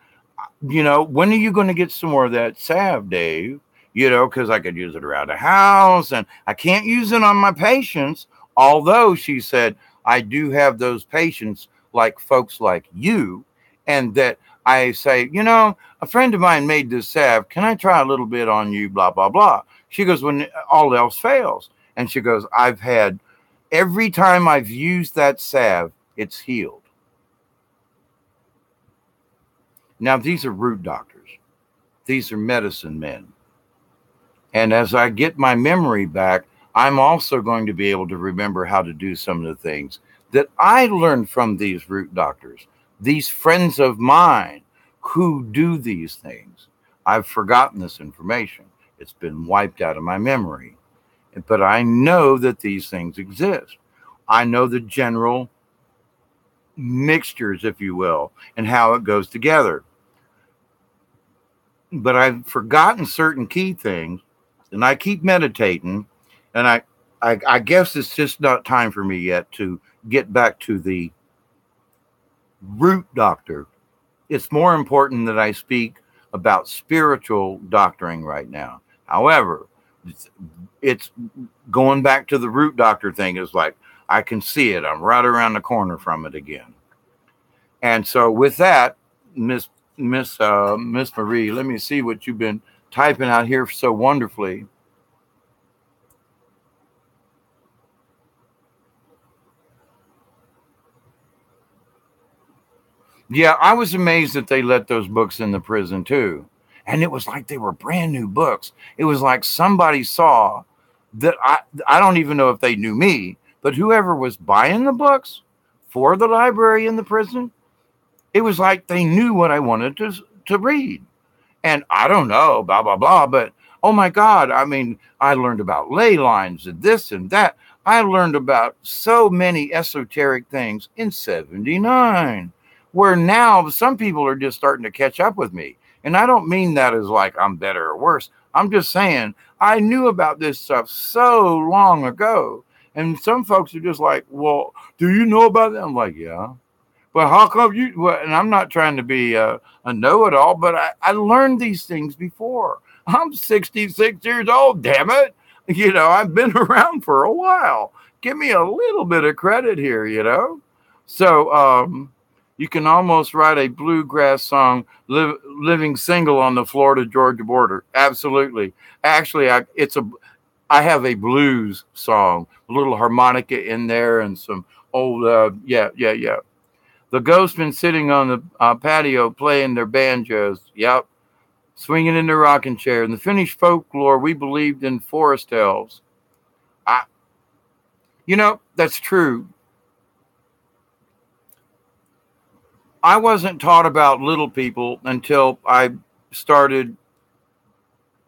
when are you going to get some more of that salve, Dave? Because I could use it around the house and I can't use it on my patients. Although she said, I do have those patients like folks like you, and that I say, a friend of mine made this salve. Can I try a little bit on you? Blah, blah, blah. She goes, when all else fails. And she goes, every time I've used that salve, it's healed. Now, these are root doctors. These are medicine men. And as I get my memory back, I'm also going to be able to remember how to do some of the things that I learned from these root doctors, these friends of mine who do these things. I've forgotten this information. It's been wiped out of my memory. But I know that these things exist. I know the general mixtures, if you will, and how it goes together. but I've forgotten certain key things, and I keep meditating, and I guess it's just not time for me yet to get back to the root doctor. It's more important that I speak about spiritual doctoring right now. However, it's going back to the root doctor thing is like I can see it. I'm right around the corner from it again. And so with that, Miss Marie, let me see what you've been typing out here so wonderfully. Yeah, I was amazed that they let those books in the prison too. And it was like they were brand new books. It was like somebody saw that I don't even know if they knew me, but whoever was buying the books for the library in the prison, it was like they knew what I wanted to read. And I don't know, blah, blah, blah. But oh my God, I mean, I learned about ley lines and this and that. I learned about so many esoteric things in 79, where now some people are just starting to catch up with me. And I don't mean that as like I'm better or worse. I'm just saying I knew about this stuff so long ago. And some folks are just like, well, do you know about that? I'm like, yeah. But how come you? Well, and I'm not trying to be a know-it-all, but I learned these things before. I'm 66 years old. Damn it! You know, I've been around for a while. Give me a little bit of credit here. You know, so you can almost write a bluegrass song, living single on the Florida Georgia border. Absolutely. Actually, I have a blues song, a little harmonica in there, and some old yeah. The ghosts been sitting on the patio playing their banjos. Yep. Swinging in their rocking chair. In the Finnish folklore, we believed in forest elves. I, that's true. I wasn't taught about little people until I started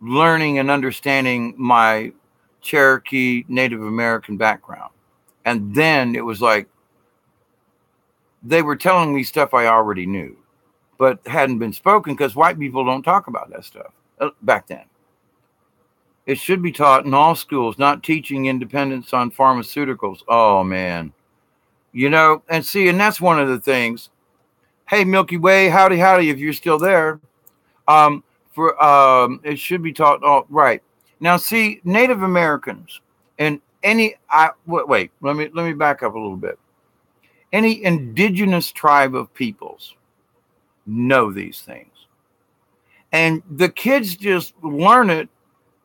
learning and understanding my Cherokee Native American background. And then it was like they were telling me stuff I already knew, but hadn't been spoken because white people don't talk about that stuff back then. It should be taught in all schools, not teaching independence on pharmaceuticals. Oh, man. And see, and that's one of the things. Hey, Milky Way, howdy, if you're still there. It should be taught. Oh, right. Now, see, Native Americans and wait, let me back up a little bit. Any indigenous tribe of peoples know these things. And the kids just learn it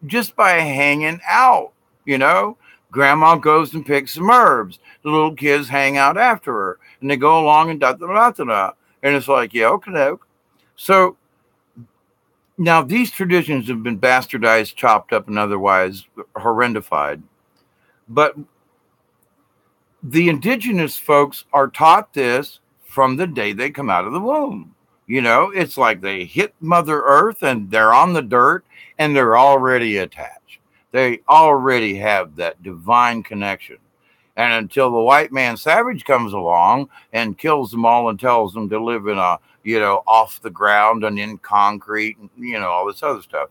just by hanging out, Grandma goes and picks some herbs. The little kids hang out after her. And they go along and da-da-da-da-da. And it's like, yeah, okay. So now these traditions have been bastardized, chopped up, and otherwise horrendified. But the indigenous folks are taught this from the day they come out of the womb. It's like they hit Mother Earth and they're on the dirt and they're already attached. They already have that divine connection. And until the white man savage comes along and kills them all and tells them to live in off the ground and in concrete and, all this other stuff.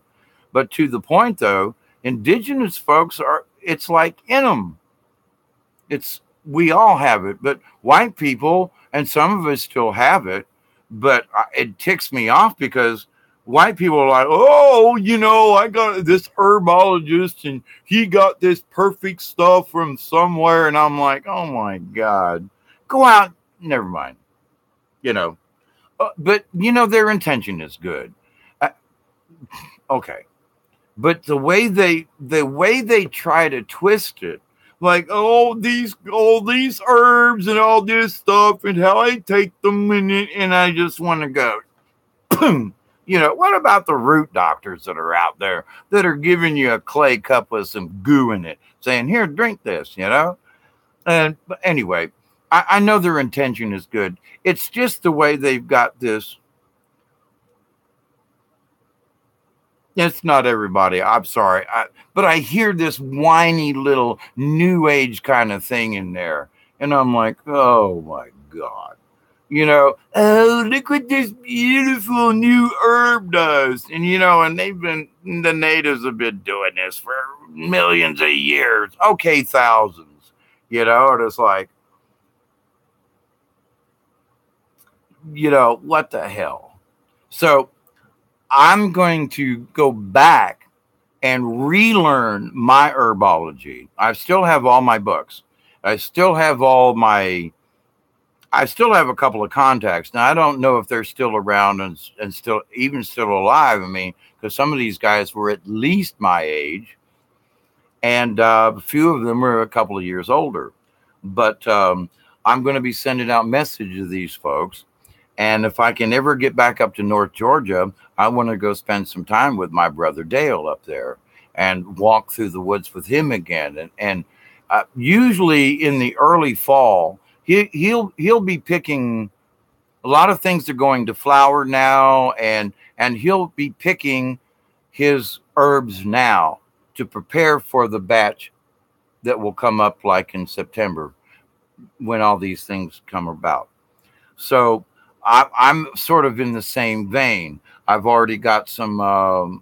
But to the point, though, indigenous folks it's like in them. We all have it, but white people, and some of us still have it, but it ticks me off because white people are like, oh, I got this herbologist and he got this perfect stuff from somewhere. And I'm like, oh my God, go out. Never mind. But their intention is good. Okay. But the way they try to twist it, like, these herbs and all this stuff and how I take them and I just want to go, what about the root doctors that are out there that are giving you a clay cup with some goo in it, saying, here, drink this, And but anyway, I know their intention is good. It's just the way they've got this. It's not everybody. I'm sorry. But I hear this whiny little new age kind of thing in there. And I'm like, oh my God. Oh, look what this beautiful new herb does. And, and the natives have been doing this for millions of years. Okay, thousands, and it's like, what the hell? So I'm going to go back and relearn my herbology. I still have all my books. I still have a couple of contacts. Now, I don't know if they're still around and still alive. I mean, because some of these guys were at least my age, and a few of them were a couple of years older. But I'm going to be sending out messages to these folks. And if I can ever get back up to North Georgia, I want to go spend some time with my brother Dale up there and walk through the woods with him again. And usually in the early fall, he'll be picking. A lot of things are going to flower now, and he'll be picking his herbs now to prepare for the batch that will come up like in September when all these things come about. So I'm sort of in the same vein. I've already got some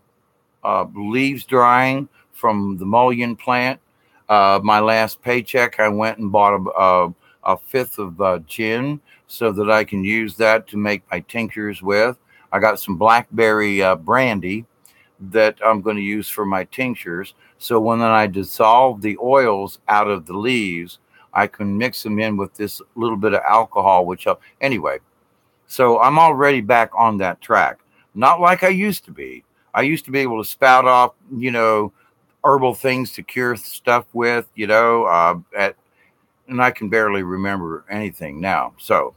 leaves drying from the mullein plant. My last paycheck, I went and bought a fifth of gin so that I can use that to make my tinctures with. I got some blackberry brandy that I'm going to use for my tinctures. So when I dissolve the oils out of the leaves, I can mix them in with this little bit of alcohol, anyway. So I'm already back on that track. Not like I used to be. I used to be able to spout off, herbal things to cure stuff with, and I can barely remember anything now. So,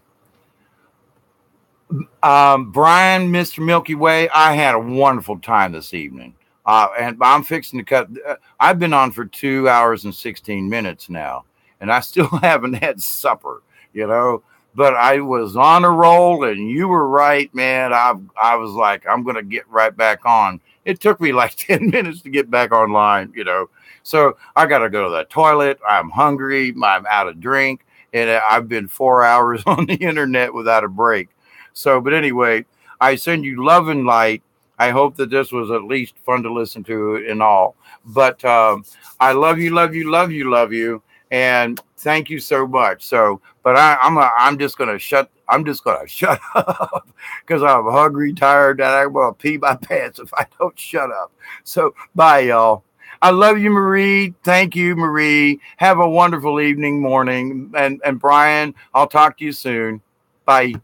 Brian, Mr. Milky Way, I had a wonderful time this evening. And I'm fixing to cut. I've been on for 2 hours and 16 minutes now, and I still haven't had supper, But I was on a roll, and you were right, man. I was like, I'm going to get right back on. It took me like 10 minutes to get back online, So I got to go to the toilet. I'm hungry. I'm out of drink. And I've been 4 hours on the internet without a break. So, but anyway, I send you love and light. I hope that this was at least fun to listen to and all. But I love you, love you, love you, love you. And thank you so much. So, but I'm just gonna shut up because I'm hungry, tired, and I'm gonna pee my pants if I don't shut up. So, bye, y'all. I love you, Marie. Thank you, Marie. Have a wonderful evening, morning, and Brian, I'll talk to you soon. Bye.